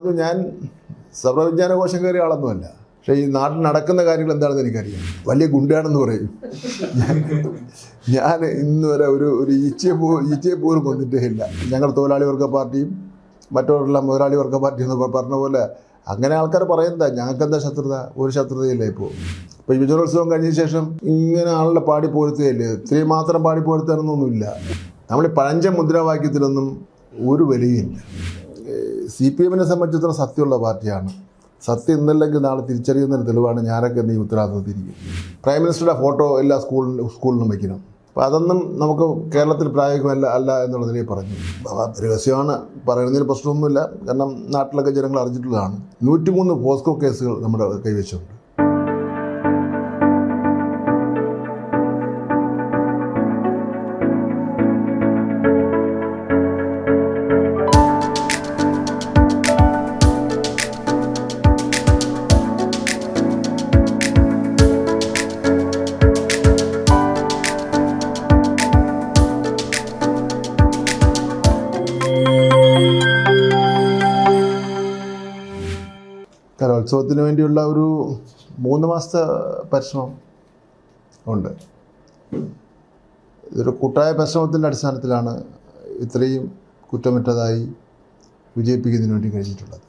ഞാൻ സർവ്വവിജ്ഞാനകോശം കയറിയ ആളൊന്നുമല്ല. പക്ഷേ ഈ നാട്ടിൽ നടക്കുന്ന കാര്യങ്ങൾ എന്താണെന്ന് എനിക്കറിയാം. വലിയ ഗുണ്ടയാണെന്ന് പറയും. ഞാൻ ഇന്ന് വരെ ഒരു ഈച്ചയെ പോലും കൊന്നിട്ടേ ഇല്ല. ഞങ്ങൾ തൊഴിലാളി വർഗ പാർട്ടിയും മറ്റവരെല്ലാം മുതലാളി വർഗ പാർട്ടി എന്ന് പറഞ്ഞ പോലെ അങ്ങനെ ആൾക്കാർ പറയുന്നതാ. ഞങ്ങൾക്കെന്താ ശത്രുത? ഒരു ശത്രുതയില്ല. ഇപ്പോൾ ഈ വിജയോത്സവം കഴിഞ്ഞ ശേഷം ഇങ്ങനെ ആളുടെ പാടി പോരുത്തുകയല്ലേ. ഇത്രയും മാത്രം പാടി പോരുത്താനൊന്നുമില്ല. നമ്മൾ ഈ പഴഞ്ച മുദ്രാവാക്യത്തിലൊന്നും ഒരു വിലയില്ല. CPM-നെ സംബന്ധിച്ചിടത്തോളം സത്യമുള്ള പാർട്ടിയാണ്. സത്യം ഇന്നല്ലെങ്കിൽ നാളെ തിരിച്ചറിയുന്നൊരു തെളിവാണ് ഞാനൊക്കെ ഈ ഉത്തരവാദിത്തത്തിരിക്കും. പ്രൈം മിനിസ്റ്ററുടെ ഫോട്ടോ എല്ലാ സ്കൂളിലും വയ്ക്കണം. അപ്പോൾ അതൊന്നും നമുക്ക് കേരളത്തിൽ പ്രായോഗികമല്ല എന്നുള്ളതിലേ പറഞ്ഞു. രഹസ്യമാണ്, പറയുന്നതിന് പ്രശ്നമൊന്നുമില്ല. കാരണം നാട്ടിലൊക്കെ ജനങ്ങൾ അറിഞ്ഞിട്ടുള്ളതാണ്. 103 പോസ്കോ കേസുകൾ നമ്മുടെ കൈവശമുണ്ട്. കലോത്സവത്തിന് വേണ്ടിയുള്ള ഒരു 3 മാസത്തെ പരിശ്രമം ഉണ്ട്. ഇതൊരു കൂട്ടായ പരിശ്രമത്തിൻ്റെ അടിസ്ഥാനത്തിലാണ് ഇത്രയും കുറ്റമറ്റതായി വിജയിപ്പിക്കുന്നതിന് വേണ്ടി കഴിഞ്ഞിട്ടുള്ളത്.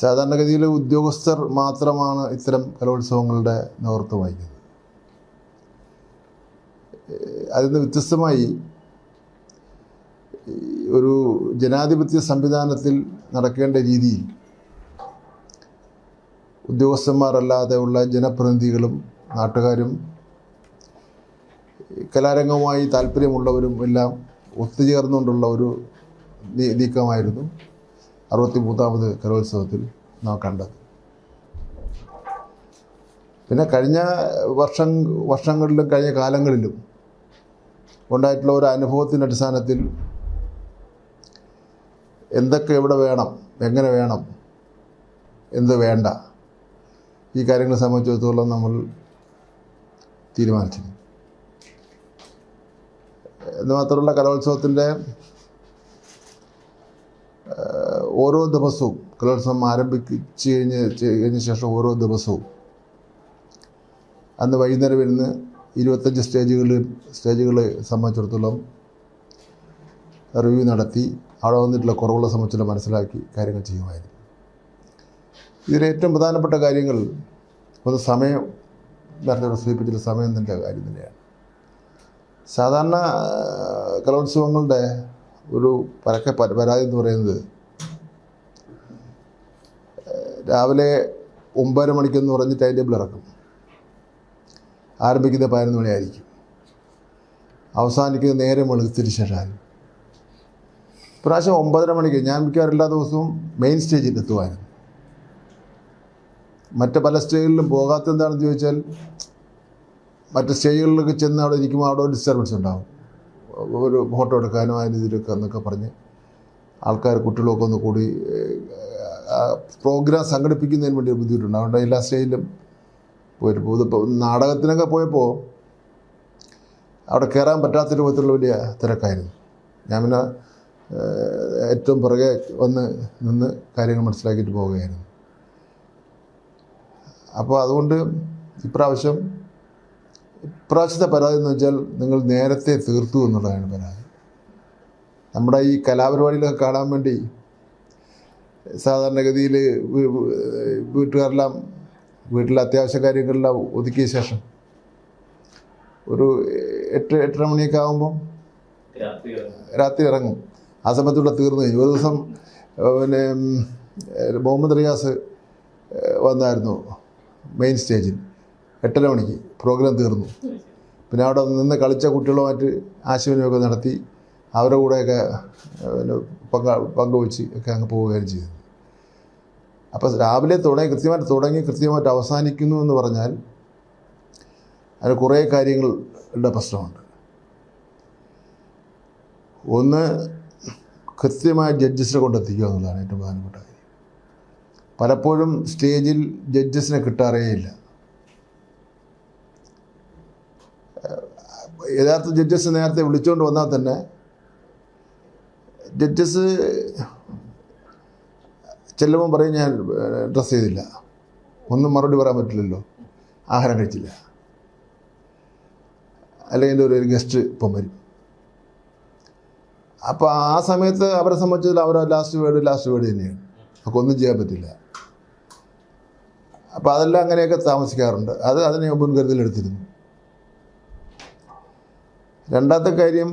സാധാരണഗതിയിൽ ഉദ്യോഗസ്ഥർ മാത്രമാണ് ഇത്തരം കലോത്സവങ്ങളുടെ നേതൃത്വം വഹിക്കുന്നത്. അതിൽ നിന്ന് വ്യത്യസ്തമായി ഒരു ജനാധിപത്യ സംവിധാനത്തിൽ നടക്കേണ്ട രീതിയിൽ ഉദ്യോഗസ്ഥന്മാരല്ലാതെ ഉള്ള ജനപ്രതിനിധികളും നാട്ടുകാരും കലാരംഗവുമായി താല്പര്യമുള്ളവരും എല്ലാം ഒത്തുചേർന്നുകൊണ്ടുള്ള ഒരു നീക്കമായിരുന്നു 63ാമത് കലോത്സവത്തിൽ നാം കണ്ടത്. പിന്നെ കഴിഞ്ഞ വർഷങ്ങളിലും കഴിഞ്ഞ കാലങ്ങളിലും ഉണ്ടായിട്ടുള്ള ഒരു അനുഭവത്തിൻ്റെ അടിസ്ഥാനത്തിൽ എന്തൊക്കെ എവിടെ വേണം, എങ്ങനെ വേണം, എന്ത് വേണ്ട, ഈ കാര്യങ്ങളെ സംബന്ധിച്ചിടത്തോളം നമ്മൾ തീരുമാനിച്ചു. എന്ന് മാത്രമല്ല, കലോത്സവത്തിൻ്റെ ഓരോ ദിവസവും കലോത്സവം ആരംഭിച്ച് കഴിഞ്ഞ ശേഷം ഓരോ ദിവസവും അന്ന് വൈകുന്നേരം ഇരുന്ന് 25 സ്റ്റേജുകളെ സംബന്ധിച്ചിടത്തോളം റിവ്യൂ നടത്തി അവിടെ വന്നിട്ടുള്ള കുറവുകളെ സംബന്ധിച്ചുള്ള മനസ്സിലാക്കി കാര്യങ്ങൾ ചെയ്യുമായിരുന്നു. ഇതിൽ ഏറ്റവും പ്രധാനപ്പെട്ട കാര്യങ്ങൾ ഒന്ന് സമയം, നേരത്തെ സൂചിപ്പിച്ചിട്ടുള്ള സമയത്തിൻ്റെ കാര്യം തന്നെയാണ്. സാധാരണ കലോത്സവങ്ങളുടെ ഒരു പരാതി എന്ന് പറയുന്നത് രാവിലെ 9:30 മണിക്കെന്ന് പറഞ്ഞ് ടൈം ടേബിൾ ഇറക്കും. ആരംഭിക്കുന്നത് 11 മണിയായിരിക്കും. അവസാനിക്കുന്നത് നേരെ വെളുത്തിന് ശേഷമായിരുന്നു. ഇപ്രാവശ്യം 9:30 മണിക്ക് ഞാൻ മിക്കവാറും എല്ലാ ദിവസവും മെയിൻ സ്റ്റേജിൽ എത്തുമായിരുന്നു. മറ്റ് പല സ്റ്റേജുകളിലും പോകാത്ത എന്താണെന്ന് ചോദിച്ചാൽ, മറ്റ് സ്റ്റേജുകളിലൊക്കെ ചെന്ന് അവിടെ ഇരിക്കുമ്പോൾ അവിടെ ഒരു ഡിസ്റ്റർബൻസ് ഉണ്ടാകും. ഒരു ഫോട്ടോ എടുക്കാനോ അതിന് ഇതിലൊക്കെ എന്നൊക്കെ പറഞ്ഞ് ആൾക്കാർ കുട്ടികളൊക്കെ ഒന്ന് കൂടി പ്രോഗ്രാം സംഘടിപ്പിക്കുന്നതിന് വേണ്ടി ബുദ്ധിമുട്ടുണ്ട്. അതുകൊണ്ട് എല്ലാ സ്റ്റേജിലും പോയിട്ട് ഇതിപ്പോൾ നാടകത്തിനൊക്കെ പോയപ്പോൾ അവിടെ കയറാൻ പറ്റാത്ത രൂപത്തിലുള്ള വലിയ തിരക്കായിരുന്നു. ഞാൻ പിന്നെ ഏറ്റവും പുറകെ നിന്ന് കാര്യങ്ങൾ മനസ്സിലാക്കിയിട്ട് പോവുകയായിരുന്നു. അപ്പോൾ അതുകൊണ്ട് ഇപ്രാവശ്യത്തെ പരാതി എന്ന് വെച്ചാൽ, നിങ്ങൾ നേരത്തെ തീർത്തു എന്നുള്ളതാണ് പരാതി. നമ്മുടെ ഈ കലാപരിപാടികളൊക്കെ കാണാൻ വേണ്ടി സാധാരണഗതിയിൽ വീട്ടിലെ അത്യാവശ്യ കാര്യങ്ങളെല്ലാം ഒതുക്കിയ ശേഷം ഒരു 8-8:30 മണിയൊക്കെ ആകുമ്പം രാത്രി ഇറങ്ങും. ആ സമയത്തൂടെ തീർന്നു കഴിഞ്ഞു. ഒരു ദിവസം പിന്നെ മുഹമ്മദ് റിയാസ് വന്നായിരുന്നു മെയിൻ സ്റ്റേജിൽ. 8:30 മണിക്ക് പ്രോഗ്രാം തീർന്നു. പിന്നെ അവിടെ നിന്ന് കളിച്ച കുട്ടികളുമായിട്ട് ആശയവിനിമയമൊക്കെ നടത്തി അവരുടെ കൂടെയൊക്കെ പങ്കുവച്ച് ഒക്കെ അങ്ങ് പോവുകയും ചെയ്തു. അപ്പോൾ രാവിലെ കൃത്യമായിട്ട് അവസാനിക്കുന്നു എന്ന് പറഞ്ഞാൽ അതിന് കുറേ കാര്യങ്ങളുടെ പ്രശ്നമുണ്ട്. ഒന്ന്, കൃത്യമായ ജഡ്ജസിനെ കൊണ്ടെത്തിക്കുക എന്നുള്ളതാണ് ഏറ്റവും പ്രധാനപ്പെട്ട കാര്യം. പലപ്പോഴും സ്റ്റേജിൽ ജഡ്ജസിനെ കിട്ടാറേയില്ല. യഥാർത്ഥ ജഡ്ജസ് നേരത്തെ വിളിച്ചുകൊണ്ട് വന്നാൽ തന്നെ ജഡ്ജസ് ചെല്ലുമ്പോൾ പറയും ഞാൻ ഡ്രസ്സ് ചെയ്തില്ല, ഒന്നും മറുപടി പറയാൻ പറ്റില്ലല്ലോ, ആഹാരം കഴിച്ചില്ല, അല്ലെങ്കിൽ എൻ്റെ ഒരു ഗസ്റ്റ് ഇപ്പം വരും. അപ്പോൾ ആ സമയത്ത് അവരെ സംബന്ധിച്ചില്ല അവർ ലാസ്റ്റ് വേർഡ് തന്നെയാണ്, നമുക്ക് ഒന്നും ചെയ്യാൻ പറ്റില്ല. അപ്പോൾ അതെല്ലാം അങ്ങനെയൊക്കെ താമസിക്കാറുണ്ട്. അതിനെ മുൻകരുതലെടുത്തിരുന്നു. രണ്ടാമത്തെ കാര്യം,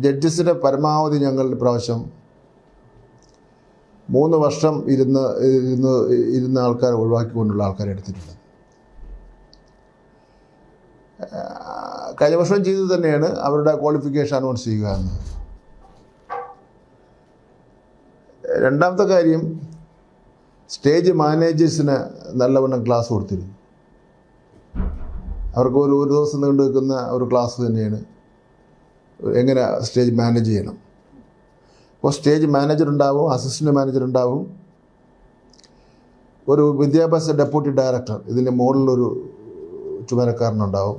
ജഡ്ജസിൻ്റെ പരമാവധി ഞങ്ങൾ പ്രാവശ്യം 3 വർഷം ഇരുന്ന ആൾക്കാരെ ഒഴിവാക്കിക്കൊണ്ടുള്ള ആൾക്കാരെ എടുത്തിട്ടുണ്ട്. കഴിഞ്ഞ വർഷം ചെയ്തത് തന്നെയാണ് അവരുടെ ക്വാളിഫിക്കേഷൻ അനൗൺസ് ചെയ്യുക എന്നത്. രണ്ടാമത്തെ കാര്യം, സ്റ്റേജ് മാനേജേഴ്സിന് നല്ലവണ്ണം ക്ലാസ് കൊടുത്തിരുന്നു. അവർക്ക് ഒരു ദിവസം നീണ്ടു നിൽക്കുന്ന ഒരു ക്ലാസ് തന്നെയാണ് എങ്ങനെ സ്റ്റേജ് മാനേജ് ചെയ്യണം. അപ്പോൾ സ്റ്റേജ് മാനേജർ ഉണ്ടാവും, അസിസ്റ്റൻ്റ് മാനേജർ ഉണ്ടാവും, ഒരു വിദ്യാഭ്യാസ ഡെപ്യൂട്ടി ഡയറക്ടർ, ഇതിൻ്റെ മുകളിലൊരു ചുമതലക്കാരനുണ്ടാവും.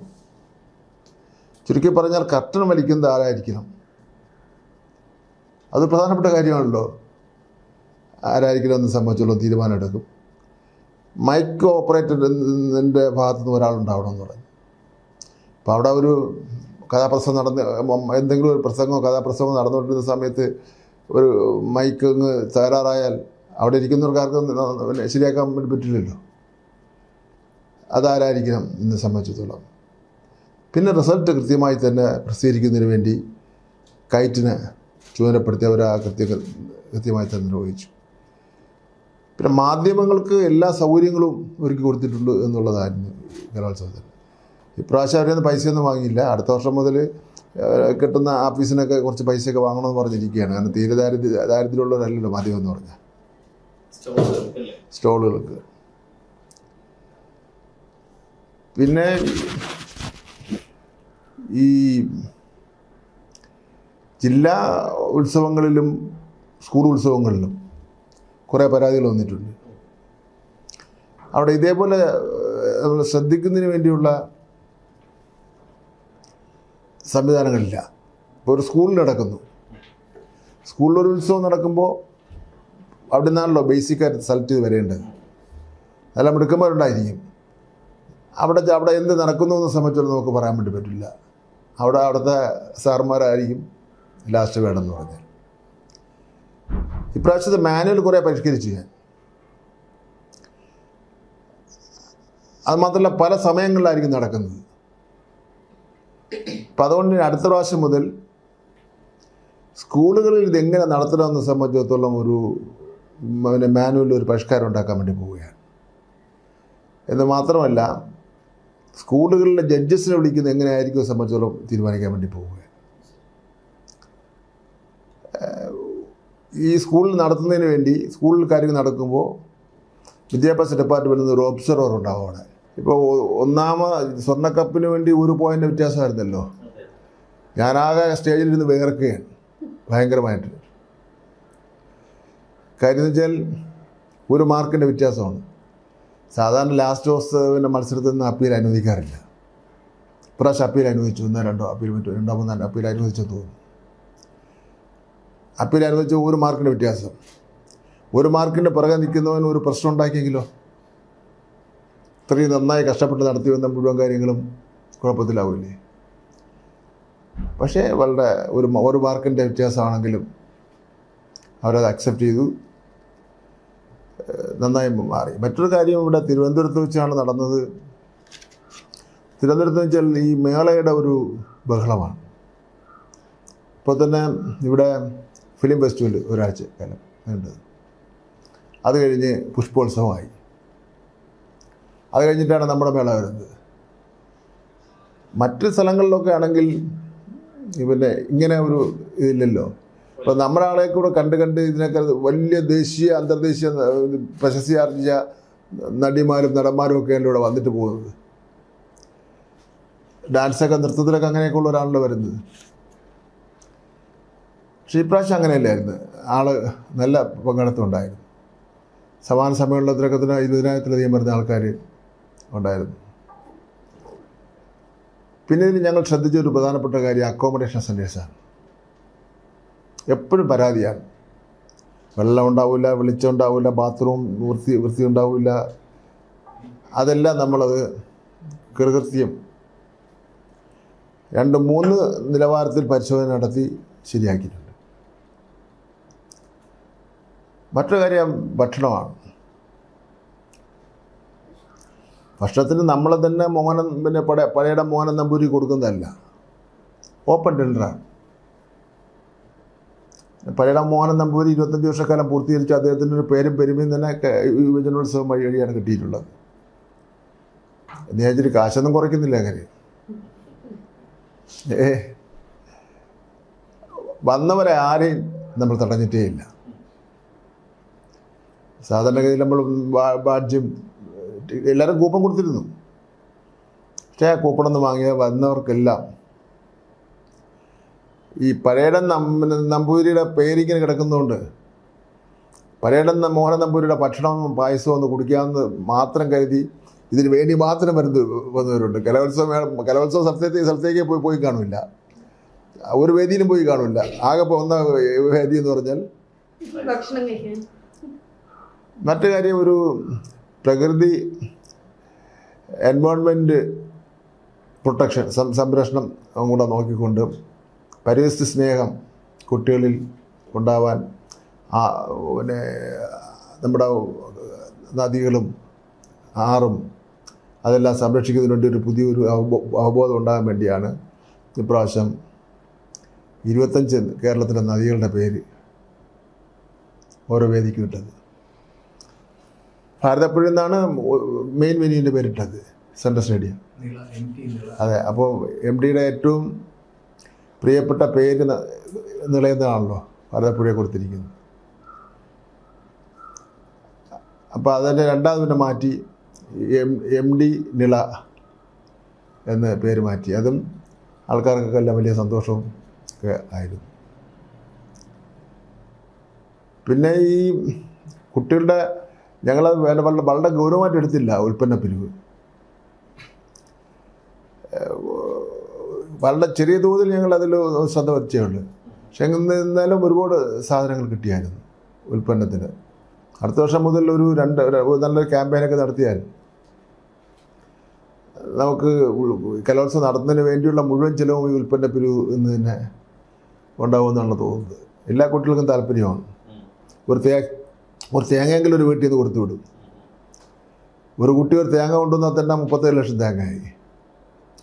ചുരുക്കി പറഞ്ഞാൽ കർട്ടൻ വലിക്കുന്നത് ആരായിരിക്കണം, അത് പ്രധാനപ്പെട്ട കാര്യമാണല്ലോ. ആരായിരിക്കണം എന്ന് സംബന്ധിച്ചുള്ള തീരുമാനം എടുക്കും. മൈക്ക് ഓപ്പറേറ്ററിൻ്റെ ഭാഗത്തുനിന്ന് ഒരാളുണ്ടാവണം എന്ന് പറഞ്ഞു. അപ്പോൾ അവിടെ ഒരു കഥാപ്രസംഗം എന്തെങ്കിലും ഒരു പ്രസംഗമോ കഥാപ്രസംഗമോ നടന്നുകൊണ്ടിരുന്ന സമയത്ത് ഒരു മൈക്ക് തകരാറായാൽ അവിടെ ഇരിക്കുന്നവർക്കാർക്കും ശരിയാക്കാൻ വേണ്ടി പറ്റില്ലല്ലോ. അതാരായിരിക്കണം എന്നെ സംബന്ധിച്ചിടത്തോളം. പിന്നെ റിസൾട്ട് കൃത്യമായി തന്നെ പ്രസിദ്ധീകരിക്കുന്നതിന് വേണ്ടി കൈറ്റിനെ ചുമതലപ്പെടുത്തി അവർ ആ കൃത്യമായി തന്നെ നിർവഹിച്ചു. പിന്നെ മാധ്യമങ്ങൾക്ക് എല്ലാ സൗകര്യങ്ങളും ഒരുക്കി കൊടുത്തിട്ടുണ്ട് എന്നുള്ളതായിരുന്നു കലോത്സവത്തിൽ. ഇപ്രാവശ്യം അവരൊന്നും പൈസയൊന്നും വാങ്ങിയില്ല. അടുത്ത വർഷം മുതൽ കിട്ടുന്ന ആഫീസിനൊക്കെ കുറച്ച് പൈസയൊക്കെ വാങ്ങണമെന്ന് പറഞ്ഞിരിക്കുകയാണ്. കാരണം തീരെ ദാരിദ്ര്യമുള്ളവരല്ലല്ലോ മാധ്യമം എന്ന് പറഞ്ഞാൽ, സ്റ്റോളുകൾക്ക്. പിന്നെ ഈ ജില്ലാ ഉത്സവങ്ങളിലും സ്കൂൾ ഉത്സവങ്ങളിലും കുറേ പരാതികൾ വന്നിട്ടുണ്ട്. അവിടെ ഇതേപോലെ നമ്മൾ ശ്രദ്ധിക്കുന്നതിന് വേണ്ടിയുള്ള സംവിധാനങ്ങളില്ല. ഇപ്പോൾ ഒരു സ്കൂളിൽ നടക്കുന്നു, സ്കൂളിലൊരു ഉത്സവം നടക്കുമ്പോൾ അവിടെ നിന്നാണല്ലോ ബേസിക്കായിട്ട് സെലക്ട് ചെയ്ത് വരേണ്ടത്. അതെല്ലാം മിടുക്കന്മാരുണ്ടായിരിക്കും. അവിടെ എന്ത് നടക്കുന്നു എന്ന് സംബന്ധിച്ചോളം നമുക്ക് പറയാൻ വേണ്ടി പറ്റില്ല. അവിടുത്തെ സാർമാരായിരിക്കും ലാസ്റ്റ് വേണമെന്ന് പറഞ്ഞാൽ. ഇപ്രാവശ്യത്തെ മാനുവൽ കുറേ പരിഷ്കരിച്ചു ഞാൻ. അത് മാത്രമല്ല പല സമയങ്ങളിലായിരിക്കും നടക്കുന്നത്. അപ്പം അതുകൊണ്ട് അടുത്ത പ്രാവശ്യം മുതൽ സ്കൂളുകളിൽ ഇതെങ്ങനെ നടത്തണമെന്ന് സംബന്ധിച്ചിടത്തോളം ഒരു മാനുവലിൽ ഒരു പരിഷ്കാരം ഉണ്ടാക്കാൻ വേണ്ടി പോവുകയാണ്. എന്ന് മാത്രമല്ല സ്കൂളുകളിലെ ജഡ്ജസിനെ വിളിക്കുന്നത് എങ്ങനെയായിരിക്കും സംബന്ധിച്ചോളം തീരുമാനിക്കാൻ വേണ്ടി പോവുകയാണ്. ഈ സ്കൂളിൽ നടത്തുന്നതിന് വേണ്ടി സ്കൂളിൽ കാര്യങ്ങൾ നടക്കുമ്പോൾ വിദ്യാഭ്യാസ ഡിപ്പാർട്ട്മെൻറ്റിൽ നിന്ന് ഒരു ഒബ്സർവർ ഉണ്ടാവും അവിടെ. ഇപ്പോൾ സ്വർണ്ണക്കപ്പിന് വേണ്ടി 1 പോയിൻ്റ് വ്യത്യാസമായിരുന്നല്ലോ. ഞാനാകെ സ്റ്റേജിലിരുന്ന് വേർക്കുകയാണ് ഭയങ്കരമായിട്ട്. കാര്യം എന്ന് വെച്ചാൽ 1 മാർക്കിൻ്റെ വ്യത്യാസമാണ്. സാധാരണ ലാസ്റ്റ് ദിവസത്തിൻ്റെ മത്സരത്തിൽ നിന്ന് അപ്പീൽ അനുവദിക്കാറില്ല. ഇപ്രാവശ്യം അപ്പീൽ അനുവദിച്ചു. 1-2 അപ്പീൽ 2-3 അപ്പീൽ അനുവദിച്ചെന്ന് തോന്നുന്നു. അപ്പീൽ അനുവദിച്ച 1 മാർക്കിൻ്റെ വ്യത്യാസം. 1 മാർക്കിൻ്റെ പുറകെ നിൽക്കുന്നവൻ ഒരു പ്രശ്നം ഉണ്ടാക്കിയെങ്കിലോ? ഇത്രയും നന്നായി കഷ്ടപ്പെട്ട് നടത്തി വന്ന മുഴുവൻ കാര്യങ്ങളും കുഴപ്പത്തിലാവില്ലേ? പക്ഷേ വളരെ 1 മാർക്കിൻ്റെ വ്യത്യാസമാണെങ്കിലും അവരത് അക്സെപ്റ്റ് ചെയ്തു, നന്നായി മാറി. മറ്റൊരു കാര്യം, ഇവിടെ തിരുവനന്തപുരത്ത് വെച്ചാണ് നടന്നത്. തിരുവനന്തപുരത്ത് വെച്ചാൽ ഈ മേളയുടെ ഒരു ബഹളമാണ്. ഇപ്പോൾ തന്നെ ഇവിടെ ഫിലിം ഫെസ്റ്റിവൽ ഒരാഴ്ച കാലം നീണ്ടത്. അത് കഴിഞ്ഞ് പുഷ്പോത്സവമായി. അത് കഴിഞ്ഞിട്ടാണ് നമ്മുടെ മേള വരുന്നത്. മറ്റ് സ്ഥലങ്ങളിലൊക്കെ ആണെങ്കിൽ പിന്നെ ഇങ്ങനെ ഒരു ഇതില്ലല്ലോ. ഇപ്പോൾ നമ്മുടെ ആളെ കൂടെ കണ്ട് ഇതിനൊക്കെ വലിയ ദേശീയ അന്തർദേശീയ പ്രശസ്തി ആർജിച്ച നടിമാരും നടന്മാരും ഒക്കെയാണ് ഇവിടെ വന്നിട്ട് പോകുന്നത്. ഡാൻസൊക്കെ നൃത്തത്തിലൊക്കെ അങ്ങനെയൊക്കെ ഉള്ള ഒരാളാണ് വരുന്നത്. പക്ഷേ ഇപ്രാവശ്യം അങ്ങനെയല്ലായിരുന്നു. ആൾ നല്ല പങ്കെടുത്തുണ്ടായിരുന്നു. സമാന സമ്മേളനത്തിലൊക്കെ 20,000-ലധികം വരുന്ന ആൾക്കാർ ഉണ്ടായിരുന്നു. പിന്നെ ഇതിൽ ഞങ്ങൾ ശ്രദ്ധിച്ചൊരു പ്രധാനപ്പെട്ട കാര്യം അക്കോമഡേഷൻ സെൻറ്റേഴ്സാണ്. എപ്പോഴും പരാതിയാണ്. വെള്ളം ഉണ്ടാവില്ല, വെളിച്ചം ഉണ്ടാവില്ല, ബാത്റൂം വൃത്തി ഉണ്ടാവില്ല. അതെല്ലാം നമ്മളത് കൃത്യം 2-3 നിലവാരത്തിൽ പരിശോധന നടത്തി ശരിയാക്കിയിട്ടുണ്ട്. മറ്റൊരു കാര്യം ഭക്ഷണമാണ്. ഭക്ഷണത്തിന് നമ്മൾ തന്നെ പഴയുടെ മോഹനൻ നമ്പൂരി കൊടുക്കുന്നതല്ല, ഓപ്പൺ ടെൻഡറാണ്. പഴയുടെ മോഹനൻ നമ്പൂരി 25 വർഷക്കാലം പൂർത്തീകരിച്ച് അദ്ദേഹത്തിൻ്റെ ഒരു പേരും പെരുമയും തന്നെ യുവജനോത്സവം വഴിയാണ് കിട്ടിയിട്ടുള്ളത്. ഞാൻ ഇച്ചിരി കാശൊന്നും കുറയ്ക്കുന്നില്ല. അങ്ങനെ വന്നവരെ ആരെയും നമ്മൾ തടഞ്ഞിട്ടേ ഇല്ല. സാധാരണഗതിയിൽ നമ്മൾ ബാഡ്ജും എല്ലാവരും കൂപ്പൺ കൊടുത്തിരുന്നു. പക്ഷേ ആ കൂപ്പണൊന്നും വാങ്ങിയ വന്നവർക്കെല്ലാം ഈ പഴയടം നമ്പൂതിരിയുടെ പേരിങ്ങനെ കിടക്കുന്നതുകൊണ്ട് പഴയടം മോഹനൻ നമ്പൂതിരിയുടെ ഭക്ഷണവും പായസവും ഒന്ന് കുടിക്കാമെന്ന് മാത്രം കരുതി ഇതിന് വേണ്ടി മാത്രം വന്നവരുണ്ട്. കലോത്സവ സ്ഥലത്തേക്ക് പോയി കാണില്ല, ഒരു വേദിയിലും പോയി കാണില്ല. ആകെ പോകുന്ന വേദി എന്ന് പറഞ്ഞാൽ മറ്റു കാര്യം ഒരു പ്രകൃതി എൻവയോൺമെൻറ്റ് പ്രൊട്ടക്ഷൻ സംരക്ഷണം കൂടെ നോക്കിക്കൊണ്ട് പരിസ്ഥിതി സ്നേഹം കുട്ടികളിൽ ഉണ്ടാവാൻ പിന്നെ നമ്മുടെ നദികളും ആറും അതെല്ലാം സംരക്ഷിക്കുന്നതിന് വേണ്ടി ഒരു പുതിയൊരു അവബോധം ഉണ്ടാകാൻ വേണ്ടിയാണ് ഇപ്രാവശ്യം 25 കേരളത്തിലെ നദികളുടെ പേര് ഓരോ വേദിക്ക് ഇട്ടത്. ഭാരതപ്പുഴയിൽ നിന്നാണ് മെയിൻ വെന്യൂവിൻ്റെ പേരിട്ടത്, സെൻട്രൽ സ്റ്റേഡിയം. അതെ, അപ്പോൾ MDയുടെ ഏറ്റവും പ്രിയപ്പെട്ട പേര് നിളയുന്നതാണല്ലോ ഭാരതപ്പുഴയെ കൊടുത്തിരിക്കുന്നത്. അപ്പോൾ അതിൻ്റെ രണ്ടാമത് പിന്നെ മാറ്റി MD നിള എന്ന് പേര് മാറ്റി. അതും ആൾക്കാർക്കൊക്കെ എല്ലാം വലിയ സന്തോഷവും ഒക്കെ ആയിരുന്നു. പിന്നെ ഈ കുട്ടികളുടെ ഞങ്ങളത് വളരെ ഗൗരവമായിട്ട് എടുത്തില്ല. ഉൽപ്പന്ന പിരിവ് വളരെ ചെറിയ തോതിൽ ഞങ്ങളതിൽ ശ്രദ്ധ വച്ചേ ഉള്ളൂ. പക്ഷെ എന്നാലും ഒരുപാട് സാധനങ്ങൾ കിട്ടിയായിരുന്നു ഉൽപ്പന്നത്തിന്. അടുത്ത വർഷം മുതൽ ഒരു നല്ലൊരു ക്യാമ്പയിനൊക്കെ നടത്തിയാൽ നമുക്ക് കലോത്സവം നടത്തുന്നതിന് വേണ്ടിയുള്ള മുഴുവൻ ചിലവും ഈ ഉൽപ്പന്ന പിരിവ് എന്ന് തന്നെ ഉണ്ടാവുമെന്നാണ് തോന്നുന്നത്. എല്ലാ കുട്ടികൾക്കും താല്പര്യമാണ്. ഒരു തേങ്ങയെങ്കിലും ഒരു വീട്ടിൽ നിന്ന് കൊടുത്തു വിടും. ഒരു കുട്ടി ഒരു തേങ്ങ കൊണ്ടുവന്നാൽ തന്നെ 37 ലക്ഷം തേങ്ങയായി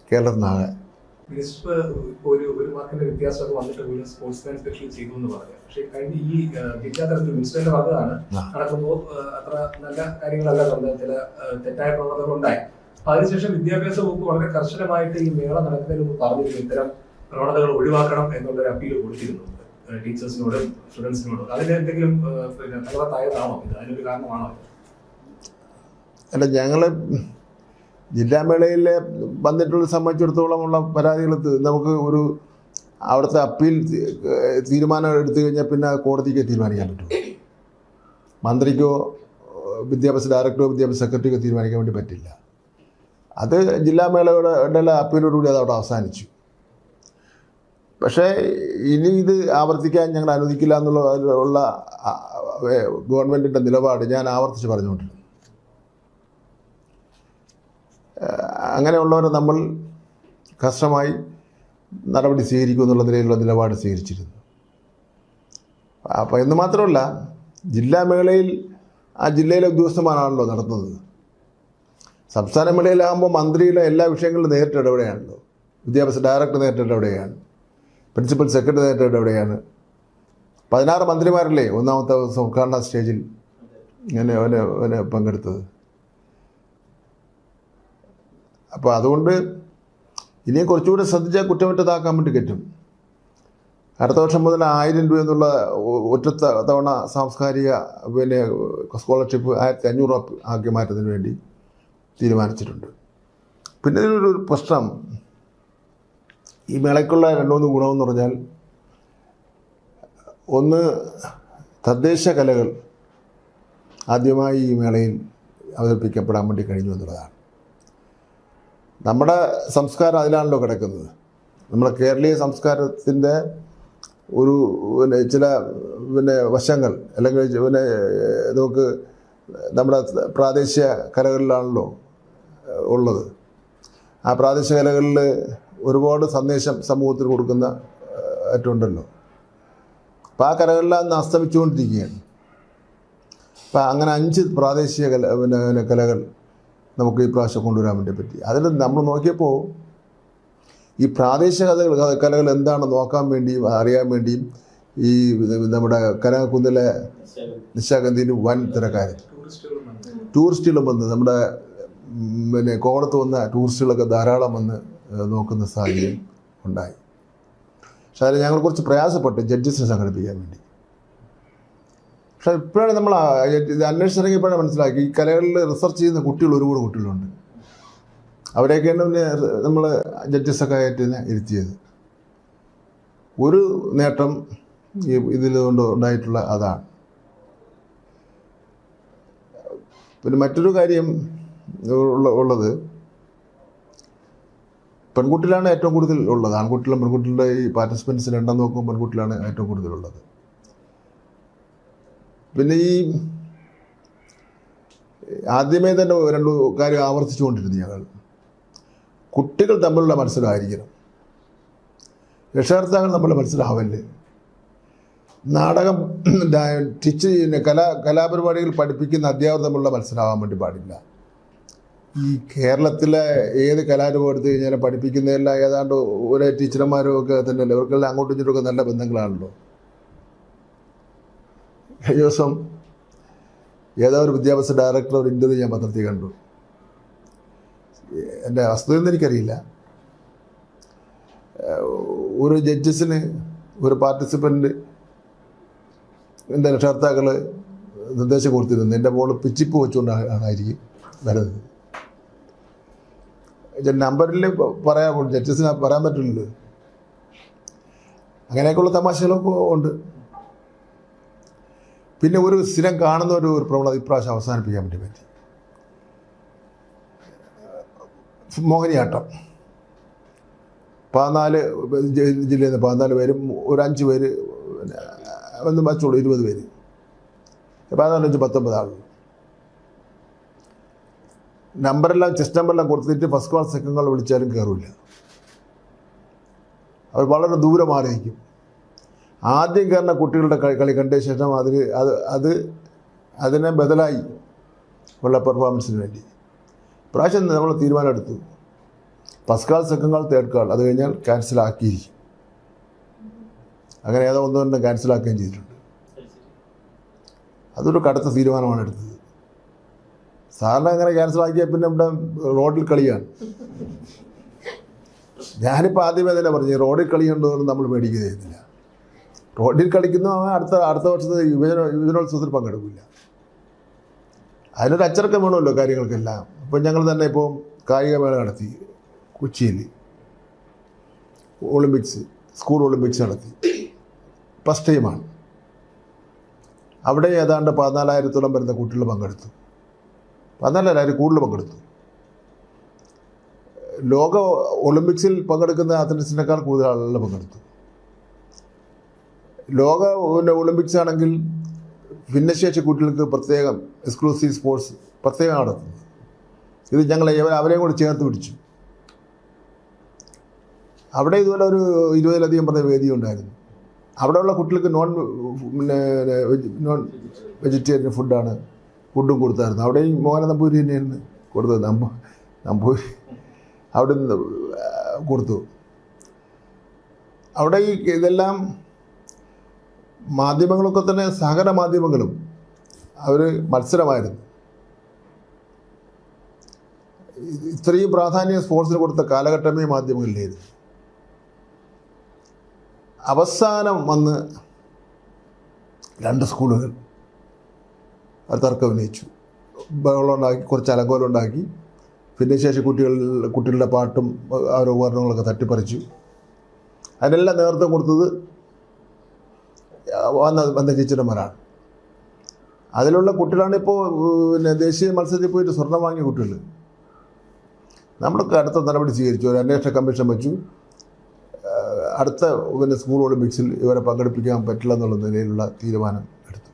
കേരളത്തിനാകെ. ഒരു മാർക്കിന്റെ വ്യത്യാസമൊക്കെ വന്നിട്ട് സ്പോർട്സ്മാൻ സ്പെഷ്യൽ ചെയ്തു എന്ന് പറഞ്ഞു. പക്ഷേ കഴിഞ്ഞ ഈ ജില്ലാതലത്തിൽ മിനിസ്റ്ററിന്റെ ഭാഗത്താണ് നടക്കുമ്പോൾ അത്ര നല്ല കാര്യങ്ങളല്ല കണ്ടത്, ചില തെറ്റായ പ്രവണതകൾ ഉണ്ടായി. അതിനുശേഷം വിദ്യാഭ്യാസ വകുപ്പ് വളരെ കർശനമായിട്ട് ഈ മേള നടക്കുന്നതിന് മുമ്പ് പറഞ്ഞിരുന്നു ഇത്തരം പ്രവണതകൾ ഒഴിവാക്കണം എന്നുള്ളൊരു അപ്പീൽ കൊടുത്തിരുന്നു ടീച്ചേഴ്സിനോടും സ്റ്റുഡൻസിനോടും. അതിന് എന്തെങ്കിലും ഫലവത്തായതാണോ ഇത്? അതിനൊരു കാരണമാണോ? അല്ല, ഞങ്ങൾ ജില്ലാമേളയിൽ വന്നിട്ടുള്ള സംബന്ധിച്ചിടത്തോളം ഉള്ള പരാതികൾ നമുക്ക് ഒരു അവിടുത്തെ അപ്പീൽ തീരുമാനം എടുത്തു കഴിഞ്ഞാൽ പിന്നെ കോടതിക്ക് തീരുമാനിക്കാൻ പറ്റും. മന്ത്രിക്കോ വിദ്യാഭ്യാസ ഡയറക്ടറോ വിദ്യാഭ്യാസ സെക്രട്ടറിക്കോ തീരുമാനിക്കാൻ വേണ്ടി പറ്റില്ല. അത് ജില്ലാമേളയുടെ അപ്പീലോടുകൂടി അത് അവിടെ അവസാനിച്ചു. പക്ഷേ ഇനി ഇത് ആവർത്തിക്കാൻ ഞങ്ങൾ അനുവദിക്കില്ല എന്നുള്ള ഗവൺമെൻറ്റിൻ്റെ നിലപാട് ഞാൻ ആവർത്തിച്ച് പറഞ്ഞുകൊണ്ടിരുന്നു. അങ്ങനെയുള്ളവരെ നമ്മൾ കർശനമായി നടപടി സ്വീകരിക്കും എന്നുള്ള നിലയിലുള്ള നിലപാട് സ്വീകരിച്ചിരുന്നു. അപ്പോൾ എന്ന് മാത്രമല്ല, ജില്ലാമേളയിൽ ആ ജില്ലയിലെ ഉദ്യോഗസ്ഥന്മാരാണല്ലോ നടത്തുന്നത്. സംസ്ഥാന മേളയിലാകുമ്പോൾ മന്ത്രിയുടെ എല്ലാ വിഷയങ്ങളിലും നേരിട്ട് ഇടപെടുകയാണല്ലോ. വിദ്യാഭ്യാസ ഡയറക്ടർ നേരിട്ട് ഇടപെടുകയാണ്, പ്രിൻസിപ്പൽ സെക്രട്ടറി നേരിട്ട് ഇടപെടുകയാണ്. 16 മന്ത്രിമാരല്ലേ ഒന്നാമത്തെ ദിവസം ഉദ്ഘാടന സ്റ്റേജിൽ ഇങ്ങനെ പങ്കെടുത്തത്. അപ്പോൾ അതുകൊണ്ട് ഇനിയും കുറച്ചുകൂടി ശ്രദ്ധിച്ചാൽ കുറ്റമറ്റതാക്കാൻ വേണ്ടി പറ്റും. അടുത്ത വർഷം മുതൽ 1000 രൂപ എന്നുള്ള ഒറ്റ തവണ സാംസ്കാരിക സ്കോളർഷിപ്പ് 1500 ആക്കി മാറ്റുന്നതിന് വേണ്ടി തീരുമാനിച്ചിട്ടുണ്ട്. പിന്നെ ഇതിനൊരു പ്രശ്നം, ഈ മേളയ്ക്കുള്ള 2-3 ഗുണമെന്ന് പറഞ്ഞാൽ, ഒന്ന് തദ്ദേശ കലകൾ ആദ്യമായി ഈ മേളയിൽ അവതരിപ്പിക്കപ്പെടാൻ വേണ്ടി കഴിഞ്ഞു എന്നുള്ളതാണ്. നമ്മുടെ സംസ്കാരം അതിലാണല്ലോ കിടക്കുന്നത്. നമ്മുടെ കേരളീയ സംസ്കാരത്തിൻ്റെ ഒരു ചില വശങ്ങൾ അല്ലെങ്കിൽ നമുക്ക് നമ്മുടെ പ്രാദേശിക കലകളിലാണല്ലോ ഉള്ളത്. ആ പ്രാദേശിക കലകളിൽ ഒരുപാട് സന്ദേശം സമൂഹത്തിന് കൊടുക്കുന്ന ആയിട്ടുണ്ടല്ലോ. അപ്പോൾ ആ കലകളെല്ലാം അസ്തമിച്ചുകൊണ്ടിരിക്കുകയാണ്. അപ്പം അങ്ങനെ 5 പ്രാദേശിക കലകൾ നമുക്ക് ഈ പ്രാവശ്യം കൊണ്ടുവരാൻ വേണ്ടി പറ്റി. അതിൽ നമ്മൾ നോക്കിയപ്പോൾ ഈ പ്രാദേശിക കലകൾ എന്താണെന്ന് നോക്കാൻ വേണ്ടിയും അറിയാൻ വേണ്ടിയും ഈ നമ്മുടെ കനകക്കുന്നിലെ നിശാഗന്ധിയിൽ വൻ തിരക്കായിരുന്നു. ടൂറിസ്റ്റുകളും വന്ന് നമ്മുടെ കോവളത്ത് വന്ന ടൂറിസ്റ്റുകളൊക്കെ ധാരാളം വന്ന് നോക്കുന്ന സാഹചര്യം ഉണ്ടായി. പക്ഷെ അതിൽ ഞങ്ങൾ കുറച്ച് പ്രയാസപ്പെട്ടു ജഡ്ജസിനെ സംഘടിപ്പിക്കാൻ വേണ്ടി. പക്ഷെ ഇപ്പോഴാണ് നമ്മൾ അന്വേഷിച്ചിറങ്ങിയപ്പോഴാണ് മനസ്സിലാക്കി ഈ കലകളിൽ റിസർച്ച് ചെയ്യുന്ന കുട്ടികൾ ഒരുപാട് കുട്ടികളുണ്ട്. അവരെയൊക്കെയാണ് പിന്നെ നമ്മൾ ജഡ്ജസൊക്കെ ആയിട്ട് ഇരുത്തിയത്. ഒരു നേട്ടം ഇതിലുകൊണ്ട് ഉണ്ടായിട്ടുള്ള അതാണ്. പിന്നെ മറ്റൊരു കാര്യം ഉള്ളത് പെൺകുട്ടിയിലാണ് ഏറ്റവും കൂടുതൽ ഉള്ളത്. ആൺകുട്ടികളും പെൺകുട്ടികളുടെ ഈ പാർട്ടിസിപ്പൻസിൽ എണ്ണം നോക്കുമ്പോൾ പെൺകുട്ടിയിലാണ് ഏറ്റവും കൂടുതലുള്ളത്. പിന്നെ ഈ ആദ്യമേ തന്നെ 2 കാര്യം ആവർത്തിച്ചുകൊണ്ടിരുന്നു ഞങ്ങൾ. കുട്ടികൾ തമ്മിലുള്ള മത്സരമായിരിക്കണം, രക്ഷകർത്താക്കൾ തമ്മിലുള്ള മത്സരമാവല്ലേ. നാടകം ടീച്ച് കലാപരിപാടികൾ പഠിപ്പിക്കുന്ന അധ്യാപകർ തമ്മിലുള്ള മത്സരമാവാൻ വേണ്ടി പാടില്ല. ഈ കേരളത്തിലെ ഏത് കലാരൂപം എടുത്തു കഴിഞ്ഞാൽ പഠിപ്പിക്കുന്നതെല്ലാം ഏതാണ്ട് ഒരേ ടീച്ചർമാരും ഒക്കെ തന്നെയല്ലേ. അവർക്കെല്ലാം അങ്ങോട്ടും ഇങ്ങോട്ടുമൊക്കെ നല്ല ബന്ധങ്ങളാണല്ലോ. കഴിഞ്ഞ ദിവസം ഏതോ ഒരു വിദ്യാഭ്യാസ ഡയറക്ടർ ഒരു ഇൻ്റർവ്യൂ ഞാൻ പത്രത്തിൽ കണ്ടു. എൻ്റെ വസ്തുതയൊന്നും എനിക്കറിയില്ല. ഒരു ജഡ്ജസിന് ഒരു പാർട്ടിസിപ്പൻ്റ് എൻ്റെ രക്ഷകർത്താക്കൾ നിർദ്ദേശം കൊടുത്തിരുന്നു, എൻ്റെ മോള് പിച്ചിപ്പ് വെച്ചുകൊണ്ടായിരിക്കും വരുന്നത്. നമ്പറിൽ പറയാൻ ജഡ്ജസിന് പറയാൻ പറ്റില്ലല്ലോ. അങ്ങനെയൊക്കെയുള്ള തമാശകളൊക്കെ ഉണ്ട്. പിന്നെ ഒരു സ്ഥിരം കാണുന്ന ഒരു പ്രവണത ഇപ്രാവശ്യം അവസാനിപ്പിക്കാൻ വേണ്ടി പറ്റി. മോഹിനിയാട്ടം 14 ജില്ലയിൽ നിന്ന് 14 പേരും ഒരു 5 പേര് ഒന്ന് വച്ചുള്ളൂ, 20 പേര്, 14 5 19 ആളുകൾ. നമ്പറെല്ലാം ചെസ്റ്റ് നമ്പറെല്ലാം കൊടുത്തിട്ട് ഫസ്റ്റ് ക്ലാസ് സെക്കൻഡ് ക്ലാസ് വിളിച്ചാലും കയറില്ല. അവർ വളരെ ദൂരെ മാറി നിൽക്കും. ആദ്യം കയറുന്ന കുട്ടികളുടെ കളി കണ്ട ശേഷം അതിനെ ബദലായി ഉള്ള പെർഫോമൻസിന് വേണ്ടി പ്രാവശ്യം നമ്മൾ തീരുമാനം എടുത്തു. First class second class third class അത് കഴിഞ്ഞാൽ ക്യാൻസലാക്കിയിരിക്കും. അങ്ങനെ ഏതോ ഒന്നും ക്യാൻസലാക്കുകയും ചെയ്തിട്ടുണ്ട്. അതൊരു കടുത്ത തീരുമാനമാണ് എടുത്തത്. സാറിന് അങ്ങനെ ക്യാൻസലാക്കിയാൽ പിന്നെ ഇവിടെ റോഡിൽ കളിയാണ്. ഞാനിപ്പോൾ ആദ്യമേ തന്നെ പറഞ്ഞു, റോഡിൽ കളിയുണ്ടോയെന്ന് നമ്മൾ പേടിക്കുകയില്ല. റോഡിൽ കളിക്കുന്ന അടുത്ത വർഷത്തെ യുവജനോത്സവത്തിൽ പങ്കെടുക്കില്ല. അതിനൊരു അച്ചടക്കം വേണമല്ലോ കാര്യങ്ങൾക്കെല്ലാം. ഇപ്പം ഞങ്ങൾ തന്നെ ഇപ്പോൾ കായികമേള നടത്തി കൊച്ചിയിൽ, ഒളിമ്പിക്സ്, സ്കൂൾ ഒളിമ്പിക്സ് നടത്തി. ഫസ്റ്റ് ടൈമാണ്. അവിടെ ഏതാണ്ട് 14,000-ഓളം വരുന്ന കുട്ടികൾ പങ്കെടുത്തു. 14,000 കൂടുതൽ പങ്കെടുത്തു. ലോക ഒളിമ്പിക്സിൽ പങ്കെടുക്കുന്ന അത്ലറ്റ്സിനേക്കാൾ കൂടുതൽ ആളുകൾ പങ്കെടുത്തു. ലോക ഒളിമ്പിക്സ് ആണെങ്കിൽ ഭിന്നശേഷി കുട്ടികൾക്ക് പ്രത്യേകം എക്സ്ക്ലൂസീവ് സ്പോർട്സ് പ്രത്യേകം നടത്തുന്നത്. ഇത് ഞങ്ങൾ അവരെയും കൂടി ചേർത്ത് പിടിച്ചു. അവിടെ ഇതുപോലെ ഒരു 20-ലധികം പറഞ്ഞ വേദി ഉണ്ടായിരുന്നു. അവിടെയുള്ള കുട്ടികൾക്ക് നോൺ വെജിറ്റേറിയൻ ഫുഡും കൊടുത്തായിരുന്നു. അവിടെയും മോഹന നമ്പൂരി തന്നെയായിരുന്നു കൊടുത്തത്. നമ്പൂരി അവിടെ നിന്ന് കൊടുത്തു. അവിടെ ഇതെല്ലാം മാധ്യമങ്ങളൊക്കെ തന്നെ സഹകരണ മാധ്യമങ്ങളും അവർ മത്സരമായിരുന്നു. ഇത്രയും പ്രാധാന്യം സ്പോർട്സിന് കൊടുത്ത കാലഘട്ടമേ മാധ്യമങ്ങളിലായിരുന്നു. അവസാനം വന്ന് 2 സ്കൂളുകൾ അത് തർക്കം ഉന്നയിച്ചു. ബഹളമുണ്ടാക്കി, കുറച്ച് അലങ്കോലം ഉണ്ടാക്കി. ഭിന്നശേഷി കുട്ടികളുടെ പാട്ടും അവരുടെ ഉപകരണങ്ങളൊക്കെ തട്ടിപ്പറിച്ചു. അതിനെല്ലാം നേതൃത്വം കൊടുത്തത് വന്ന ടീച്ചർമാരാണ്. അതിലുള്ള കുട്ടികളാണ് ഇപ്പോൾ ദേശീയ മത്സരത്തിൽ പോയിട്ട് സ്വർണം വാങ്ങിയ കുട്ടികൾ. നമ്മൾക്ക് അടുത്ത നടപടി സ്വീകരിച്ചു. ഒരു അന്വേഷണ കമ്മീഷൻ വെച്ചു. അടുത്ത പിന്നെ സ്കൂൾ ഒളിമ്പിക്സിൽ ഇവരെ പങ്കെടുപ്പിക്കാൻ പറ്റില്ല എന്നുള്ള നിലയിലുള്ള തീരുമാനം എടുത്തു,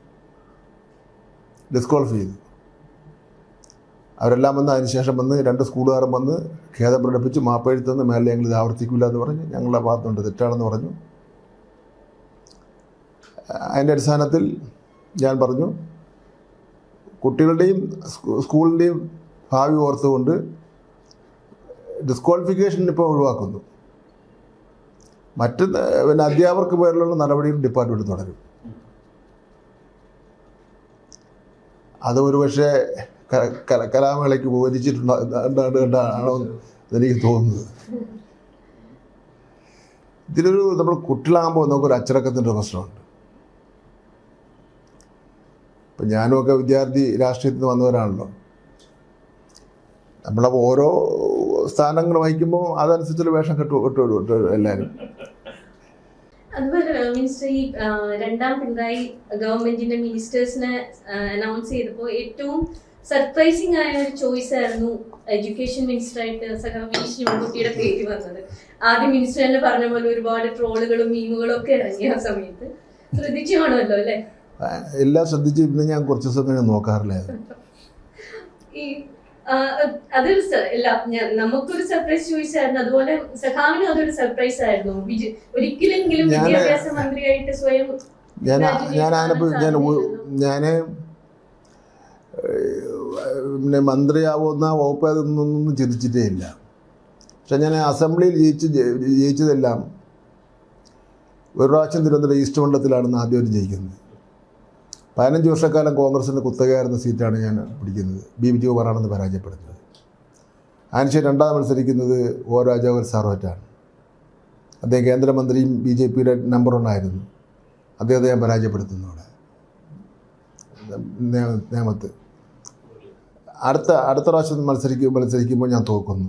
ഡിസ്ക്വാളിഫൈ ചെയ്തു. അവരെല്ലാം വന്ന് അതിനുശേഷം വന്ന് 2 സ്കൂളുകാരും വന്ന് ഖേദം പ്രകടിപ്പിച്ച് മാപ്പെഴുത്തുനിന്ന് മേലെ ഞങ്ങൾ ഇത് ആവർത്തിക്കില്ല എന്ന് പറഞ്ഞ് ഞങ്ങളുടെ ഭാഗത്തുണ്ട് തെറ്റാണെന്ന് പറഞ്ഞു. അതിൻ്റെ അടിസ്ഥാനത്തിൽ ഞാൻ പറഞ്ഞു കുട്ടികളുടെയും സ്കൂളിൻ്റെയും ഭാവി ഓർത്തുകൊണ്ട് ഡിസ്ക്വാളിഫിക്കേഷൻ ഇപ്പോൾ ഒഴിവാക്കുന്നു. മറ്റ് പിന്നെ അധ്യാപകർക്ക് പേരിലുള്ള നടപടികൾ ഡിപ്പാർട്ട്മെൻറ്റ് തുടരും. അത് ഒരുപക്ഷെ കലാമേളയ്ക്ക് ഉപകരിച്ചിട്ടുണ്ടാണോ എനിക്ക് തോന്നുന്നത്. ഇതിലൊരു നമ്മൾ കുട്ടികളാകുമ്പോൾ നമുക്കൊരു അച്ചടക്കത്തിൻ്റെ പ്രശ്നമുണ്ട്. ഇപ്പം ഞാനുമൊക്കെ വിദ്യാർത്ഥി രാഷ്ട്രീയത്തിൽ നിന്ന് വന്നവരാണല്ലോ. നമ്മളപ്പോൾ ഓരോ സ്ഥാനങ്ങൾ വഹിക്കുമ്പോൾ അതനുസരിച്ചുള്ള വേഷം കെട്ടു എല്ലാവരും. അതുപോലെ മിനിസ്റ്റർ ഈ 2ാം പിണറായി ഗവൺമെന്റിന്റെ മിനിസ്റ്റേഴ്സിനെ അനൗൺസ് ചെയ്തപ്പോൾ ഏറ്റവും സർപ്രൈസിംഗ് ആയ ഒരു ചോയ്സ് ആയിരുന്നു എഡ്യൂക്കേഷൻ മിനിസ്റ്ററായിട്ട് സഖാവ് ശിവൻകുട്ടിയുടെ പേര് വന്നത്. ആദ്യം മിനിസ്റ്റർ തന്നെ പറഞ്ഞ പോലെ ഒരുപാട് ട്രോളുകളും മീമുകളും ഒക്കെ ഇറങ്ങിയ ആ സമയത്ത് ശ്രദ്ധിച്ചു കാണുമല്ലോ അല്ലേ? എല്ലാം ശ്രദ്ധിച്ച് പിന്നെ ഞാൻ കുറച്ച് സമയം നോക്കാറില്ലായിരുന്നു. ഈ അതൊരു നമുക്കൊരു സർപ്രൈസ് ചോയ്സ് ആയിരുന്നു. അതുപോലെ സഖാവിനും അതൊരു സർപ്രൈസ് ആയിരുന്നു. ഒരിക്കലെങ്കിലും വിദ്യാഭ്യാസ മന്ത്രിയായിട്ട് സ്വയം പിന്നെ മന്ത്രിയാവുന്ന വകുപ്പ് അതൊന്നും ചിന്തിച്ചിട്ടേ ഇല്ല. പക്ഷെ ഞാൻ അസംബ്ലിയിൽ ജയിച്ചതെല്ലാം ഒരു പ്രാവശ്യം തിരുവനന്തപുരം ഈസ്റ്റ് മണ്ഡലത്തിലാണ് ആദ്യമായിട്ട് ജയിക്കുന്നത്. 15 വർഷക്കാലം കോൺഗ്രസിൻ്റെ കുത്തകയായിരുന്ന സീറ്റാണ് ഞാൻ പിടിക്കുന്നത്. ബി.ജി. കുമാറാണെന്ന് പരാജയപ്പെടുന്നത്. അതിനുശേഷം 2ാമത് മത്സരിക്കുന്നത് ഒ രാജഗോപാൽ സാറുമായിട്ടാണ്. അദ്ദേഹം കേന്ദ്രമന്ത്രിയും BJPയുടെ നമ്പർ 1 ആയിരുന്നു. അദ്ദേഹത്തെ ഞാൻ പരാജയപ്പെടുത്തുന്നു അവിടെ നേമത്ത്. അടുത്ത പ്രാവശ്യം മത്സരിക്കുമ്പോൾ ഞാൻ തോക്കുന്നു.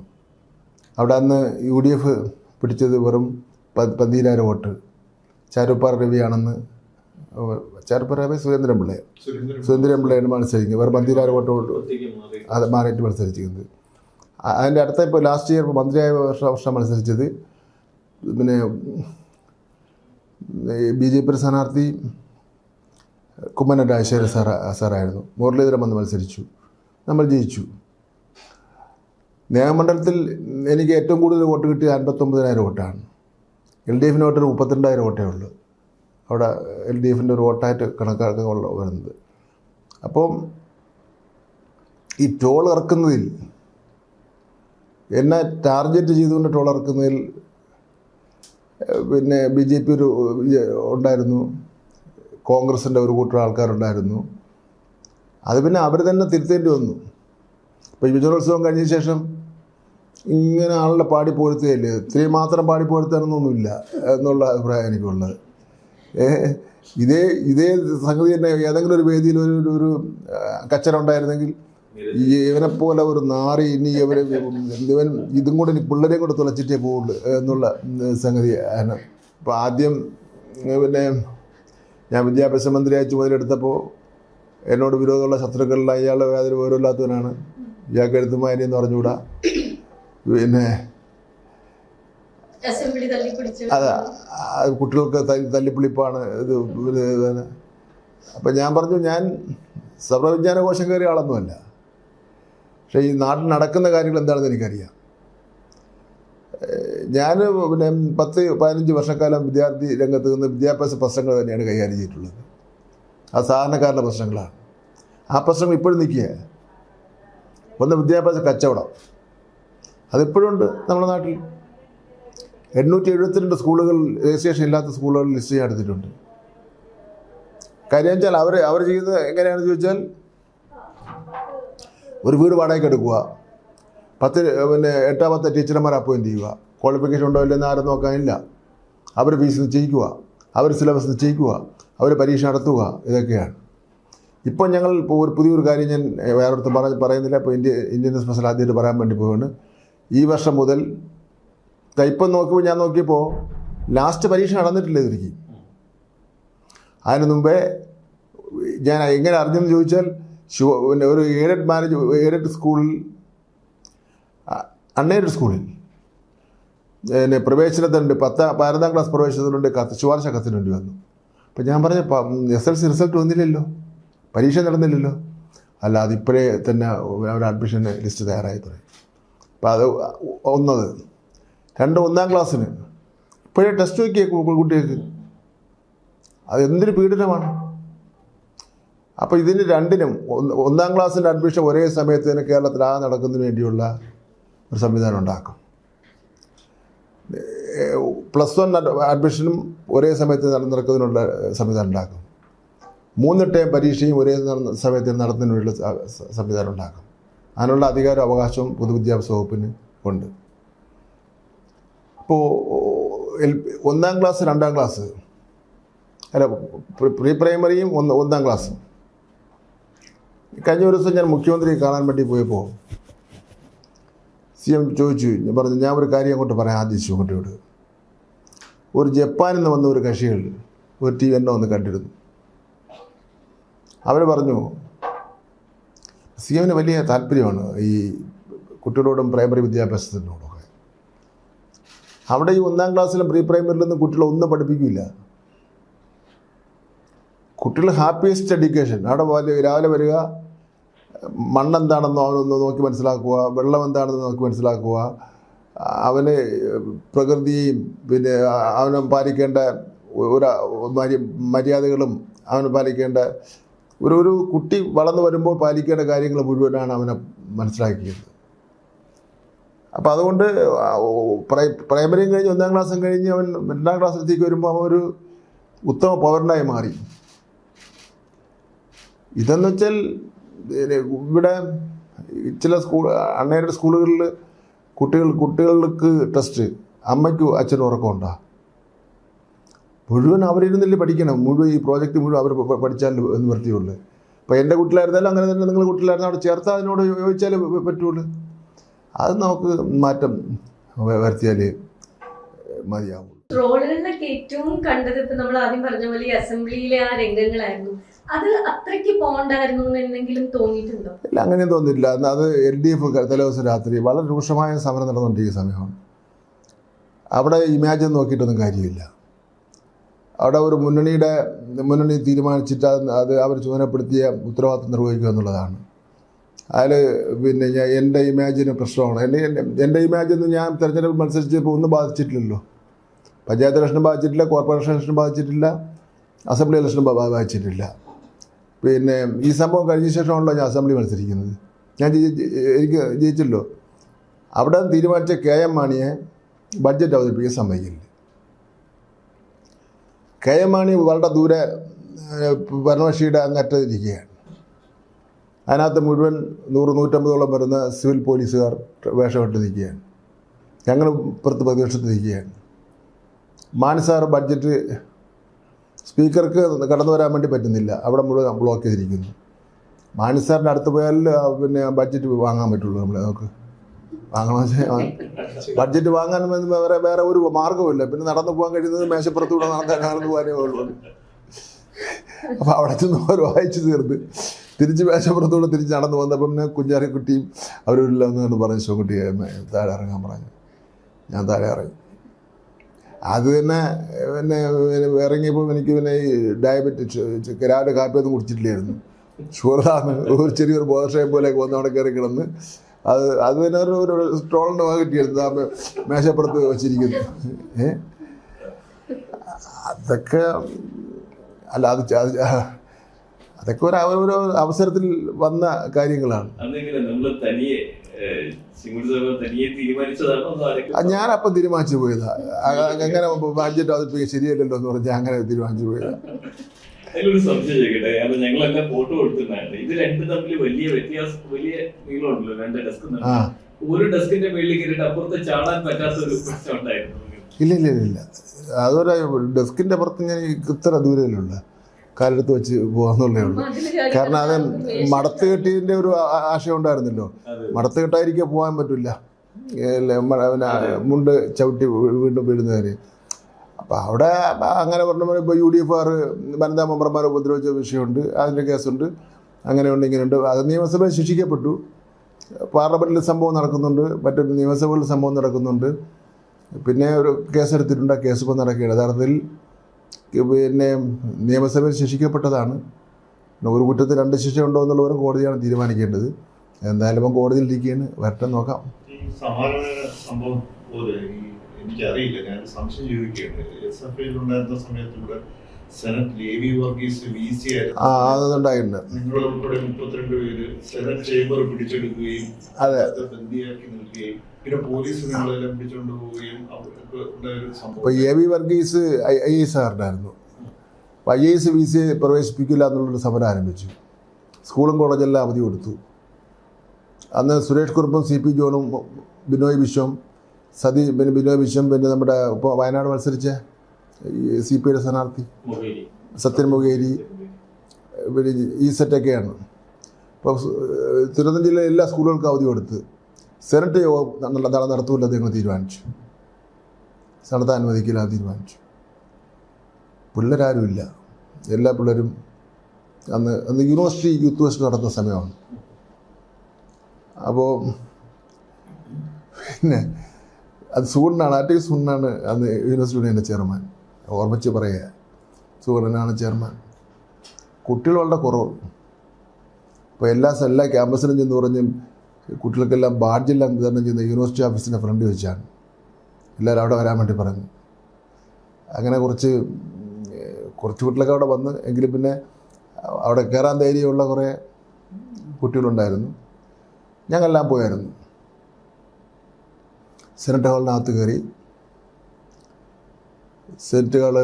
അവിടെ അന്ന് UDF പിടിച്ചത് വെറും 12,000 വോട്ട്. ചാരുപ്പാറ രവിയാണെന്ന് ചാരുപ്പാറ സുരേന്ദ്രൻപിള്ളയാണ് മത്സരിക്കുന്നത്. വെറും 12,000 വോട്ട് അത് മാറിയിട്ട് മത്സരിച്ചിരിക്കുന്നത്. അതിൻ്റെ അടുത്ത ഇപ്പോൾ ലാസ്റ്റ് ഇയർ മന്ത്രിയായ വർഷം മത്സരിച്ചത് പിന്നെ BJP സ്ഥാനാർത്ഥി കുമ്മനം രാജശേഖരൻ സാറായിരുന്നു. മുരളീധരൻ വന്ന് മത്സരിച്ചു, നമ്മൾ ജയിച്ചു. നിയമമണ്ഡലത്തിൽ എനിക്ക് ഏറ്റവും കൂടുതൽ വോട്ട് കിട്ടിയത് 59,000 വോട്ടാണ്. LDFന് വോട്ടൊരു 32,000 വോട്ടേ ഉള്ളൂ. അവിടെ LDFൻ്റെ ഒരു വോട്ടായിട്ട് കണക്കാക്കാൻ വരുന്നത്. അപ്പം ഈ ടോൾ ഇറക്കുന്നതിൽ എന്നെ ടാർഗറ്റ് ചെയ്തുകൊണ്ട് ടോൾ ഇറക്കുന്നതിൽ പിന്നെ BJP ഒരു ഉണ്ടായിരുന്നു, കോൺഗ്രസിൻ്റെ ഒരു കൂട്ടം ആൾക്കാരുണ്ടായിരുന്നു. അത് പിന്നെ അവർ തന്നെ തിരുത്തേണ്ടി വന്നു. ഇപ്പോൾ യുവജനോത്സവം കഴിഞ്ഞ ശേഷം ഇങ്ങനെ ആളുടെ പാടിപ്പോഴുത്തുകയല്ലേ, ഇത്രയും മാത്രം പാടിപ്പോഴുത്താനൊന്നുമില്ല എന്നുള്ള അഭിപ്രായം എനിക്കുള്ളത്. ഇതേ സംഗതി തന്നെ ഏതെങ്കിലും ഒരു വേദിയിൽ ഒരു കച്ചറ ഉണ്ടായിരുന്നെങ്കിൽ ഇവനെപ്പോലെ ഒരു നാറി ഇനി ഇവൻ ഇതും കൂടെ ഇനി പിള്ളേരെയും കൂടെ തുളച്ചിട്ടേ പോകുള്ളൂ എന്നുള്ള സംഗതി ആണ്. ഇപ്പോൾ ആദ്യം പിന്നെ ഞാൻ വിദ്യാഭ്യാസ മന്ത്രിയായി ചുമതലയെടുത്തപ്പോൾ എന്നോട് വിരോധമുള്ള ശത്രുക്കളിൽ അയാൾ യാതൊരു വിവരമില്ലാത്തവനാണ്, ഇയാൾക്ക് എഴുത്തുമാരിയെന്ന് പറഞ്ഞുകൂടാ, പിന്നെ അതാ കുട്ടികൾക്ക് തല്ലിപ്പിളിപ്പാണ് ഇത്. അപ്പം ഞാൻ പറഞ്ഞു ഞാൻ സർവ്വവിജ്ഞാനകോശം കയറിയ ആളൊന്നുമല്ല, പക്ഷേ ഈ നാട്ടിൽ നടക്കുന്ന കാര്യങ്ങൾ എന്താണെന്ന് എനിക്കറിയാം. ഞാൻ പിന്നെ 10-15 വർഷക്കാലം വിദ്യാർത്ഥി രംഗത്ത് നിന്ന് വിദ്യാഭ്യാസ പ്രശ്നങ്ങൾ തന്നെയാണ് കൈകാര്യം ചെയ്തിട്ടുള്ളത്. അത് സാധാരണക്കാരുടെ പ്രശ്നങ്ങളാണ്. ആ പ്രശ്നങ്ങൾ ഇപ്പോഴും നിൽക്കുക. ഒന്ന് വിദ്യാഭ്യാസ കച്ചവടം, അതിപ്പോഴും ഉണ്ട് നമ്മുടെ നാട്ടിൽ. 872 സ്കൂളുകൾ രജിസ്ട്രേഷൻ ഇല്ലാത്ത സ്കൂളുകൾ ലിസ്റ്റ് ചെയ്യാൻ എടുത്തിട്ടുണ്ട്. കാര്യം വെച്ചാൽ അവർ ചെയ്യുന്നത് എങ്ങനെയാണെന്ന് ചോദിച്ചാൽ, ഒരു വീട് വാടകയ്ക്ക് എടുക്കുക, 8-10 ടീച്ചർമാരെ അപ്പോയിൻറ്റ് ചെയ്യുക, ക്വാളിഫിക്കേഷൻ ഉണ്ടോ ഇല്ലെന്ന് ആരും നോക്കാനില്ല, അവർ ഫീസ് നിശ്ചയിക്കുക, അവർ സിലബസ് നിശ്ചയിക്കുക, അവർ പരീക്ഷ നടത്തുക, ഇതൊക്കെയാണ്. ഇപ്പോൾ ഞങ്ങൾ ഒരു പുതിയൊരു കാര്യം ഞാൻ വേറൊരുത്ത് പറയുന്നില്ല, ഇപ്പോൾ ഇന്ത്യൻ സ്പെഷ്യൽ ആദ്യമായിട്ട് പറയാൻ വേണ്ടി പോവുകയാണ്. ഈ വർഷം മുതൽ ഇപ്പം ഞാൻ നോക്കിയപ്പോൾ ലാസ്റ്റ് പരീക്ഷ നടന്നിട്ടില്ല ഇതൊരിക്കും. അതിന് മുമ്പേ ഞാൻ എങ്ങനെ അറിഞ്ഞെന്ന് ചോദിച്ചാൽ, പിന്നെ ഒരു എയ്ഡഡ് സ്കൂളിൽ, അൺഎയ്ഡഡ് സ്കൂളിൽ പിന്നെ പ്രവേശനത്തിനുണ്ട് 12ാം ക്ലാസ് പ്രവേശനത്തിനുണ്ട് ശുപാർശ കത്തിന് വേണ്ടി വന്നു. അപ്പം ഞാൻ പറഞ്ഞ SLC റിസൾട്ട് വന്നില്ലല്ലോ, പരീക്ഷ നടന്നില്ലല്ലോ. അല്ല, അതിപ്പോഴേ തന്നെ അവരുടെ അഡ്മിഷൻ ലിസ്റ്റ് തയ്യാറായി തുടങ്ങി. അപ്പം അത് ഒന്നത്. 1ാം ക്ലാസ്സിന് ഇപ്പോഴേ ടെസ്റ്റ് വയ്ക്കിയ കുട്ടികൾക്ക് അത് എന്തൊരു പീഡനമാണ്. അപ്പോൾ ഇതിന് രണ്ടിനും 1ാം ക്ലാസ്സിൻ്റെ അഡ്മിഷൻ ഒരേ സമയത്ത് തന്നെ കേരളത്തിൽ നടക്കുന്നതിന് വേണ്ടിയുള്ള ഒരു സംവിധാനം ഉണ്ടാക്കും. +1 അഡ്മിഷനും ഒരേ സമയത്ത് നടക്കുന്നതിനുള്ള സംവിധാനം ഉണ്ടാക്കും. 3 ടേം പരീക്ഷയും ഒരേ സമയത്ത് നടത്തുന്നതിന് വേണ്ടിയുള്ള സംവിധാനം ഉണ്ടാക്കും. അതിനുള്ള അധികാരവും അവകാശവും പൊതുവിദ്യാഭ്യാസ വകുപ്പിന് ഉണ്ട്. ഇപ്പോൾ 1ാം ക്ലാസ് 2ാം ക്ലാസ് അല്ല, പ്രീ പ്രൈമറിയും 1ാം ക്ലാസ്സും. കഴിഞ്ഞ ഒരു ദിവസം ഞാൻ മുഖ്യമന്ത്രിയെ കാണാൻ വേണ്ടി പോയപ്പോൾ CM ചോദിച്ചു, ഞാൻ പറഞ്ഞു ഞാൻ ഒരു കാര്യം അങ്ങോട്ട് പറയാൻ ആദ്യം അങ്ങോട്ടോട്. ഒരു ജപ്പാനിൽ നിന്ന് വന്ന ഒരു കക്ഷികൾ ഒരു എന്നെ ഒന്ന് കണ്ടിരുന്നു. അവർ പറഞ്ഞു CMന് വലിയ താല്പര്യമാണ് ഈ കുട്ടികളോടും പ്രൈമറി വിദ്യാഭ്യാസത്തിനോടൊക്കെ. അവിടെ ഈ 1ാം ക്ലാസ്സിലും പ്രീ പ്രൈമറിയിലൊന്നും കുട്ടികളെ ഒന്നും പഠിപ്പിക്കില്ല. കുട്ടികൾ ഹാപ്പിയസ്റ്റ് എഡ്യൂക്കേഷൻ. അവിടെ രാവിലെ വരിക, മണ്ണെന്താണെന്നോ അവനൊന്ന് നോക്കി മനസ്സിലാക്കുക, വെള്ളം എന്താണെന്ന് നോക്കി മനസ്സിലാക്കുക, അവന് പ്രകൃതിയും പിന്നെ അവന് പാലിക്കേണ്ട ഒരു മര്യാദകളും അവന് പാലിക്കേണ്ട ഒരു കുട്ടി വളർന്നു വരുമ്പോൾ പാലിക്കേണ്ട കാര്യങ്ങൾ മുഴുവനാണ് അവനെ മനസ്സിലാക്കിയത്. അപ്പം അതുകൊണ്ട് പ്രൈമറിയും കഴിഞ്ഞ് 1ാം ക്ലാസ്സും കഴിഞ്ഞ് അവൻ 2ാം ക്ലാസ്സിലേക്ക് വരുമ്പോൾ അവൻ ഒരു ഉത്തമ പൗരനായി മാറി. ഇതെന്ന് വെച്ചാൽ ഇവിടെ ചില അൺഎയ്ഡഡ് സ്കൂളുകളിൽ കുട്ടികൾക്ക് ടെസ്റ്റ്, അമ്മയ്ക്കും അച്ഛനും ഉറക്കമുണ്ടോ? മുഴുവൻ അവരിരുന്നില്ല പഠിക്കണം. മുഴുവൻ ഈ പ്രോജക്റ്റ് മുഴുവൻ അവർ പഠിച്ചാൽ എന്ന് വൃത്തിയുള്ളൂ. ഇപ്പോൾ എൻ്റെ കുട്ടിയിലായിരുന്നാലും അങ്ങനെ തന്നെ നിങ്ങളുടെ കുട്ടിയിലായിരുന്നു അവിടെ ചേർത്താൽ അതിനോട് യോജിച്ചാലേ പറ്റുള്ളൂ. അത് നമുക്ക് മാറ്റം വരുത്തിയാൽ മതിയാവും. ട്രോളുകളിലൊക്കെ ഏറ്റവും കണ്ടത് ഇപ്പൊ നമ്മൾ ആദ്യം പറഞ്ഞ പോലെ ഈ അസംബ്ലിയിലെ ആ രംഗങ്ങളായിരുന്നു. അത് അത്രയ്ക്ക് പോണ്ടായിരുന്നു എന്നെങ്കിലും തോന്നിയിട്ടുണ്ടോ? ഇല്ല, അങ്ങനെയും തോന്നിയില്ല. അത് LDF തലേദിവസം രാത്രി വളരെ രൂക്ഷമായ സമരം നടന്നുകൊണ്ടിരിക്കുന്ന സമയമാണ്. അവിടെ ഇമാജിൻ നോക്കിയിട്ടൊന്നും കാര്യമില്ല. അവിടെ ഒരു മുന്നണി തീരുമാനിച്ചിട്ട് അത് അവർ ചുമതലപ്പെടുത്തിയ ഉത്തരവാദിത്വം നിർവഹിക്കുക എന്നുള്ളതാണ്. അതിൽ പിന്നെ എൻ്റെ ഇമാജിന് പ്രശ്നമാണ്. എൻ്റെ ഇമാജിന് ഞാൻ തിരഞ്ഞെടുപ്പ് മത്സരിച്ചപ്പോൾ ഒന്നും ബാധിച്ചിട്ടില്ലല്ലോ. പഞ്ചായത്ത് ഇലക്ഷനും ബാധിച്ചിട്ടില്ല, കോർപ്പറേഷൻ ഇലക്ഷനും ബാധിച്ചിട്ടില്ല, അസംബ്ലി ഇലക്ഷനും ബാധിച്ചിട്ടില്ല. പിന്നെ ഈ സംഭവം കഴിഞ്ഞ ശേഷമാണല്ലോ ഞാൻ അസംബ്ലി മത്സരിക്കുന്നത്. എനിക്ക് ജയിച്ചല്ലോ. അവിടെ തീരുമാനിച്ച KM മാണിയെ ബഡ്ജറ്റ് അവതരിപ്പിക്കാൻ സമ്മതിക്കില്ല. KM മാണി വളരെ ദൂരെ ഭരണകക്ഷിയുടെ അങ്ങറ്റത്തിരിക്കുകയാണ്. അതിനകത്ത് മുഴുവൻ 100-150 വരുന്ന സിവിൽ പോലീസുകാർ വേഷമിട്ട് നിൽക്കുകയാണ്. ഞങ്ങൾ പുറത്ത് പ്രതിപക്ഷത്ത് നിൽക്കുകയാണ്. മാനസാർ ബഡ്ജറ്റ് സ്പീക്കർക്ക് കടന്നു വരാൻ വേണ്ടി പറ്റുന്നില്ല. അവിടെ മുഴുവൻ ബ്ലോക്ക് ചെയ്തിരിക്കുന്നു. മാനസാറിൻ്റെ അടുത്ത് പോയാൽ പിന്നെ ബഡ്ജറ്റ് വാങ്ങാൻ പറ്റുള്ളൂ. നമുക്ക് ബഡ്ജറ്റ് വാങ്ങാൻ വേറെ ഒരു മാർഗ്ഗമില്ല. പിന്നെ നടന്നു പോകാൻ കഴിയുന്നത് മേശപ്പുറത്തൂടെ നടന്നു പോകാനേ ഉള്ളൂ. അപ്പോൾ അവിടെ ചെന്ന് അവർ വായിച്ചു തീർന്ന് തിരിച്ച് മേശപ്പുറത്തൂടെ തിരിച്ച് നടന്നു വന്നപ്പോൾ പിന്നെ കുഞ്ഞാറിക്കുട്ടിയും അവരില്ല എന്ന് പറഞ്ഞ് ശോകുട്ടി താഴെ ഇറങ്ങാൻ പറഞ്ഞു. ഞാൻ താഴെ ഇറങ്ങി. അത് തന്നെ പിന്നെ ഇറങ്ങിയപ്പോൾ എനിക്ക് പിന്നെ ഈ ഡയബറ്റിസ് രാവിലെ കാപ്പിയൊന്നും കുടിച്ചിട്ടില്ലായിരുന്നു. ഷുഗറാണ്. ഒരു ചെറിയൊരു ബോധക്ഷയം പോലെയൊക്കെ വന്ന് അവിടെ കയറി കിടന്ന് അത് തന്നെ ഒരു ട്രോളിൻ്റെ ഭാഗം കിട്ടിയായിരുന്നു മേശപ്പുറത്ത് വെച്ചിരിക്കുന്നു. അതൊക്കെ അല്ല, അതൊക്കെ ഒരു അവസരത്തിൽ വന്ന കാര്യങ്ങളാണ്. ഞാനപ്പം തീരുമാനിച്ചു പോയതാ. എങ്ങനെ ബഡ്ജറ്റ് അവതരിപ്പിക്കുക ശരിയല്ലല്ലോ എന്ന് പറഞ്ഞാൽ അങ്ങനെ തീരുമാനിച്ചു പോയതാ. അതിലൊരു സംശയം ചോദിക്കട്ടെ, കാരണം ഞങ്ങളെല്ലാം ഫോട്ടോ കൊടുത്തിട്ടുണ്ടായിരുന്നു. ഇത് രണ്ടും തമ്മിൽ വലിയ വ്യത്യാസം, വലിയ നീളമുണ്ടല്ലോ 2 ഡെസ്ക്. ഒരു ഡെസ്കിന്റെ മേളിൽ കയറിയിട്ട് അപ്പുറത്ത് ചാടാൻ പറ്റാത്ത ഒരു പ്രശ്നം ഉണ്ടായിരുന്നു. ഇല്ല, അതൊരു ഡെസ്കിന്റെ പുറത്ത് ഞാൻ ഇത്ര ദൂരത്തിലുള്ള കാലെടുത്ത് വെച്ച് പോകാന്നുള്ളേ ഉള്ളൂ. കാരണം അത് മടത്ത് കെട്ടിയതിൻ്റെ ഒരു ആശയം ഉണ്ടായിരുന്നല്ലോ. മടത്ത് കെട്ടായിരിക്കും പോകാൻ പറ്റില്ല, മുണ്ട് ചവിട്ടി വീണ്ടും വീഴുന്നവര്. അപ്പോൾ അവിടെ അങ്ങനെ പറഞ്ഞ ഇപ്പോൾ UDF വനിതാ മെമ്പർമാരെ ഉപദ്രവിച്ച വിഷയമുണ്ട്, അതിൻ്റെ കേസുണ്ട്, അങ്ങനെയുണ്ട് ഇങ്ങനെയുണ്ട്. അത് നിയമസഭയിൽ ശിക്ഷിക്കപ്പെട്ടു. പാർലമെൻറ്റിൽ സംഭവം നടക്കുന്നുണ്ട്, മറ്റൊരു നിയമസഭകളിൽ സംഭവം നടക്കുന്നുണ്ട്. പിന്നെ ഒരു കേസെടുത്തിട്ടുണ്ട്. ആ കേസ് ഇപ്പോൾ നടക്കുകയാണ്. യഥാർത്ഥത്തിൽ പിന്നെ നിയമസഭയിൽ ശിക്ഷിക്കപ്പെട്ടതാണ്. ഒരു കുറ്റത്തിൽ 2 ശിക്ഷ ഉണ്ടോ എന്നുള്ളവരും കോടതിയാണ് തീരുമാനിക്കേണ്ടത്. എന്തായാലും ഇപ്പം കോടതിയിൽ ഇരിക്കുകയാണ്, വരട്ടെ നോക്കാം. ഈ സമാനമായ സംഭവം പോലെ എനിക്കറിയില്ല, ഞാൻ സംശയം ചോദിക്കുകയാണ്. SFIയിൽ ഉണ്ടായിരുന്ന സമയത്ത് ഇവിടെ സെനറ്റിൽ AV വർഗീസ് VC ആയിരുന്നു. അതുണ്ടായിട്ടുണ്ട്. നിങ്ങളുൾപ്പെടെ 32 പേര് സെനറ്റ് ചേംബർ പിടിച്ചെടുക്കുകയും അതെ, ബന്ദിയാക്കി നിൽക്കുകയും പിന്നെ പോലീസ് നിങ്ങളെല്ലാം പിടിച്ചുകൊണ്ട് പോവുകയും അവർക്ക് ഉണ്ടായ ഒരു സംഭവം. ഇപ്പോൾ AV വർഗീസ് IAS ആയിരുന്നു. അപ്പോൾ IAS VC പ്രവേശിപ്പിക്കില്ല എന്നുള്ളൊരു സമരം ആരംഭിച്ചു. സ്കൂളും കോളേജെല്ലാം അവധി കൊടുത്തു. അന്ന് സുരേഷ് കുറുപ്പും CP ജോണും ബിനോയ് വിശ്വം ബിനോയ് വിശ്വം പിന്നെ നമ്മുടെ ഇപ്പോൾ വയനാട് മത്സരിച്ച CPയുടെ സ്ഥാനാർത്ഥി സത്യൻ മൊകേരി പിന്നെ ഈ സെറ്റൊക്കെയാണ്. ഇപ്പോൾ തിരുവനന്തപുരം ജില്ലയിലെ എല്ലാ സ്കൂളുകൾക്കും അവധി കൊടുത്ത് സെനറ്റ് യോഗം നടത്തൂല്ല ഞങ്ങൾ തീരുമാനിച്ചു. നടത്താൻ അനുവദിക്കില്ല തീരുമാനിച്ചു. പിള്ളേരാരുമില്ല, എല്ലാ പിള്ളേരും അന്ന് യൂണിവേഴ്സിറ്റി യൂത്ത് ഫെസ്റ്റ് നടത്തുന്ന സമയമാണ്. അപ്പോൾ പിന്നെ അത് സൂണനാണ്, ആർട്ടിക് സൂണനാണ് അന്ന് യൂണിവേഴ്സിറ്റി യൂണിയൻ്റെ ചെയർമാൻ. ഓർമ്മിച്ച് പറയുക, സൂണനാണ് ചെയർമാൻ. കുട്ടികൾ വളരെ കുറവ്. ഇപ്പോൾ എല്ലാ ക്യാമ്പസിലും ചെന്ന് പറഞ്ഞും കുട്ടികൾക്കെല്ലാം ബാഡ്ജെല്ലാം വിതരണം ചെയ്യുന്ന യൂണിവേഴ്സിറ്റി ഓഫീസിൻ്റെ ഫ്രണ്ട് വെച്ചാണ്. എല്ലാവരും അവിടെ വരാൻ വേണ്ടി പറഞ്ഞു. അങ്ങനെ കുറച്ച് കുട്ടികളൊക്കെ അവിടെ വന്ന്, എങ്കിലും പിന്നെ അവിടെ കയറാൻ ധൈര്യമുള്ള കുറേ കുട്ടികളുണ്ടായിരുന്നു. ഞങ്ങളെല്ലാം പോയായിരുന്നു. സെനറ്റ് ഹാളിനകത്ത് കയറി. സെനറ്റ് ഹാള്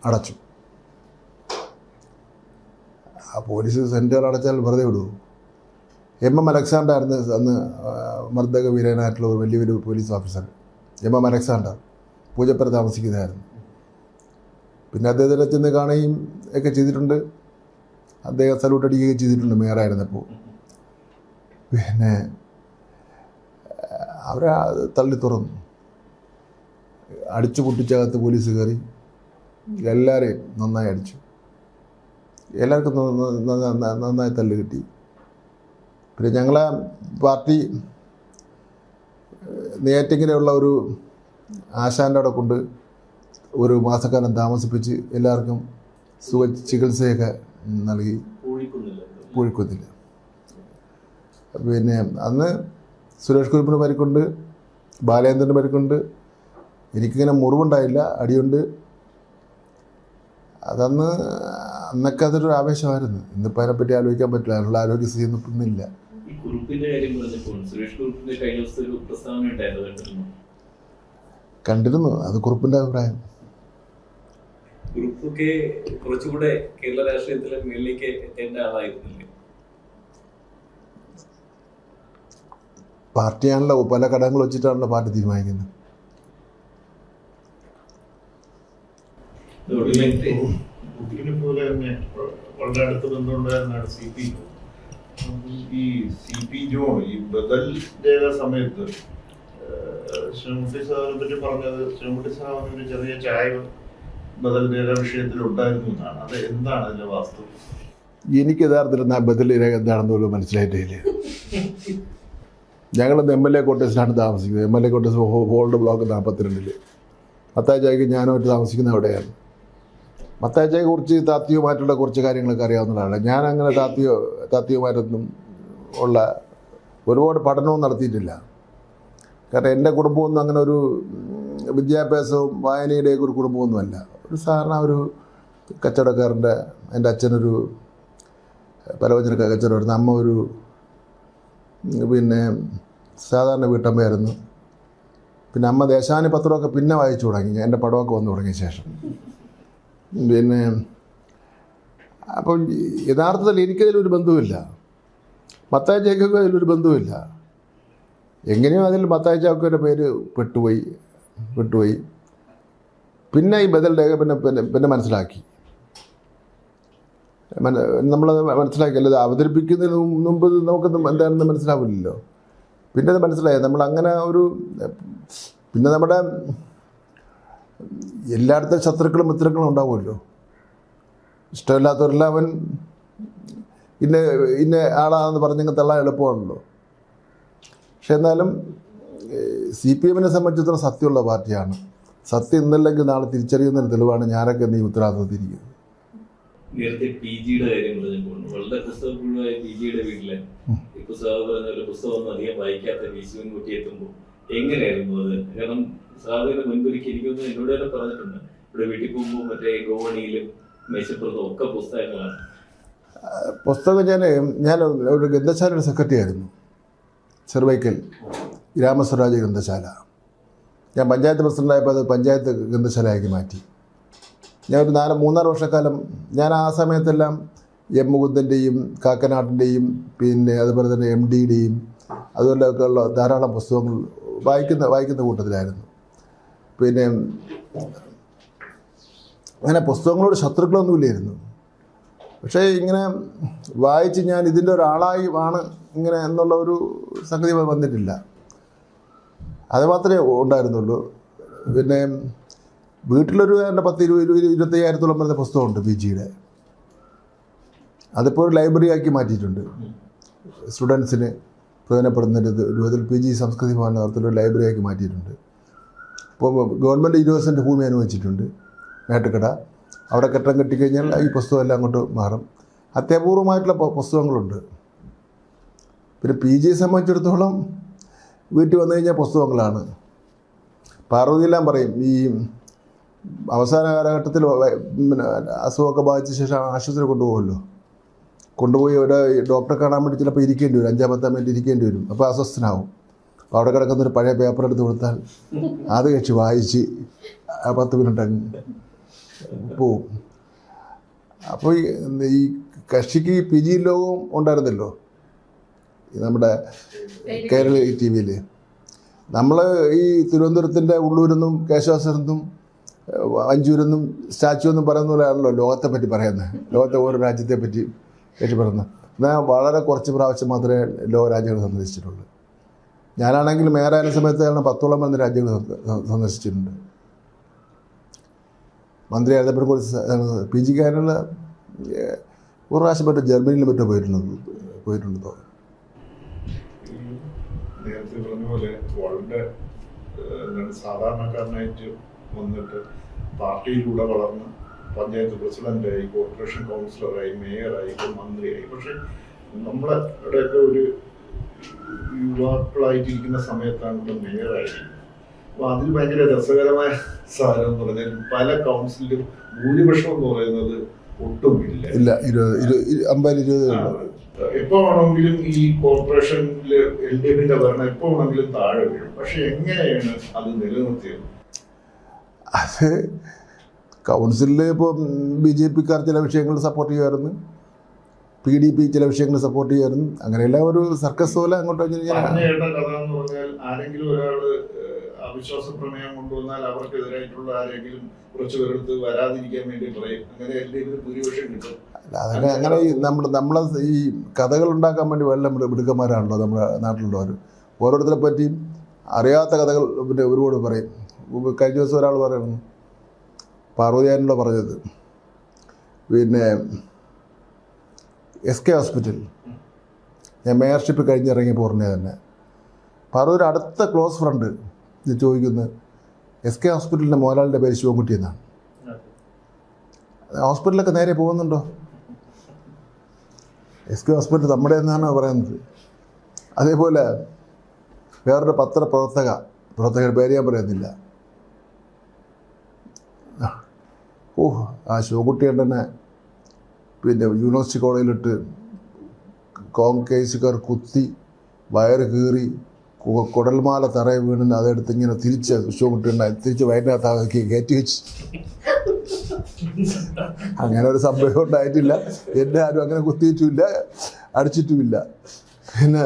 അടച്ചു. ആ പോലീസ് സെനറ്റ് ഹാൾ അടച്ചാൽ വെറുതെ വിടുമോ? MM അലക്സാണ്ടർ ആയിരുന്നു അന്ന് മർദ്ദക വീരനായിട്ടുള്ള ഒരു വലിയൊരു police officer. MM Alexander Poojappura താമസിക്കുന്നതായിരുന്നു. പിന്നെ അദ്ദേഹത്തിനെ ചെന്ന് കാണുകയും ഒക്കെ ചെയ്തിട്ടുണ്ട്. അദ്ദേഹം സല്യൂട്ട് അടിക്കുകയും ചെയ്തിട്ടുണ്ട് മേയറായിരുന്നപ്പോൾ. പിന്നെ അവരെ തള്ളി തുറന്നു. അടിച്ചു പൊട്ടിച്ചകത്ത് പോലീസ് കയറി. എല്ലാവരെയും നന്നായി അടിച്ചു. എല്ലാവർക്കും നന്നായി തല്ല് കിട്ടി. പിന്നെ ഞങ്ങളെ പാർട്ടി നെയ്യാറ്റിങ്കരയുള്ള ഒരു ആശാൻ്റെ അവിടെ കൊണ്ട് ഒരു മാസക്കാലം താമസിപ്പിച്ച് എല്ലാവർക്കും ചികിത്സയൊക്കെ നൽകി. പൂഴിക്കുന്നില്ല. പിന്നെ അന്ന് സുരേഷ് കുറുപ്പിന് പരിക്കുണ്ട്, ബാലേന്ദ്രന് പരിക്കുണ്ട്. എനിക്കിങ്ങനെ മുറിവുണ്ടായില്ല, അടിയുണ്ട്. അന്നൊക്കെ അതൊരു ആവേശമായിരുന്നു. ഇന്നിപ്പോൾ അതിനെപ്പറ്റി ആലോചിക്കാൻ പറ്റില്ല. അതിനുള്ള ആരോഗ്യസ്ഥിതി ഇന്നില്ല. ഈ കുറുപ്പിന്റെ കാര്യം പറഞ്ഞപ്പോൾ സുരേഷ് കുറുപ്പിന്റെ കഴിഞ്ഞ ദിവസത്തെ ഒരു പ്രസ്താവന ഉണ്ടായിരുന്നു, കണ്ടിരുന്നു. അത് കുറുപ്പിന്റെ അഭിപ്രായം. കുറുപ്പൊക്കെ കുറച്ചുകൂടെ കേരള രാഷ്ട്രീയത്തിലെ മേളിലേക്ക് എത്തേണ്ട ആളായിരുന്നില്ലേ? പാർട്ടിയാണല്ലോ, പല ഘടകങ്ങൾ വെച്ചിട്ടാണല്ലോ പാർട്ടി തീരുമാനിക്കുന്നത്. പോലെ തന്നെ വളരെ അടുത്ത് ബന്ധമുണ്ടായിരുന്നാണ് ഈ CP ജോൺ ഈ ബദലിന്റെ സമയത്ത് ശ്രീമുട്ടി സാറിനെ പറ്റി പറഞ്ഞത്, ശ്രീമുട്ടി സാറിന് ഒരു ചെറിയ ചായ ബദൽ രേഖ വിഷയത്തിൽ ഉണ്ടായിരുന്നു എന്നാണ്. അത് എന്താണ് അതിന്റെ വാസ്തവം? എനിക്ക് യഥാർത്ഥത്തിൽ ബദൽ രേഖ എന്താണെന്ന് പോലും മനസ്സിലായിട്ടില്ല. ഞങ്ങളിന്ന് MLA ക്വാർട്ടേഴ്സിലാണ് താമസിക്കുന്നത്. MLA quarters hold block 42. മത്തായിച്ചായ്ക്ക് ഞാനുമായിട്ട് താമസിക്കുന്ന അവിടെയാണ്. മത്തായിച്ചായെ കുറിച്ച് താത്വികമായിട്ടുള്ള കുറച്ച് കാര്യങ്ങളൊക്കെ അറിയാവുന്നതാണ്. ഞാനങ്ങനെ താത്വികമായിട്ടൊന്നും ഉള്ള ഒരുപാട് പഠനവും നടത്തിയിട്ടില്ല. കാരണം എൻ്റെ കുടുംബമൊന്നും അങ്ങനെ ഒരു വിദ്യാഭ്യാസവും വായനയുടെയൊക്കെ ഒരു കുടുംബമൊന്നുമല്ല. ഒരു സാധാരണ ഒരു കച്ചവടക്കാരൻ്റെ, എൻ്റെ അച്ഛനൊരു പലവ്യഞ്ജന കച്ചവടമായിരുന്നു. അമ്മ ഒരു പിന്നെ സാധാരണ വീട്ടമ്മയായിരുന്നു. പിന്നെ അമ്മ ദേശാനി പത്രമൊക്കെ പിന്നെ വായിച്ചു തുടങ്ങി, എൻ്റെ പടമൊക്കെ വന്നു തുടങ്ങിയ ശേഷം. പിന്നെ അപ്പം യഥാർത്ഥത്തിൽ എനിക്കതിലൊരു ബന്ധവുമില്ല. മത്തായി ചാക്കോയ്ക്ക് അതിലൊരു ബന്ധവുമില്ല. എങ്ങനെയോ അതിൽ മത്തായി ചാക്കോയുടെ പേര് പെട്ടുപോയി. പിന്നെ ഈ ബദൽ രേഖ പിന്നെ മനസ്സിലാക്കി. നമ്മളത് മനസ്സിലാക്കി. അല്ലത് അവതരിപ്പിക്കുന്നതിന് മുമ്പ് നമുക്കൊന്നും എന്താണെന്ന് മനസ്സിലാവില്ലല്ലോ. പിന്നെ അത് മനസ്സിലായി. നമ്മളങ്ങനെ പിന്നെ നമ്മുടെ എല്ലായിടത്തും ശത്രുക്കളും മിത്രങ്ങളും ഉണ്ടാവുമല്ലോ. ഇഷ്ടമില്ലാത്തവരെല്ലാം അവൻ ഇന്ന ആളാണെന്ന് പറഞ്ഞങ്ങ് തള്ളാൻ എളുപ്പമാണല്ലോ. പക്ഷെ എന്നാലും CPM-നെ സംബന്ധിച്ചിടത്തോളം സത്യമുള്ള പാർട്ടിയാണ്. സത്യം ഇന്നല്ലെങ്കിൽ നാളെ തിരിച്ചറിയുന്നതിന് തെളിവാണ് ഞാനൊക്കെ ഈ ഉത്തരവാദിത്തത്തിരിക്കുന്നത്. നേരത്തെ PG-യുടെ കാര്യം പറഞ്ഞപ്പോൾ വളരെ പുസ്തകപൂർവമായ PG-യുടെ വീട്ടില് ഈ പുസ്തകം പറഞ്ഞ പോലെ പുസ്തകമൊന്നും അധികം വായിക്കാത്ത വിശുവിൻകുട്ടി എത്തുമ്പോൾ എങ്ങനെയായിരുന്നു അത്? കാരണം സാധാരണ മുൻപൊരിക്കൽ എനിക്കൊന്ന് എന്നോട് തന്നെ പറഞ്ഞിട്ടുണ്ട്, ഇവിടെ വീട്ടിൽ പോകുമ്പോൾ മറ്റേ ഗോവണിയിലും മേശപ്പുറത്തും ഒക്കെ പുസ്തകങ്ങളാണ്. പുസ്തകം ഞാൻ ഒരു ഗ്രന്ഥശാലയുടെ സെക്രട്ടറി ആയിരുന്നു, ചെറുവൈക്കൽ ഗ്രാമസ്വരാജ്യ ഗ്രന്ഥശാല. ഞാൻ പഞ്ചായത്ത് പ്രസിഡൻ്റായപ്പോൾ അത് പഞ്ചായത്ത് ഗ്രന്ഥശാലയാക്കി മാറ്റി. ഞാൻ ഒരു 3-4 വർഷക്കാലം ഞാൻ ആ സമയത്തെല്ലാം M. മുകുന്ദൻ്റെയും കാക്കനാട്ടിൻ്റെയും പിന്നെ അതുപോലെ തന്നെ MD-യുടെയും അതുപോലെയൊക്കെ ഉള്ള ധാരാളം പുസ്തകങ്ങൾ വായിക്കുന്ന കൂട്ടത്തിലായിരുന്നു. പിന്നെ അങ്ങനെ പുസ്തകങ്ങളോട് ശത്രുക്കളൊന്നുമില്ലായിരുന്നു. പക്ഷേ ഇങ്ങനെ വായിച്ച് ഞാൻ ഇതിൻ്റെ ഒരാളായി ആണ് ഇങ്ങനെ എന്നുള്ള ഒരു സംഗതി വന്നിട്ടില്ല. അത് മാത്രമേ ഉണ്ടായിരുന്നുള്ളൂ. പിന്നെ വീട്ടിലൊരു 10-25,000 വരുന്ന പുസ്തകമുണ്ട് PG-യുടെ. അതിപ്പോൾ ഒരു ലൈബ്രറി ആക്കി മാറ്റിയിട്ടുണ്ട്. സ്റ്റുഡൻസിന് പ്രയോജനപ്പെടുന്നൊരു രൂപത്തിൽ PG സംസ്കൃതി ഭവൻ നേതൃത്വത്തിൽ ലൈബ്രറി ആക്കി മാറ്റിയിട്ടുണ്ട്. ഇപ്പോൾ ഗവൺമെൻറ് 20 സെൻറ്റ് ഭൂമി അനുവദിച്ചിട്ടുണ്ട് മേട്ടുക്കട. അവിടെ കെട്ടിടം കെട്ടിക്കഴിഞ്ഞാൽ ഈ പുസ്തകം എല്ലാം അങ്ങോട്ട് മാറും. അത്യപൂർവമായിട്ടുള്ള പുസ്തകങ്ങളുണ്ട്. പിന്നെ PG-യെ സംബന്ധിച്ചിടത്തോളം വീട്ടിൽ വന്നു കഴിഞ്ഞാൽ പുസ്തകങ്ങളാണ്. പാർവതിയെല്ലാം പറയും, ഈ അവസാന കാലഘട്ടത്തിൽ പിന്നെ അസുഖമൊക്കെ ബാധിച്ച ശേഷം ആശുപത്രി കൊണ്ടുപോയി ഒരു ഡോക്ടറെ കാണാൻ വേണ്ടി ചിലപ്പോൾ ഇരിക്കേണ്ടി വരും, 5-10 മിനിറ്റ് ഇരിക്കേണ്ടി വരും. അപ്പോൾ അസ്വസ്ഥനാവും. അപ്പോൾ അവിടെ കിടക്കുന്നൊരു പഴയ പേപ്പർ എടുത്ത് കൊടുത്താൽ അത് കഴിച്ച് വായിച്ച് 10 മിനിറ്റ് അങ്ങ് പോവും. അപ്പോൾ ഈ കക്ഷിക്ക് PG ലോകവും ഉണ്ടായിരുന്നല്ലോ നമ്മുടെ കേരള TV-യിൽ. നമ്മൾ ഈ തിരുവനന്തപുരത്തിൻ്റെ ഉള്ളൂരെന്നും കേശവാസനെന്നും അഞ്ചൂരെന്നും സ്റ്റാച്ചു എന്നും പറയുന്ന പോലെയാണല്ലോ ലോകത്തെ പറ്റി പറയുന്നത്. ലോകത്തെ ഓരോ രാജ്യത്തെ പറ്റി പറയുന്നത്. എന്നാൽ വളരെ കുറച്ച് പ്രാവശ്യം മാത്രമേ ലോകരാജ്യങ്ങൾ സന്ദർശിച്ചിട്ടുള്ളൂ. ഞാനാണെങ്കിൽ മേയറായ സമയത്ത് 10ഓളം വന്ന രാജ്യങ്ങൾ സന്ദർശിച്ചിട്ടുണ്ട്. മന്ത്രി ആയിരുന്നപ്പോഴും കുറച്ച് PG-ക്കാരുള്ള ഒരു പ്രാവശ്യം മറ്റോ ജർമ്മനിയിലും മറ്റോ പോയിട്ടുണ്ടോ. നേരത്തെ പറഞ്ഞ പോലെ വളരെ സാധാരണക്കാരനായിട്ട് വന്നിട്ട് പാർട്ടിയിലൂടെ വളർന്ന് പഞ്ചായത്ത് പ്രസിഡന്റായി, കോർപ്പറേഷൻ കൗൺസിലറായി, മേയറായി, മന്ത്രിയായി. പക്ഷെ നമ്മളെ ഇവിടെയൊക്കെ ഒരു യുവാക്കളായിട്ടിരിക്കുന്ന സമയത്താണ് ഇവിടെ മേയറായിരിക്കുന്നത്. അപ്പോൾ അതിൽ ഭയങ്കര രസകരമായ സാധനം എന്ന് പറഞ്ഞാൽ പല കൗൺസിലും ഭൂരിപക്ഷം എന്ന് പറയുന്നത് ഒട്ടുമില്ല. 50-20 എപ്പോ വേണമെങ്കിലും ഈ കോർപ്പറേഷനില് LDF-ന്റെ ഭരണം എപ്പോ വേണമെങ്കിലും താഴെ വീഴും. പക്ഷെ എങ്ങനെയാണ് അത് നിലനിർത്തിയത്? അത് കൗൺസിലിൽ ഇപ്പോൾ BJP-ക്കാർ ചില വിഷയങ്ങൾ സപ്പോർട്ട് ചെയ്യുമായിരുന്നു, PDP ചില വിഷയങ്ങൾ സപ്പോർട്ട് ചെയ്യുമായിരുന്നു. അങ്ങനെയെല്ലാം ഒരു സർക്കസ് പോലെ അങ്ങോട്ട് പറഞ്ഞ കേട്ട കഥ എന്ന് പറഞ്ഞാൽ ആരെങ്കിലും ഒരാള് അവിശ്വാസ പ്രമേയം കൊണ്ടുവന്നാൽ അവർക്കെതിരായിട്ടുള്ള ആരെങ്കിലും കുറച്ച് പേരെടുത്ത് വരാതിരിക്കാൻ വേണ്ടി പറയും. അങ്ങനെ LDF-ന് ഭൂരിപക്ഷം കിട്ടും. അങ്ങനെ നമ്മളെ ഈ കഥകൾ ഉണ്ടാക്കാൻ വേണ്ടി വെള്ളം മിടുക്കന്മാരാണല്ലോ നമ്മുടെ നാട്ടിലുള്ളവർ. ഓരോരുത്തരെ പറ്റിയും അറിയാത്ത കഥകൾ പിന്നെ ഒരുപാട് പറയും. കഴിഞ്ഞ ദിവസം ഒരാൾ പറയുന്നു, പാർവതിയാനുള്ള പറഞ്ഞത്, പിന്നെ SK ഹോസ്പിറ്റൽ ഞാൻ മേയർഷിപ്പ് കഴിഞ്ഞിറങ്ങിയപ്പോൾ പറഞ്ഞത് തന്നെ, പാർവതിയുടെ അടുത്ത ക്ലോസ് ഫ്രണ്ട് ഇത് ചോദിക്കുന്നത് SK ഹോസ്പിറ്റലിൻ്റെ മോലാളിൻ്റെ പേര് ശിവൻകുട്ടി എന്നാണ്. ഹോസ്പിറ്റലൊക്കെ നേരെ പോകുന്നുണ്ടോ? SK ഹോസ്പിറ്റൽ നമ്മുടെ എന്നാണ് പറയുന്നത്. അതേപോലെ വേറൊരു പ്രവർത്തകരുടെ പേര് ഞാൻ പറയുന്നില്ല. ആ ശിവൻകുട്ടി തന്നെ പിന്നെ യൂണിവേഴ്സിറ്റി കോളേജിലിട്ട് കോൺകേസുകാർ കുത്തി വയറ് കീറി കുടൽമാല തറയെ വീണിന് അതെടുത്ത് ഇങ്ങനെ തിരിച്ച് ശിവൻകുട്ടി ഉണ്ടായി തിരിച്ച് വയറ്റിനകത്താക്കി കയറ്റി വെച്ച്. അങ്ങനെ ഒരു സംഭവം ഉണ്ടായിട്ടില്ല. എന്നെ ആരും അങ്ങനെ കുത്തിയിട്ടുമില്ല, അടിച്ചിട്ടുമില്ല. പിന്നെ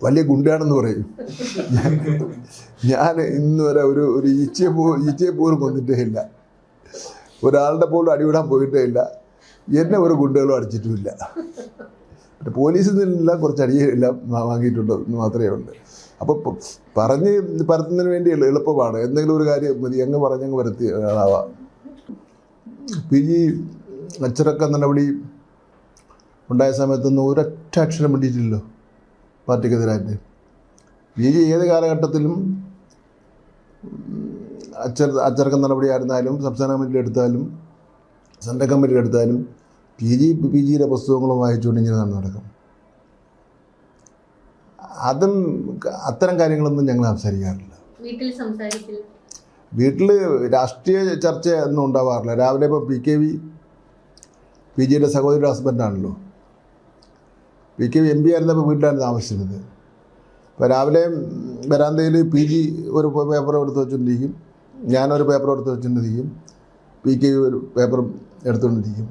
വലിയ ഗുണ്ടാണെന്ന് പറയും. ഞാൻ ഇന്ന് വരെ ഒരു ഈച്ചയെ പോലും കൊന്നിട്ടേ ഇല്ല, ഒരാളുടെ പോലും അടിവിടാൻ പോയിട്ടേ ഇല്ല. എന്നെ ഒരു ഗുണ്ടകളും അടിച്ചിട്ടുമില്ല. പിന്നെ പോലീസിൽ നിന്നെല്ലാം കുറച്ച് അടിയെല്ലാം വാങ്ങിയിട്ടുണ്ടോ എന്ന് മാത്രമേ ഉള്ളൂ. അപ്പോൾ പറഞ്ഞ് പരത്തുന്നതിന് വേണ്ടി എളുപ്പമാണ്. എന്തെങ്കിലും ഒരു കാര്യം മതി, അങ്ങ് പറഞ്ഞങ്ങ് പരത്തി ആളാവാം. PG അച്ചടക്ക നടപടി ഉണ്ടായ സമയത്തൊന്നും ഒരൊറ്റ അക്ഷരം വേണ്ടിയിട്ടില്ലല്ലോ പാർട്ടിക്കെതിരായിട്ട്. PG ഏത് കാലഘട്ടത്തിലും അച്ചടക്ക നടപടിയായിരുന്നാലും സംസ്ഥാന കമ്മിറ്റി എടുത്താലും സെൻട്രൽ കമ്മിറ്റി എടുത്താലും PGയുടെ പുസ്തകങ്ങളും വായിച്ചുകൊണ്ട് ഇങ്ങനെ നടക്കും. അതും അത്തരം കാര്യങ്ങളൊന്നും ഞങ്ങൾ സംസാരിക്കാറില്ല. വീട്ടിൽ സംസാരിക്കില്ല. വീട്ടിൽ രാഷ്ട്രീയ ചർച്ച ഒന്നും ഉണ്ടാവാറില്ല. രാവിലെ ഇപ്പോൾ PGയുടെ സഹോദരിയുടെ ഹസ്ബൻഡാണല്ലോ. PKV MP ആയിരുന്നപ്പോൾ വീട്ടിലാണ് താമസിച്ചിരുന്നത്. അപ്പോൾ രാവിലെ വരാന്തയിൽ PG ഒരു പേപ്പർ എടുത്ത് വെച്ചുകൊണ്ടിരിക്കും, ഞാനൊരു പേപ്പർ എടുത്ത് വെച്ചുകൊണ്ടിരിക്കും, PKV ഒരു പേപ്പർ എടുത്തുകൊണ്ടിരിക്കും.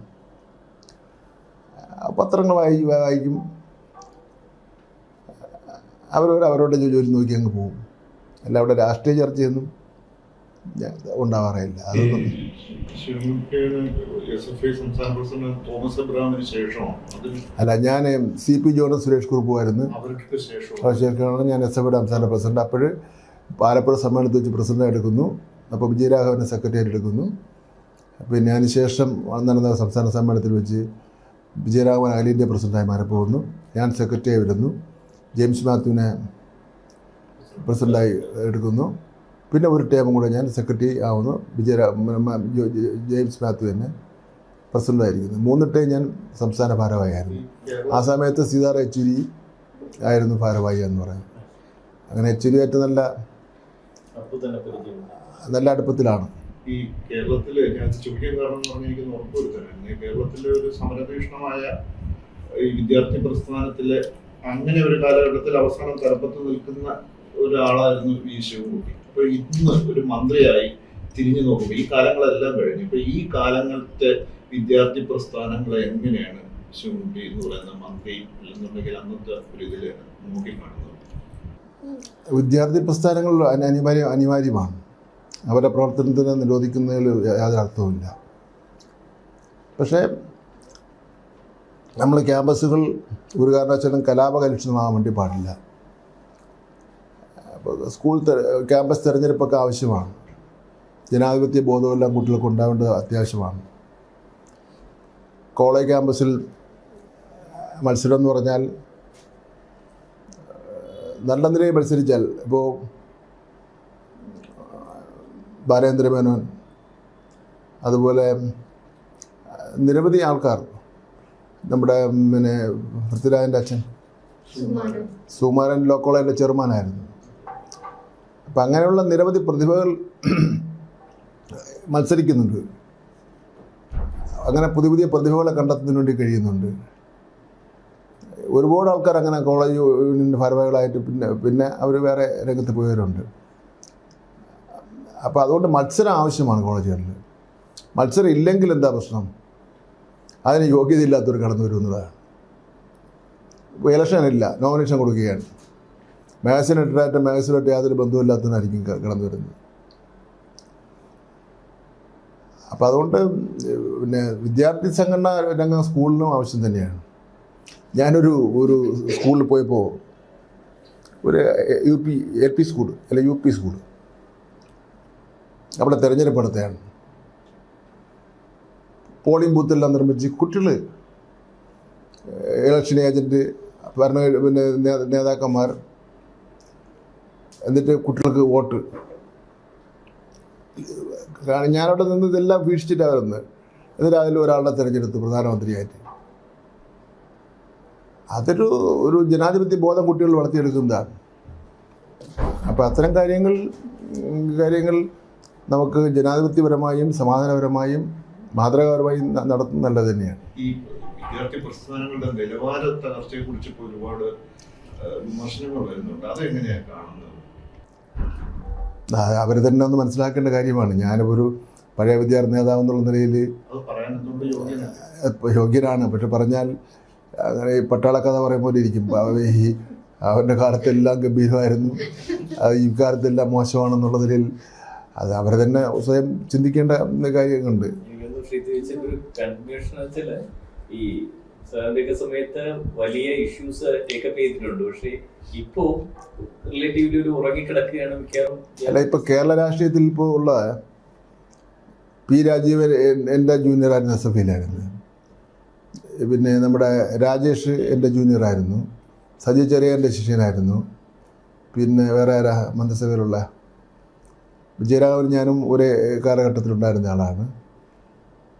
പത്രങ്ങൾ വായിക്കും. അവരുടെ ജോലി നോക്കി അങ്ങ് പോകും. അല്ല അവിടെ രാഷ്ട്രീയ ചർച്ചയൊന്നും ഉണ്ടാവാറില്ല. അതൊന്നും അല്ല, ഞാൻ CP ജോണും സുരേഷ് കുറുപ്പുമായിരുന്നു. ശേഷമാണ് ഞാൻ SFIയുടെ സംസ്ഥാന പ്രസിഡന്റ്. അപ്പോൾ ആലപ്പുഴ സമ്മേളനത്തിൽ വെച്ച് പ്രസിഡന്റ് എടുക്കുന്നു. അപ്പോൾ വിജയരാഘവനെ സെക്രട്ടറി എടുക്കുന്നു. പിന്നെ അതിനുശേഷം നടന്ന സംസ്ഥാന സമ്മേളനത്തിൽ വെച്ച് വിജയരാഘവൻ അഖില ഇന്ത്യ പ്രസിഡന്റായി മാറിപ്പോകുന്നു. ഞാൻ സെക്രട്ടറിയായി വരുന്നു. ജെയിംസ് മാത്യുവിനെ പ്രസിഡന്റായി എടുക്കുന്നു. പിന്നെ ഒരു ടേമും കൂടെ ഞാൻ സെക്രട്ടറി ആവുന്നു. ജെയിംസ് മാത്യു തന്നെ പ്രസിഡന്റായിരിക്കുന്നു. 3 ടേം ഞാൻ സംസ്ഥാന ഭാരവാഹിയായിരുന്നു. ആ സമയത്ത് സീതാറാം യെച്ചൂരി ആയിരുന്നു ഭാരവാഹി എന്ന് പറയാം. അങ്ങനെ യെച്ചൂരിയായിട്ട് നല്ല അടുപ്പത്തിലാണ്. ഈ കേരളത്തില് ഞാൻ ചോദിക്കാൻ കാരണം എന്ന് പറഞ്ഞാൽ എനിക്ക് ഉറപ്പുവരുത്താനാണ്, കേരളത്തിലെ ഒരു സമരഭീഷണമായ ഈ വിദ്യാർത്ഥി പ്രസ്ഥാനത്തിലെ അങ്ങനെ ഒരു കാലഘട്ടത്തിൽ അവസാനം തലപ്പത്ത് നിൽക്കുന്ന ഒരാളായിരുന്നു V. ശിവൻകുട്ടി. അപ്പൊ ഇന്ന് ഒരു മന്ത്രിയായി തിരിഞ്ഞു നോക്കുമ്പോൾ ഈ കാലങ്ങളെല്ലാം കഴിഞ്ഞു. ഇപ്പൊ ഈ കാലങ്ങളിലത്തെ വിദ്യാർത്ഥി പ്രസ്ഥാനങ്ങളെ എങ്ങനെയാണ് ശിവൻകുട്ടി എന്ന് പറയുന്ന മന്ത്രി അല്ലെന്നുണ്ടെങ്കിൽ അന്നത്തെ ഒരു ഇതിൽ നോക്കിക്കാണുന്നത്? വിദ്യാർത്ഥി പ്രസ്ഥാനങ്ങൾ അനിവാര്യമാണ്. അവരുടെ പ്രവർത്തനത്തിനെ നിരോധിക്കുന്നതിൽ യാതൊരു അർത്ഥവുമില്ല. പക്ഷേ നമ്മൾ ക്യാമ്പസുകൾ ഒരു കാരണവശാലും കലാപകലുഷിതമാകാൻ വേണ്ടി പാടില്ല. അപ്പോൾ ക്യാമ്പസ് തിരഞ്ഞെടുപ്പൊക്കെ ആവശ്യമാണ്. ജനാധിപത്യ ബോധമെല്ലാം കുട്ടികൾക്ക് ഉണ്ടാവേണ്ടത് അത്യാവശ്യമാണ്. കോളേജ് ക്യാമ്പസിൽ മത്സരം എന്ന് പറഞ്ഞാൽ നല്ല നിലയിൽ മത്സരിച്ചാൽ, ഇപ്പോൾ ബാലേന്ദ്രമേനോൻ, അതുപോലെ നിരവധി ആൾക്കാർ, നമ്മുടെ പിന്നെ പൃഥ്വിരാജിൻ്റെ അച്ഛൻ സുകുമാരൻ ലോ കോളേജിൻ്റെ ചെയർമാനായിരുന്നു. അപ്പം അങ്ങനെയുള്ള നിരവധി പ്രതിഭകൾ മത്സരിക്കുന്നുണ്ട്. അങ്ങനെ പുതിയ പ്രതിഭകളെ കണ്ടെത്തുന്നതിന് വേണ്ടി കഴിയുന്നുണ്ട്. ഒരുപാട് ആൾക്കാർ അങ്ങനെ കോളേജ് യൂണിയൻ്റെ ഭാരവാഹികളായിട്ട് പിന്നെ അവർ വേറെ രംഗത്ത് പോയവരുണ്ട്. അപ്പോൾ അതുകൊണ്ട് മത്സരം ആവശ്യമാണ് കോളേജുകളിൽ. മത്സരം ഇല്ലെങ്കിൽ എന്താ പ്രശ്നം? അതിന് യോഗ്യതയില്ലാത്തവർ കടന്നു വരുന്നതാണ്. ഇലക്ഷൻ ഇല്ല, നോമിനേഷൻ കൊടുക്കുകയാണ്. മാഗസിൻ എഡിറ്ററായിട്ട് മാഗസിനായിട്ട് യാതൊരു ബന്ധമില്ലാത്തവനായിരിക്കും കടന്നു വരുന്നത്. അപ്പോൾ അതുകൊണ്ട് പിന്നെ വിദ്യാർത്ഥി സംഘടന രംഗം സ്കൂളിനും ആവശ്യം തന്നെയാണ്. ഞാനൊരു സ്കൂളിൽ പോയപ്പോൾ ഒരു LP സ്കൂൾ അല്ല UP സ്കൂൾ, അവിടെ തെരഞ്ഞെടുപ്പ് നടത്തുകയാണ്. പോളിംഗ് ബൂത്തെല്ലാം നിർമ്മിച്ച് കുട്ടികൾ, ഇലക്ഷൻ ഏജൻറ്റ്, പിന്നെ നേതാക്കന്മാർ, എന്നിട്ട് കുട്ടികൾക്ക് വോട്ട്. ഞാനവിടെ നിന്ന് ഇതെല്ലാം വീക്ഷിച്ചിട്ടാണ് വരുന്നത്. എന്നിട്ട് അതിൽ ഒരാളുടെ തിരഞ്ഞെടുത്ത് പ്രധാനമന്ത്രിയായിട്ട്. അതൊരു ജനാധിപത്യ ബോധം കുട്ടികൾ വളർത്തിയെടുക്കുന്നതാണ്. അപ്പോൾ അത്തരം കാര്യങ്ങൾ നമുക്ക് ജനാധിപത്യപരമായും സമാധാനപരമായും മാതൃകാപരമായും നടത്തുന്നത് നല്ലത് തന്നെയാണ്. ഈ വിദ്യാർത്ഥി പ്രസ്ഥാനങ്ങളുടെ നിലവാര തകർച്ചയെ കുറിച്ച് ഇപ്പോൾ ഒരുപാട് വിമർശനങ്ങൾ വരുന്നുണ്ട്. അതെങ്ങനെയാണ് കാണുന്നത്? അവർ തന്നെ ഒന്ന് മനസ്സിലാക്കേണ്ട കാര്യമാണ്. ഞാനൊരു പഴയ വിദ്യാർത്ഥി നേതാവ് എന്നുള്ള നിലയിൽ യോഗ്യനാണ്. പക്ഷെ പറഞ്ഞാൽ അങ്ങനെ ഈ പട്ടാളക്കഥ പറയും പോലെ ഇരിക്കും. ഈ അവരുടെ കാലത്തെല്ലാം ഗംഭീരമായിരുന്നു, അത് ഈ കാലത്തെല്ലാം മോശമാണെന്നുള്ള നിലയിൽ അത് അവർ തന്നെ സ്വയം ചിന്തിക്കേണ്ട കാര്യങ്ങളുണ്ട്. ഈ സാറിൻ്റെയൊക്കെ സമയത്ത് വലിയ ഇഷ്യൂസ് ടേക്കപ്പ് ചെയ്തിട്ടുണ്ട്. പക്ഷേ ഇപ്പോൾ റിലേറ്റീവ്ലി ഒരു ഉറങ്ങിക്കിടക്കുകയാണ് മിക്കവാറും. അല്ല, ഇപ്പോൾ കേരള രാഷ്ട്രീയത്തിൽ ഇപ്പോൾ ഉള്ള P. രാജീവൻ എൻ്റെ ജൂനിയറായിരുന്നു, SFIയിലായിരുന്നു. പിന്നെ നമ്മുടെ രാജേഷ് എൻ്റെ ജൂനിയറായിരുന്നു. സജി ചെറിയ എൻ്റെ ശിഷ്യനായിരുന്നു. പിന്നെ വേറെ ആരാ മന്ത്രിസഭയിലുള്ള വിജയരാഘവൻ ഞാനും ഒരേ കാലഘട്ടത്തിലുണ്ടായിരുന്ന ആളാണ്.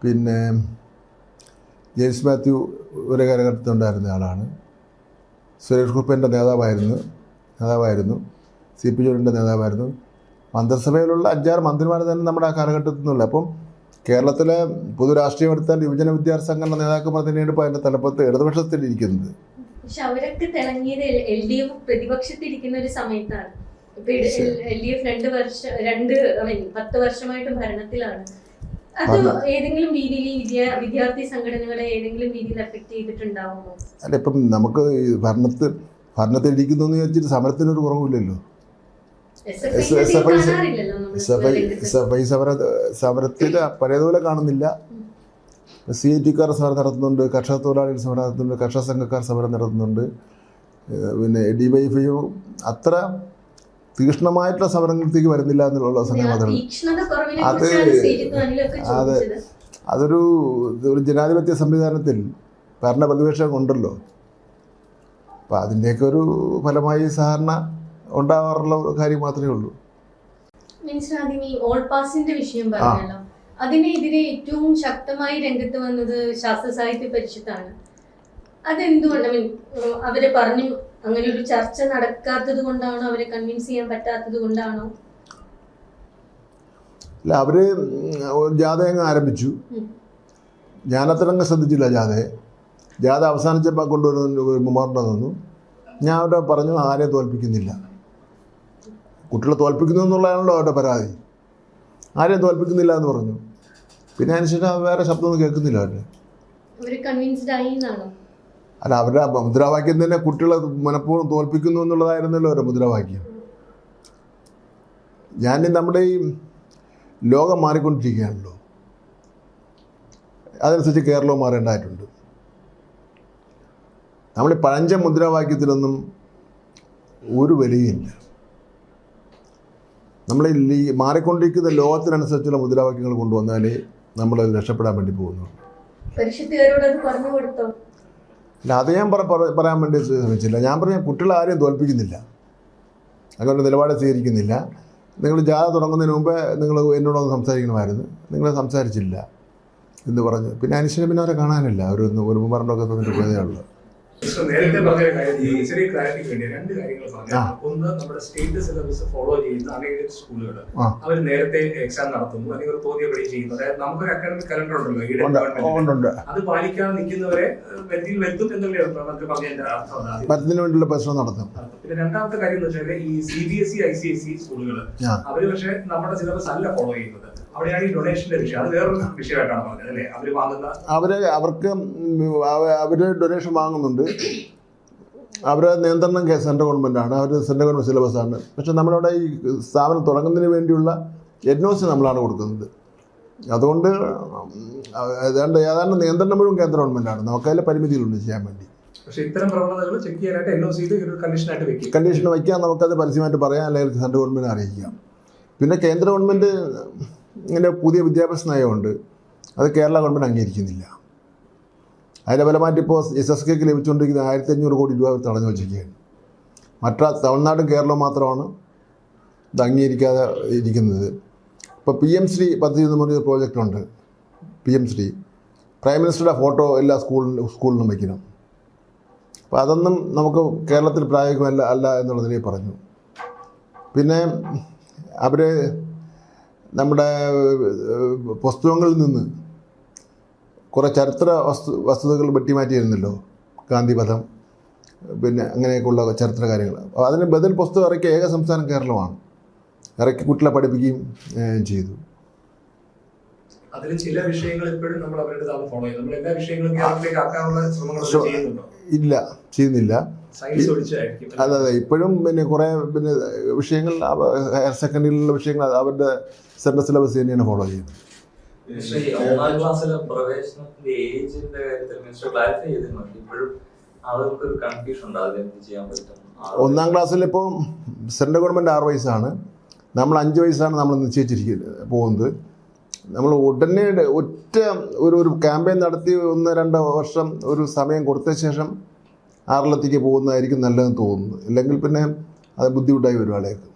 പിന്നെ ജെയിംസ് മാത്യു ഒരേ കാലഘട്ടത്തിലുണ്ടായിരുന്ന ആളാണ്. സുരേഷ് ഗോപിൻ്റെ നേതാവായിരുന്നു. CP ജോണിൻ്റെ നേതാവായിരുന്നു. മന്ത്രിസഭയിലുള്ള 5-6 മന്ത്രിമാർ തന്നെ നമ്മുടെ ആ കാലഘട്ടത്തിൽ നിന്നുള്ള. അപ്പം കേരളത്തിലെ പൊതുരാഷ്ട്രീയം എടുത്താൽ യുവജന വിദ്യാർത്ഥി സംഘടന നേതാക്കന്മാർ തന്നെയാണ് ഇപ്പോൾ അതിൻ്റെ തലപ്പത്ത് ഇടതുപക്ഷത്തിലിരിക്കുന്നത്. പക്ഷെ അവരൊക്കെ തിളങ്ങിയത് LDF പ്രതിപക്ഷത്തിരിക്കുന്ന ഒരു സമയത്താണ്. ഇപ്പൊ LDF 10 വർഷമായിട്ട് ഭരണത്തിലാണ്. അത് ഏതെങ്കിലും രീതിയിൽ വിദ്യാർത്ഥി സംഘടനകളെ ഏതെങ്കിലും രീതിയിൽ എഫക്ട് ചെയ്തിട്ടുണ്ടാവുമോ? അല്ല, ഇപ്പം നമുക്ക് ഭരണത്തിലിരിക്കുന്നു എന്ന് വിചാരിച്ചിട്ട് സമരത്തിനൊരു കുറവില്ലല്ലോ. SFI സമരത്തിൽ പഴയതുപോലെ കാണുന്നില്ല. CIT-ക്കാർ സമരം നടത്തുന്നുണ്ട്, കർഷക തൊഴിലാളികൾ സമരം നടത്തുന്നുണ്ട്, കർഷക സംഘക്കാർ സമരം നടത്തുന്നുണ്ട്. പിന്നെ DYFI അത്ര തീക്ഷ്ണമായിട്ടുള്ള സമരങ്ങളിലേക്ക് വരുന്നില്ല എന്നുള്ള സംഗതി മാത്രമേ. അതൊരു ജനാധിപത്യ സംവിധാനത്തിൽ ഭരണ പ്രതിപക്ഷം ഉണ്ടല്ലോ. അപ്പം അതിൻ്റെയൊക്കെ ഒരു ഫലമായി സാധാരണ ഉണ്ടാവാറുള്ള കാര്യം മാത്രമേ ഉള്ളൂ. ഓൾ പാസിന്റെ വിഷയം പറഞ്ഞല്ലോ, അതിനെതിരെ ഏറ്റവും ശക്തമായി രംഗത്ത് വന്നത് ശാസ്ത്ര സാഹിത്യ പരിഷത്താണ്. അതെന്തുകൊണ്ട് അവരെ പറഞ്ഞു അങ്ങനെ ഒരു ചർച്ച നടക്കാത്തത് കൊണ്ടാണോ, അവരെ കൺവിൻസ് ചെയ്യാൻ പറ്റാത്തത് കൊണ്ടാണോ? അല്ല, അവര് ജാഥ അങ്ങ് ആരംഭിച്ചു. ഞാനത്രങ്ങ് ശ്രദ്ധിച്ചില്ല ജാഥ അവസാനിച്ചപ്പോൾ കൊണ്ടുവരുന്ന മെമ്മോറണ്ടം തന്നു. ഞാൻ അവരെ പറഞ്ഞു ആരെയും തോൽപ്പിക്കുന്നില്ല, കുട്ടികളെ തോൽപ്പിക്കുന്നു എന്നുള്ളതാണല്ലോ അവരുടെ പരാതി. ആരെയും തോൽപ്പിക്കുന്നില്ല എന്ന് പറഞ്ഞു. പിന്നെ അതിനുശേഷം വേറെ ശബ്ദമൊന്നും കേൾക്കുന്നില്ല അവരുടെ. അല്ല, അവരുടെ മുദ്രാവാക്യം തന്നെ കുട്ടികളെ മനഃപൂർവ്വം തോൽപ്പിക്കുന്നു എന്നുള്ളതായിരുന്നല്ലോ അവരുടെ മുദ്രാവാക്യം. നമ്മുടെ ഈ ലോകം മാറിക്കൊണ്ടിരിക്കുകയാണല്ലോ, അതനുസരിച്ച് കേരളവും മാറേണ്ടതായിട്ടുണ്ട്. നമ്മൾ പഴഞ്ച മുദ്രാവാക്യത്തിലൊന്നും ഒരു വിലയില്ല. നമ്മൾ ഈ മാറിക്കൊണ്ടിരിക്കുന്ന ലോകത്തിനനുസരിച്ചുള്ള മുദ്രാവാക്യങ്ങൾ കൊണ്ടുവന്നാലേ നമ്മൾ രക്ഷപ്പെടാൻ വേണ്ടി പോകുന്നുള്ളൂ. അല്ല, അത് ഞാൻ പറയാൻ വേണ്ടി ശ്രമിച്ചില്ല. ഞാൻ പറഞ്ഞ കുട്ടികളെ ആരെയും തോൽപ്പിക്കുന്നില്ല, അങ്ങനെ നിലപാട് സ്വീകരിക്കുന്നില്ല. നിങ്ങൾ ജാഥ തുടങ്ങുന്നതിന് മുമ്പേ നിങ്ങൾ എന്നോടൊന്ന് സംസാരിക്കണമായിരുന്നു, നിങ്ങൾ സംസാരിച്ചില്ല എന്ന് പറഞ്ഞു. പിന്നെ അനുശേഷം പിന്നെ അവരെ കാണാനില്ല. ഒരു മെമ്മോറണ്ടമൊക്കെ തന്നിട്ട് പോയതേ ഉള്ളൂ. നേരത്തെ പറഞ്ഞ കാര്യം ചെറിയ ക്ലാരിറ്റിക്ക് വേണ്ടി 2 കാര്യങ്ങൾ പറഞ്ഞു. ഒന്ന്, നമ്മുടെ സ്റ്റേറ്റ് സിലബസ് ഫോളോ ചെയ്യുന്ന അൺഎയ്ഡഡ് സ്കൂളുകൾ അവർ നേരത്തെ എക്സാം നടത്തുന്നു, അല്ലെങ്കിൽ തോന്നിയപടി ചെയ്യുന്നു. അതായത് നമുക്കൊരു അക്കാഡമിക് കലണ്ടർ ഉണ്ടല്ലോ, അത് പാലിക്കാതെ നിൽക്കുന്നവരെ വെറ്റിൽ വരുത്തും എന്നല്ലേ നമുക്ക് പറഞ്ഞതിന്റെ അർത്ഥം. മരുന്നിന് വേണ്ടിയുള്ള പ്രശ്നം നടത്തും. പിന്നെ രണ്ടാമത്തെ കാര്യം എന്ന് വെച്ചാൽ ഈ CBSE ICSE സ്കൂളുകൾ അവര് പക്ഷെ നമ്മുടെ സിലബസ് അല്ല ഫോളോ ചെയ്യുന്നത്. അവിടെയാണ് ഈ ഡൊണേഷന്റെ വിഷയം. അത് വേറൊരു വിഷയമായിട്ടാണ് പറഞ്ഞത് അല്ലേ? അവര് ഡൊണേഷൻ വാങ്ങുന്നുണ്ട്. അവരെ നിയന്ത്രണം സെൻട്രൽ ഗവൺമെൻറ്റാണ്, അവർ സെൻട്രൽ ഗവൺമെൻറ് സിലബസാണ്. പക്ഷെ നമ്മളവിടെ ഈ സ്ഥാപനം തുടങ്ങുന്നതിന് വേണ്ടിയുള്ള NOC നമ്മളാണ് കൊടുക്കുന്നത്. അതുകൊണ്ട് ഏതാണ്ട് നിയന്ത്രണം മുഴുവൻ കേന്ദ്ര ഗവൺമെൻറ്റാണ്. നമുക്കതിൽ പരിമിതികളുണ്ട് ചെയ്യാൻ വേണ്ടി. പക്ഷേ ഇത്തരം പ്രവണതകൾ ചെക്ക് ചെയ്യാനായിട്ട് NOC ഒരു കണ്ടീഷനായിട്ട് വെക്കും. കണ്ടീഷൻ വയ്ക്കാൻ നമുക്കത് പരസ്യമായിട്ട് പറയാം, അല്ലെങ്കിൽ സെൻട്രൽ ഗവൺമെൻറ് അറിയിക്കാം. പിന്നെ കേന്ദ്ര ഗവൺമെൻറ് ഇങ്ങനെ പുതിയ വിദ്യാഭ്യാസ നയമുണ്ട്, അത് കേരള ഗവൺമെൻറ് അംഗീകരിക്കുന്നില്ല. അതിൻ്റെ ഫലമായിട്ട് ഇപ്പോൾ SSKക്ക് ലഭിച്ചുകൊണ്ടിരിക്കുന്ന 1500 കോടി രൂപ തടഞ്ഞു വച്ചിരിക്കുകയാണ്. തമിഴ്നാടും കേരളവും മാത്രമാണ് ഇത് അംഗീകരിക്കാതെ ഇരിക്കുന്നത്. ഇപ്പോൾ PM ശ്രീ പദ്ധതി എന്ന് പറഞ്ഞൊരു പ്രോജക്റ്റുണ്ട്. PM ശ്രീ പ്രൈം മിനിസ്റ്ററുടെ ഫോട്ടോ എല്ലാ സ്കൂളിലും വയ്ക്കണം. അപ്പോൾ അതൊന്നും നമുക്ക് കേരളത്തിൽ പ്രായോഗികമല്ല എന്നുള്ളതിനെ പറഞ്ഞു. പിന്നെ അവർ നമ്മുടെ പുസ്തകങ്ങളിൽ നിന്ന് കുറേ ചരിത്ര വസ്തുതകൾ വെട്ടിമാറ്റിയിരുന്നല്ലോ, ഗാന്ധിവധം, പിന്നെ അങ്ങനെയൊക്കെയുള്ള ചരിത്ര കാര്യങ്ങൾ. അപ്പോൾ അതിന് ബദൽ പുസ്തകം ഇറക്കിയ ഏക സംസ്ഥാനം കേരളമാണ്. ഇറക്കി കുട്ടികളെ പഠിപ്പിക്കുകയും ചെയ്തു. അതിൽ ചില വിഷയങ്ങൾ ഇപ്പോഴും നമ്മൾ അവരുടെ ഫോളോ ചെയ്യും. നമ്മൾ എല്ലാ വിഷയങ്ങളും കേരളത്തിലേക്ക് ആക്കാനുള്ള ശ്രമങ്ങൾ ചെയ്യുന്നുണ്ടോ? ഇല്ല, ചെയ്യുന്നില്ല. സയൻസ് ഒഴിച്ചായിരിക്കും. അതെ, കുറേ വിഷയങ്ങൾ ഹയർ സെക്കൻഡറിയിലുള്ള വിഷയങ്ങൾ അവരുടെ സെൻട്രൽ സിലബസ് തന്നെയാണ് ഫോളോ ചെയ്യുന്നത്. ഒന്നാം ക്ലാസ്സിലെ പ്രവേശനത്തിന്റെ ഏജിന്റെ കാര്യത്തിൽ മിനിസ്റ്റർ ക്ലാരിഫൈ ചെയ്തിട്ടുണ്ട്. ഇപ്പോഴും അവർക്കൊരു കൺഫ്യൂഷൻ ഉണ്ട്, അതെന്ത് ചെയ്യാൻ പറ്റും. ഒന്നാം ക്ലാസ്സിൽ ഇപ്പോൾ സെൻട്രൽ ഗവൺമെൻറ് 6 വയസ്സാണ്, നമ്മൾ 5 വയസ്സാണ് നമ്മൾ നിശ്ചയിച്ചിരിക്കുന്നത് പോകുന്നത്. നമ്മൾ ഉടനെ ഒരു ക്യാമ്പയിൻ നടത്തി 1-2 വർഷം ഒരു സമയം കൊടുത്ത ശേഷം 6ലെത്തിക്ക് പോകുന്നതായിരിക്കും നല്ലതെന്ന് തോന്നുന്നു. അല്ലെങ്കിൽ പിന്നെ അത് ബുദ്ധിമുട്ടായി വരും ആളേക്ക്.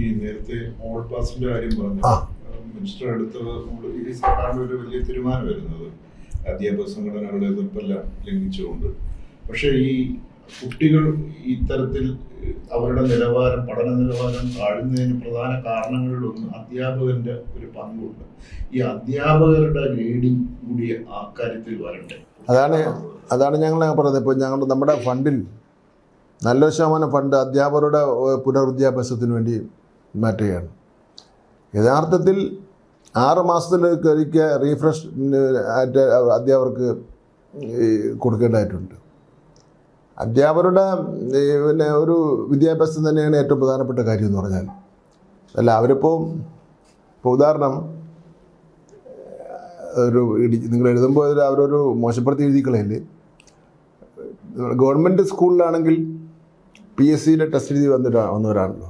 ഈ നേരത്തെ ഓൾ പാസിന്റെ കാര്യം പറഞ്ഞു, ആ. മിനിസ്റ്റർ അടുത്തത് ഈ സർക്കാരിന്റെ ഒരു വലിയ തീരുമാനം വരുന്നത് അധ്യാപക സംഘടനകളുടെ എതിർപ്പെല്ലാം ലംഘിച്ചുകൊണ്ട്. പക്ഷേ ഈ കുട്ടികൾ ഇത്തരത്തിൽ അവരുടെ നിലവാരം, പഠന നിലവാരം താഴുന്നതിന് പ്രധാന കാരണങ്ങളിലൊന്ന് അധ്യാപകന്റെ ഒരു പങ്കുണ്ട്. ഈ അധ്യാപകരുടെ ഗ്രേഡിംഗ് കൂടി ആ കാര്യത്തിൽ വരട്ടെ. അതാണ് ഞങ്ങൾ പറയുന്നത്. ഇപ്പോൾ നമ്മുടെ ഫണ്ടിൽ നല്ലൊരു ശതമാനം ഫണ്ട് അധ്യാപകരുടെ പുനർവിദ്യാഭ്യാസത്തിന് വേണ്ടി മാറ്റുകയാണ്. യഥാർത്ഥത്തിൽ 6 മാസത്തിലൊരിക്കൽ റീഫ്രഷ് ആയിട്ട് അധ്യാപകർക്ക് കൊടുക്കേണ്ടതായിട്ടുണ്ട്. അധ്യാപകരുടെ പിന്നെ ഒരു വിദ്യാഭ്യാസം തന്നെയാണ് ഏറ്റവും പ്രധാനപ്പെട്ട കാര്യം എന്ന് പറഞ്ഞാൽ. അല്ല അവരിപ്പോൾ ഉദാഹരണം നിങ്ങൾ എഴുതുമ്പോൾ അവരൊരു മോശപ്പെടുത്തി എഴുതിക്കളയില്ലേ. ഗവൺമെൻറ് സ്കൂളിലാണെങ്കിൽ PSCയുടെ ടെസ്റ്റ് എഴുതി വന്നവരാണല്ലോ.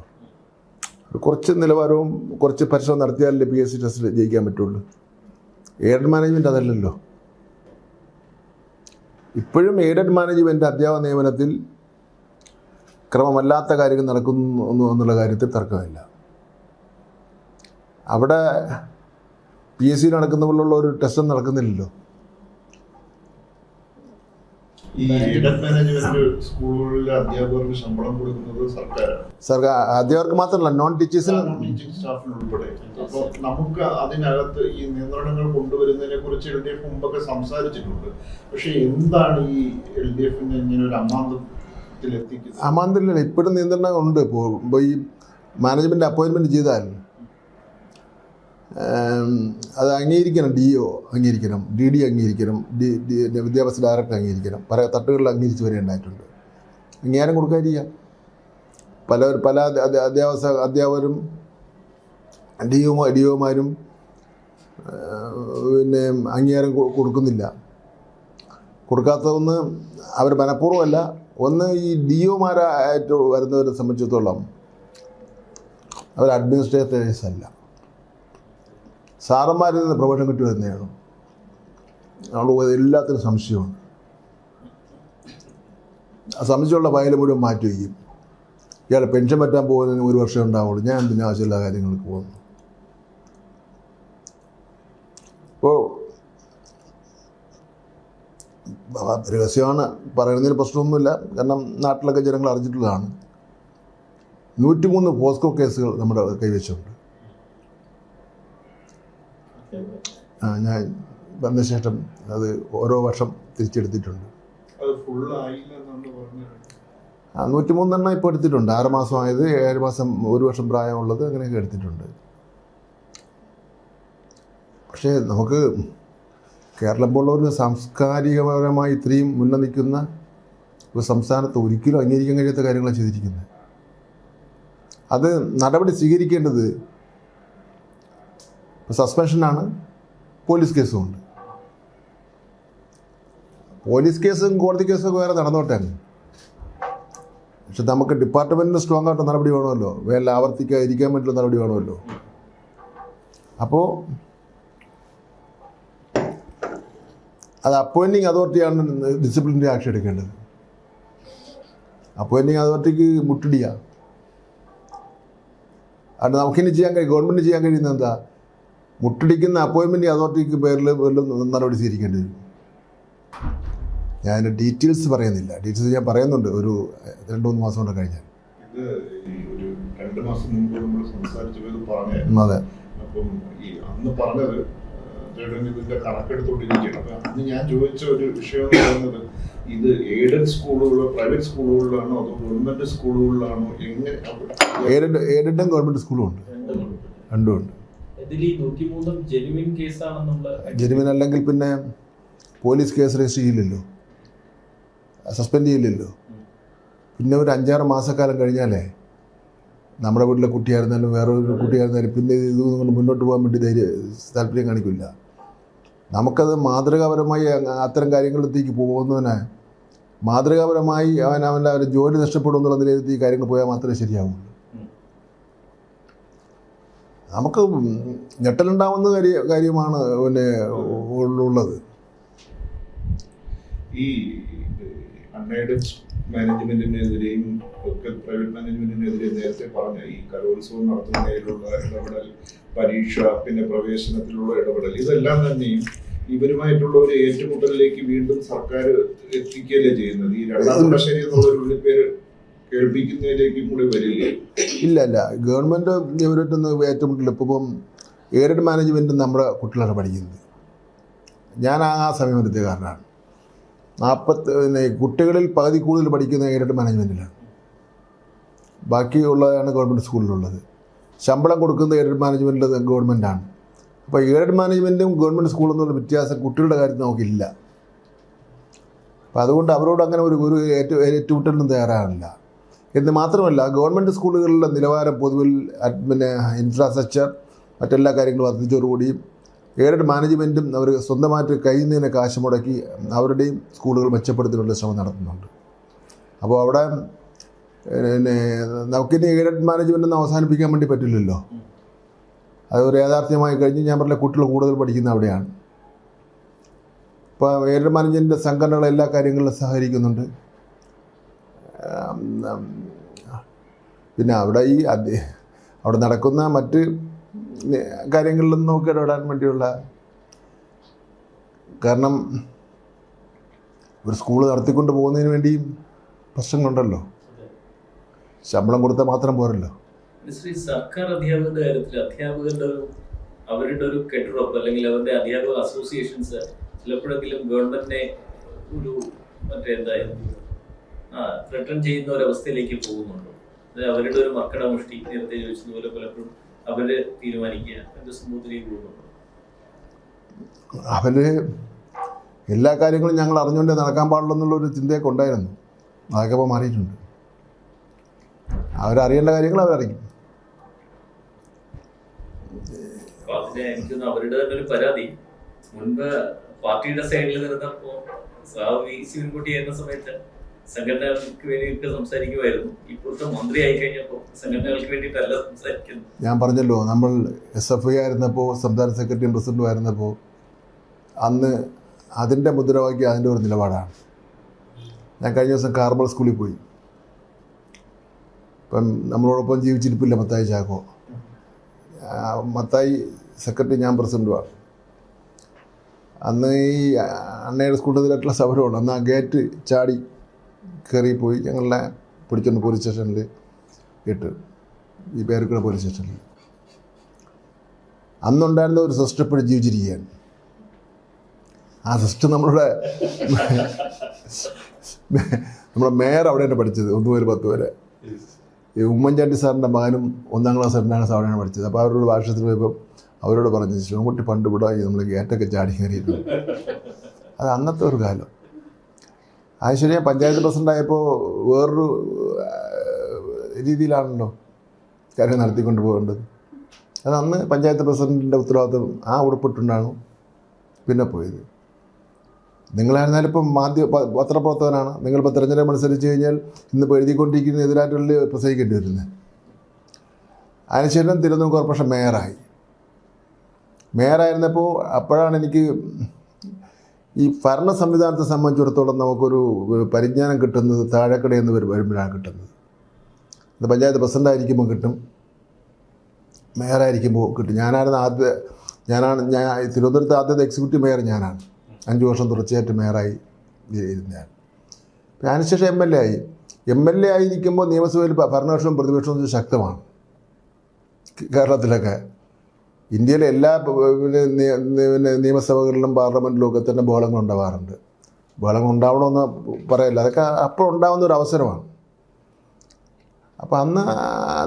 കുറച്ച് നിലവാരവും കുറച്ച് പരിശ്രമം നടത്തിയാലല്ലേ PSC ടെസ്റ്റ് ജയിക്കാൻ പറ്റുള്ളൂ. എയ്ഡഡ് മാനേജ്മെൻറ്റ് അതല്ലല്ലോ. ഇപ്പോഴും എയ്ഡഡ് മാനേജ്മെൻറ്റ് അധ്യാപക നിയമനത്തിൽ ക്രമമല്ലാത്ത കാര്യങ്ങൾ നടക്കുന്നു എന്നുള്ള കാര്യത്തിൽ തർക്കമില്ല. അവിടെ PSC നടക്കുന്ന പോലുള്ള ഒരു ടെസ്റ്റും നടക്കുന്നില്ലല്ലോ. ഈ എയ്ഡഡ് മാനേജ്മെന്റ് സ്കൂളുകളിലെ അധ്യാപകർക്ക് ശമ്പളം കൊടുക്കുന്നത് സർക്കാർ അധ്യാപകർക്ക് മാത്രമല്ല, നോൺ ടീച്ചേഴ്സിന്, ടീച്ചിങ് സ്റ്റാഫിന് ഉൾപ്പെടെ. അപ്പോൾ നമുക്ക് അതിനകത്ത് ഈ നിയന്ത്രണങ്ങൾ കൊണ്ടുവരുന്നതിനെ കുറിച്ച് LDF മുമ്പൊക്കെ സംസാരിച്ചിട്ടുണ്ട്. പക്ഷെ എന്താണ് ഈ LDFനെ ഇങ്ങനെ ഒരു അമാന്തത്തിലെത്തിക്കുന്നത്? അമാന്തരില്ല, ഇപ്പോഴും നിയന്ത്രണം ഉണ്ട്. ഇപ്പോൾ ഈ മാനേജ്മെൻറ്റ് അപ്പോയിൻമെൻറ്റ് ചെയ്താൽ അത് അംഗീകരിക്കണം. DO അംഗീകരിക്കണം, DD അംഗീകരിക്കണം, വിദ്യാഭ്യാസ ഡയറക്ടർ അംഗീകരിക്കണം. പല തട്ടുകളിൽ അംഗീകരിച്ച് വരേണ്ടതായിട്ടുണ്ട്. അംഗീകാരം കൊടുക്കാതിരിക്കുക. പല അധ്യാപകരും DOമാരും പിന്നെ അംഗീകാരം കൊടുക്കുന്നില്ല. കൊടുക്കാത്തതൊന്ന് അവർ മനഃപൂർവ്വമല്ല. ഒന്ന് ഈ DOമാരായിട്ട് വരുന്നവരെ സംബന്ധിച്ചിടത്തോളം അവർ അഡ്മിനിസ്ട്രേറ്റേഴ്സ് അല്ല, സാറന്മാരിൽ നിന്ന് പ്രൊമോഷൻ കിട്ടി വരുന്നതാണ്. നമ്മൾ എല്ലാത്തിനും സംശയമാണ്. ആ സംശയമുള്ള ഫയൽ മുഴുവൻ മാറ്റി വയ്ക്കും. ഇയാൾ പെൻഷൻ പറ്റാൻ പോകുന്നതിന് 1 വർഷം ഉണ്ടാവുള്ളൂ. ഞാൻ എന്തിനും ആവശ്യമില്ല കാര്യങ്ങൾക്ക് പോകുന്നു. അപ്പോൾ രഹസ്യമാണ്, പറയുന്നതിന് പ്രശ്നമൊന്നുമില്ല. കാരണം നാട്ടിലൊക്കെ ജനങ്ങൾ അറിഞ്ഞിട്ടുള്ളതാണ്. 103 പോസ്കോ കേസുകൾ നമ്മുടെ കൈവശമുണ്ട്. ഞാൻ വന്ന ശേഷം അത് ഓരോ വർഷം തിരിച്ചെടുത്തിട്ടുണ്ട്. 103 ഇപ്പോൾ എടുത്തിട്ടുണ്ട്. 6 മാസമായത്, 7 മാസം, 1 വർഷം പ്രായമുള്ളത്, അങ്ങനെയൊക്കെ എടുത്തിട്ടുണ്ട്. പക്ഷേ നമുക്ക് കേരളം പോലുള്ള ഒരു സാംസ്കാരികപരമായി ഇത്രയും മുന്നിൽ നിൽക്കുന്ന ഒരു സംസ്ഥാനത്ത് ഒരിക്കലും അംഗീകരിക്കാൻ കഴിയാത്ത കാര്യങ്ങളാണ് ചെയ്തിരിക്കുന്നത്. അത് നടപടി സ്വീകരിക്കേണ്ടത് സസ്പെൻഷനാണ്, പോലീസ് കേസുമുണ്ട്. പോലീസ് കേസും കോടതി കേസും ഒക്കെ വേറെ നടന്നോട്ടെ. പക്ഷെ നമുക്ക് ഡിപ്പാർട്ട്മെൻറ്റിന് സ്ട്രോങ് ആയിട്ട് നടപടി വേണമല്ലോ. വേല ആവർത്തിക്കാതിരിക്കാൻ വേണ്ടിയുള്ള നടപടി വേണമല്ലോ. അപ്പോൾ അത് അപ്പോയിൻറ്റിങ് അതോറിറ്റിയാണ് ഡിസിപ്ലിനറി ആക്ഷൻ എടുക്കേണ്ടത്. അപ്പോയിൻറ്റിങ് അതോറിറ്റിക്ക് മുട്ടിടിയ. അത് നമുക്കിനി ഗവൺമെൻറ് ചെയ്യാൻ കഴിയുന്നത് എന്താ? മുട്ടിടിക്കുന്ന അപ്പോയിൻമെൻറ്റ് അതോറിറ്റിക്ക് പേരിൽ നടപടി സ്വീകരിക്കേണ്ടി വരും. ഞാൻ ഡീറ്റെയിൽസ് പറയുന്നില്ല. ഡീറ്റെയിൽസ് ഞാൻ പറയുന്നുണ്ട് ഒരു 2-3 മാസം കൊണ്ട് കഴിഞ്ഞാൽ. ഇത് ഒരു 2 മാസം മുമ്പ് നമ്മൾ സംസാരിച്ചത് പറഞ്ഞു. അതെ. അപ്പം ഈ അന്ന് പറഞ്ഞത് ഇതിന്റെ കണക്കെടുത്തോണ്ടിരിക്കുകയാണ്. അപ്പൊ അന്ന് ഞാൻ ചോദിച്ച ഒരു വിഷയം എന്ന് പറയുന്നത്, ഇത് എയ്ഡഡ് സ്കൂളുകളോ പ്രൈവറ്റ് സ്കൂളുകളിലാണോ അതോ ഗവൺമെന്റ് സ്കൂളുകളിലാണോ, എങ്ങനെ? എയ്ഡഡും ഗവൺമെന്റ് സ്കൂളും ഉണ്ട്, രണ്ടും ഉണ്ട്. ജെനുവിൻ അല്ലെങ്കിൽ പിന്നെ പോലീസ് കേസ് രജിസ്റ്റർ ചെയ്യില്ലല്ലോ, സസ്പെൻഡ് ചെയ്യില്ലല്ലോ. പിന്നെ ഒരു 5-6 മാസക്കാലം കഴിഞ്ഞാലേ നമ്മുടെ വീട്ടിലെ കുട്ടിയായിരുന്നാലും വേറൊരു കുട്ടിയായിരുന്നാലും പിന്നെ ഇതുകൊണ്ട് മുന്നോട്ട് പോകാൻ വേണ്ടി താല്പര്യം കാണിക്കില്ല. നമുക്കത് മാതൃകാപരമായി അത്തരം കാര്യങ്ങളിലേക്ക് പോകുന്നവന് മാതൃകാപരമായി അവൻ്റെ ജോലി നഷ്ടപ്പെടും എന്നുള്ള നിലയിൽ ഈ കാര്യങ്ങൾ പോയാൽ മാത്രമേ ശരിയാവുള്ളൂ. നമുക്ക് ഞെട്ടലുണ്ടാവുന്ന കാര്യമാണ് പിന്നെ ഉള്ളത്. ഈ അൺഎയ്ഡഡ് മാനേജ്മെന്റിനെതിരെയും ഒക്കെ പ്രൈവറ്റ് മാനേജ്മെന്റിനെതിരെ നേരത്തെ പറഞ്ഞ ഈ കലോത്സവം നടത്തുന്നതിലുള്ള ഇടപെടൽ, പരീക്ഷ, പിന്നെ പ്രവേശനത്തിലുള്ള ഇടപെടൽ, ഇതെല്ലാം തന്നെയും ഇവരുമായിട്ടുള്ള ഒരു ഏറ്റുമുട്ടലിലേക്ക് വീണ്ടും സർക്കാർ എത്തിക്കുകയല്ലേ ചെയ്യുന്നത്. ഈ രണ്ടാം തുടശ്ശേരി എന്നുള്ള ഒരു വിളിപ്പേര് കേൾപ്പിക്കുന്നതിലേക്കും കൂടി വരില്ലേ? ഇല്ല, ഗവൺമെൻറ് ഇവരായിട്ടൊന്ന് ഏറ്റുമുട്ടില്ല. ഇപ്പം എയ്ഡഡ് മാനേജ്മെൻറ്റ് നമ്മുടെ കുട്ടികളാണ് പഠിക്കുന്നത്. ഞാൻ ആ സമയമെടുത്തുകാരനാണ്. കുട്ടികളിൽ പകുതി കൂടുതൽ പഠിക്കുന്ന എയ്ഡഡ് മാനേജ്മെൻറ്റിലാണ്. ബാക്കിയുള്ളതാണ് ഗവൺമെൻറ് സ്കൂളിലുള്ളത്. ശമ്പളം കൊടുക്കുന്ന എയ്ഡഡ് മാനേജ്മെൻറ്റിൽ ഗവൺമെൻറ്റാണ്. അപ്പോൾ എയ്ഡഡ് മാനേജ്മെൻറ്റും ഗവൺമെൻറ് സ്കൂളിൽ നിന്നുള്ള വ്യത്യാസം കുട്ടികളുടെ കാര്യത്തിൽ നമുക്കില്ല. അപ്പോൾ അതുകൊണ്ട് അവരോട് അങ്ങനെ ഒരു ഏറ്റുമുട്ടലിനും തയ്യാറാകില്ല. എന്ന് മാത്രമല്ല, ഗവൺമെൻറ് സ്കൂളുകളിലെ നിലവാരം പൊതുവിൽ പിന്നെ ഇൻഫ്രാസ്ട്രക്ചർ മറ്റെല്ലാ കാര്യങ്ങളും വർദ്ധിച്ചതോടുകൂടിയും എയ്ഡഡ് മാനേജ്മെൻറ്റും അവർ സ്വന്തമായിട്ട് കയ്യിൽ നിന്ന് കാശ് മുടക്കി അവരുടെയും സ്കൂളുകൾ മെച്ചപ്പെടുത്താനുള്ള ശ്രമം നടത്തുന്നുണ്ട്. അപ്പോൾ അവിടെ പിന്നെ നമുക്കിനി എയ്ഡഡ് മാനേജ്മെൻറ്റൊന്നും അവസാനിപ്പിക്കാൻ വേണ്ടി പറ്റില്ലല്ലോ. അതൊരു യാഥാർത്ഥ്യമായി കഴിഞ്ഞ് ഞാൻ പറഞ്ഞ കുട്ടികൾ കൂടുതൽ പഠിക്കുന്ന അവിടെയാണ്. ഇപ്പോൾ എയ്ഡഡ് മാനേജ്മെൻറ്റിൻ്റെ സംഘടനകൾ എല്ലാ കാര്യങ്ങളിലും സഹകരിക്കുന്നുണ്ട്. പിന്നെ അവിടെ നടക്കുന്ന മറ്റ് കാര്യങ്ങളിലും നമുക്ക് ഇടപെടാൻ വേണ്ടിയുള്ള, കാരണം ഒരു സ്കൂൾ നടത്തിക്കൊണ്ട് പോകുന്നതിന് വേണ്ടിയും പ്രശ്നങ്ങളുണ്ടല്ലോ. ശമ്പളം കൊടുത്താൽ മാത്രം പോരല്ലോ. സർക്കാർ അധ്യാപകരുടെ കാര്യത്തിൽ അവരുടെ ഒരു കെട്ടുറപ്പ് അല്ലെങ്കിൽ അവരുടെ അധ്യാപക അസോസിയേഷൻസ് ചിലപ്പോഴെങ്കിലും ഗവൺമെന്റിനെ ഒരു ത്രെട്ടൺ ചെയ്യുന്ന ഒരവസ്ഥയിലേക്ക് പോകുന്നുണ്ടോ? അവരുടെ ഒരു മക്കടമുഷ്ടി നേരത്തെ ചോദിച്ചതുപോലെ പലപ്പോഴും അവര് തീരുമാനിക്കുക എന്റെ സമൂഹത്തിലേക്ക് പോകുന്നുണ്ടോ? അവര് എല്ലാ കാര്യങ്ങളും ഞങ്ങൾ അറിഞ്ഞുകൊണ്ടേ നടക്കാൻ പാടുള്ളൂ ചിന്തയൊക്കെ ഉണ്ടായിരുന്നു. അതൊക്കെ ഇപ്പോൾ മാറിയിട്ടുണ്ട്. അവരറിയേണ്ട കാര്യങ്ങൾ അവരറിയും. എനിക്ക് അവരുടെ തന്നെ ഒരു പരാതി, മുൻപ് പാർട്ടിയുടെ സൈഡിൽ നിന്നപ്പോ ശിവൻകുട്ടി എന്ന സമയത്ത് സംഘടനകൾക്ക് വേണ്ടിയിട്ട് സംസാരിക്കുമായിരുന്നു. ഇപ്പോഴത്തെ മന്ത്രി ആയി കഴിഞ്ഞപ്പോൾ സംഘടനകൾക്ക് വേണ്ടിയിട്ടല്ല സംസാരിക്കുന്നത്. ഞാൻ പറഞ്ഞല്ലോ, നമ്മൾ SFI ആയിരുന്നപ്പോൾ, സംസ്ഥാന സെക്രട്ടറിയും പ്രസിഡന്റും ആയിരുന്നപ്പോൾ അന്ന് അതിൻ്റെ മുദ്രാവാക്യം അതിൻ്റെ ഒരു നിലപാടാണ്. ഞാൻ കഴിഞ്ഞ ദിവസം കാർമൽ സ്കൂളിൽ പോയി. ഇപ്പം നമ്മളോടൊപ്പം ജീവിച്ചിരിപ്പില്ല മത്തായി ചാക്കോ. മത്തായി സെക്രട്ടറി, ഞാൻ പ്രസിഡന്റുമാണ്. അന്ന് ഈ അണ്ണയുടെ സ്കൂളിനെതിരായിട്ടുള്ള സമരമാണ്. അന്ന് ആ ഗേറ്റ് ചാടി കയറിപ്പോയി ഞങ്ങളെ പിടിച്ചുകൊണ്ട് പോലീസ് സ്റ്റേഷനിൽ ഇട്ട്, ഈ പേരുക്കട പോലീസ് സ്റ്റേഷനിൽ. അന്നുണ്ടായിരുന്ന ഒരു സിസ്റ്റർ ഇപ്പോഴും ജീവിച്ചിരിക്കുകയാണ്. ആ സിസ്റ്റർ നമ്മുടെ മേയർ അവിടെയാണ് പഠിച്ചത് 1 മുതൽ 10 വരെ. ഈ ഉമ്മൻചാണ്ടി സാറിൻ്റെ മകനും 1ാം ക്ലാസ് 2ാം ക്ലാസ് അവിടെയാണ് പഠിച്ചത്. അപ്പോൾ അവരോട് ഭാഷത്തിൽ പോയപ്പോൾ അവരോട് പറഞ്ഞു, ശിവൻകുട്ടി പണ്ട് ഇവിടെ നമ്മൾ ഗേറ്റൊക്കെ ചാടി കയറിയിരുന്നു. അത് അന്നത്തെ ഒരു കാലം. അത് ശരിയാ, പഞ്ചായത്ത് പ്രസിഡൻ്റായപ്പോൾ വേറൊരു രീതിയിലാണല്ലോ കാര്യം നടത്തിക്കൊണ്ട് പോകേണ്ടത്. അത് അന്ന് പഞ്ചായത്ത് പ്രസിഡൻറ്റിൻ്റെ ഉത്തരവാദിത്വം ആ ഉൾപ്പെട്ടുണ്ടാകും. പിന്നെ പോയത് നിങ്ങളായിരുന്നാലും ഇപ്പം പത്രപ്രവർത്തകനാണ്. നിങ്ങളിപ്പോൾ തിരഞ്ഞെടുപ്പ് മത്സരിച്ച് കഴിഞ്ഞാൽ ഇന്നിപ്പോൾ എഴുതിക്കൊണ്ടിരിക്കുന്ന എതിരായിട്ടുള്ള പ്രസംഗിക്കേണ്ടി വരുന്നത്. അതിനുശേഷം തിരുവനന്തപുരം കോർപ്പറേഷൻ മേയറായിരുന്നപ്പോൾ അപ്പോഴാണ് എനിക്ക് ഈ ഭരണ സംവിധാനത്തെ സംബന്ധിച്ചിടത്തോളം നമുക്കൊരു പരിജ്ഞാനം കിട്ടുന്നത് താഴെക്കടയിൽ നിന്ന് വരുമ്പോഴാണ് കിട്ടുന്നത്. ഇത് പഞ്ചായത്ത് പ്രസിഡൻ്റായിരിക്കുമ്പോൾ കിട്ടും, മേയറായിരിക്കുമ്പോൾ കിട്ടും. ഞാൻ തിരുവനന്തപുരത്ത് ആദ്യത്തെ എക്സിക്യൂട്ടീവ് മേയർ ഞാനാണ്. 5 വർഷം തുടർച്ചയായിട്ട് മേയറായി ഇരുന്നതാണ്. അതിനുശേഷം MLA ആയിരിക്കുമ്പോൾ നിയമസഭയിൽ ഭരണപക്ഷവും പ്രതിപക്ഷവും ശക്തമാണ്. കേരളത്തിലൊക്കെ ഇന്ത്യയിലെ എല്ലാ നിയമസഭകളിലും പാർലമെൻറ്റിലും ഒക്കെ തന്നെ ബഹളങ്ങൾ ഉണ്ടാവാറുണ്ട്. ബഹളങ്ങൾ ഉണ്ടാവണമെന്ന് പറയല്ല, അതൊക്കെ അപ്പോൾ ഉണ്ടാകുന്ന ഒരു അവസരമാണ്. അപ്പോൾ അന്ന്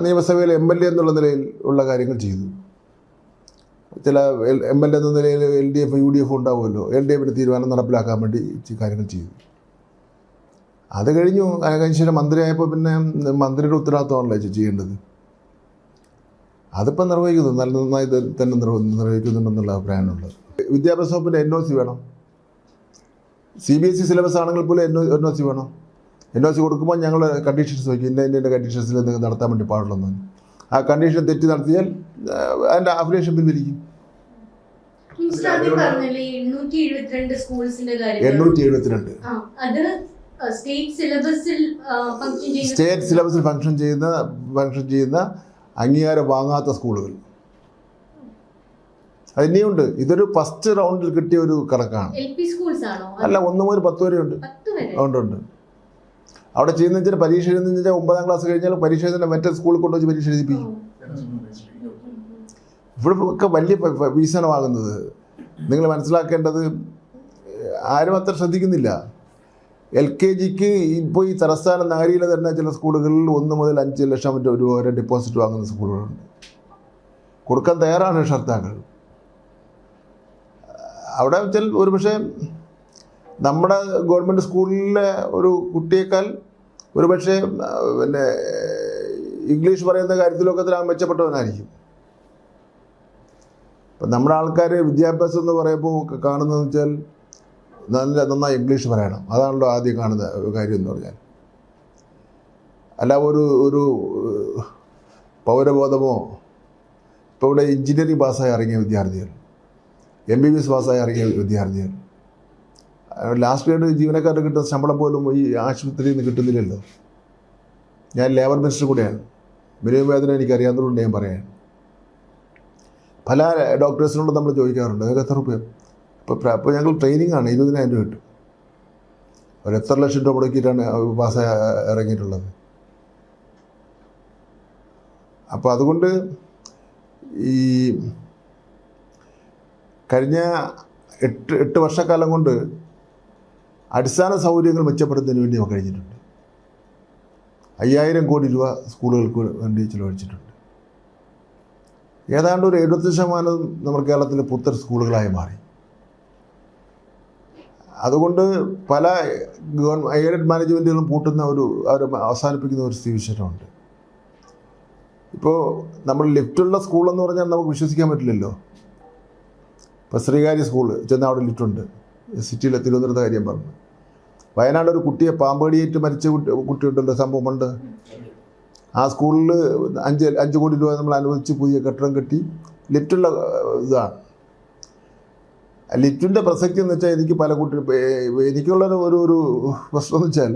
നിയമസഭയിൽ MLA എന്നുള്ള നിലയിൽ ഉള്ള കാര്യങ്ങൾ ചെയ്തു. ചില MLA എന്ന നിലയിൽ LDF UDF ഉണ്ടാവുമല്ലോ, LDFിൻ്റെ തീരുമാനം നടപ്പിലാക്കാൻ വേണ്ടി കാര്യങ്ങൾ ചെയ്തു. അത് കഴിഞ്ഞു. അതിന് ശേഷം മന്ത്രിയായപ്പോൾ പിന്നെ മന്ത്രിയുടെ ഉത്തരവാദിത്വമാണല്ലോ ചെയ്യേണ്ടത്. അതിപ്പം നിർവഹിക്കുന്നു, നന്നായി തന്നെ നിർവഹിക്കുന്നുണ്ടെന്നുള്ള അഭിപ്രായമാണുള്ളത്. വിദ്യാഭ്യാസ വകുപ്പിൻ്റെ NOC വേണം. CBSE സിലബസ് ആണെങ്കിൽ പോലും NOC വേണം. NOC കൊടുക്കുമ്പോൾ ഞങ്ങൾ കണ്ടീഷൻസ് വയ്ക്കും, ഇന്ന കണ്ടീഷൻസിൽ എന്തെങ്കിലും നടത്താൻ വേണ്ടി പാടുള്ളൂ. ആ കണ്ടീഷൻ തെറ്റി നടത്തിയാൽ അതിൻ്റെ അഫിലിയേഷൻ പിൻവലിക്കും. മിനിസ്റ്റർ ആദ്യം പറഞ്ഞില്ലേ 872 സ്കൂൾസിന്റെ കാര്യം. 872 അത് സ്റ്റേറ്റ് സിലബസിൽ ഫംഗ്ഷൻ ചെയ്യുന്ന അംഗീകാരം വാങ്ങാത്ത സ്കൂളുകൾ അതിനെയുണ്ട്. ഇതൊരു ഫസ്റ്റ് റൗണ്ടിൽ കിട്ടിയ ഒരു കണക്കാണ്. LP സ്കൂൾസ് ആണോ? അല്ല, 1 മുതൽ 10 വരെ ഉണ്ട്. 10 വരെ ഉണ്ട്. അവിടെ ചെയ്യുന്ന വെച്ചാൽ പരീക്ഷ എഴുതുന്ന വെച്ചാൽ 9ാം ക്ലാസ് കഴിഞ്ഞാൽ പരീക്ഷ എഴുതുന്ന മറ്റേ സ്കൂളിൽ കൊണ്ടുവച്ച് പരീക്ഷ എഴുതിപ്പിക്കും. ഇവിടെ ഒക്കെ വലിയ വീക്ഷണമാകുന്നത് നിങ്ങൾ മനസ്സിലാക്കേണ്ടത് ആരും അത്ര ശ്രദ്ധിക്കുന്നില്ല. LKGക്ക് ഇപ്പോൾ ഈ തലസ്ഥാന നഗരിയിലെ തന്നെ ചില സ്കൂളുകളിൽ 1 മുതൽ 5 ലക്ഷം രൂപ വരെ ഡെപ്പോസിറ്റ് വാങ്ങുന്ന സ്കൂളുകളുണ്ട്. കൊടുക്കാൻ തയ്യാറാണ് രക്ഷകർത്താക്കൾ. അവിടെ വെച്ചാൽ ഒരു പക്ഷേ നമ്മുടെ ഗവൺമെൻറ് സ്കൂളിലെ ഒരു കുട്ടിയേക്കാൾ ഒരു പക്ഷേ പിന്നെ ഇംഗ്ലീഷ് പറയുന്ന കാര്യത്തിലൊക്കെ മെച്ചപ്പെട്ടവനായിരിക്കും. ഇപ്പം നമ്മുടെ ആൾക്കാർ വിദ്യാഭ്യാസം എന്ന് പറയുമ്പോൾ കാണുന്നതെന്ന് വെച്ചാൽ നന്നായി ഇംഗ്ലീഷ് പറയണം. അതാണല്ലോ ആദ്യം കാണുന്ന കാര്യം എന്ന് പറഞ്ഞാൽ. അല്ല ഒരു പൗരബോധമോ. ഇപ്പോൾ ഇവിടെ എഞ്ചിനീയറിംഗ് പാസ്സായി ഇറങ്ങിയ വിദ്യാർത്ഥികൾ, MBBS പാസ്സായി ഇറങ്ങിയ വിദ്യാർത്ഥികൾ, ലാസ്റ്റ് ഗ്രേഡ് ജീവനക്കാർക്ക് കിട്ടുന്ന ശമ്പളം പോലും ഈ ആശുപത്രിയിൽ നിന്ന് കിട്ടുന്നില്ലല്ലോ. ഞാൻ ലേബർ മിനിസ്റ്റർ കൂടെയാണ്. മിനിമം വേതനം എനിക്കറിയാവുന്നതുകൊണ്ട് ഞാൻ പറയാൻ. പല ഡോക്ടേഴ്സിനോട് നമ്മൾ ചോദിക്കാറുണ്ട്, അതൊക്കെ എത്ര രൂപ. ഇപ്പോൾ ഞങ്ങൾ ട്രെയിനിങ് ആണ്, 20,000 രൂപ കിട്ടും. ഒരു എത്ര ലക്ഷം രൂപ മുടക്കിയിട്ടാണ് പാസ്സായി ഇറങ്ങിയിട്ടുള്ളത്. അപ്പോൾ അതുകൊണ്ട് ഈ കഴിഞ്ഞ 8 വർഷക്കാലം കൊണ്ട് അടിസ്ഥാന സൗകര്യങ്ങൾ മെച്ചപ്പെടുത്തുന്നതിന് വേണ്ടി നമുക്ക് കഴിഞ്ഞിട്ടുണ്ട്. 5000 കോടി രൂപ സ്കൂളുകൾക്ക് വേണ്ടി ചിലവഴിച്ചിട്ടുണ്ട്. ഏതാണ്ട് ഒരു 70% നമ്മുടെ കേരളത്തിലെ പുത്തൻ സ്കൂളുകളായി മാറി. അതുകൊണ്ട് പല എയ്ഡഡ് മാനേജ്മെൻറ്റുകളും പൂട്ടുന്ന അവർ അവസാനിപ്പിക്കുന്ന ഒരു സ്ഥിതിവിശേഷമുണ്ട്. ഇപ്പോൾ നമ്മൾ ലിഫ്റ്റുള്ള സ്കൂളെന്ന് പറഞ്ഞാൽ നമുക്ക് വിശ്വസിക്കാൻ പറ്റില്ലല്ലോ. ഇപ്പോൾ ശ്രീകാര്യ സ്കൂൾ ചെന്നാൽ അവിടെ ലിഫ്റ്റുണ്ട്. സിറ്റിയിലെ തിരുവനന്തപുരത്തെ കാര്യം പറഞ്ഞു. വയനാട് ഒരു കുട്ടിയെ പാമ്പേടിയേറ്റ് മരിച്ച കുട്ടിയുണ്ടല്ലോ, സംഭവമുണ്ട്. ആ സ്കൂളിൽ 5 കോടി രൂപ നമ്മൾ അനുവദിച്ച് പുതിയ കെട്ടിടം കെട്ടി ലിഫ്റ്റുള്ള ഇതാണ്. ലിഫ്റ്റിൻ്റെ പ്രസക്തി എന്ന് വെച്ചാൽ എനിക്ക് പല എനിക്കുള്ള ഒരു പ്രശ്നം എന്ന് വെച്ചാൽ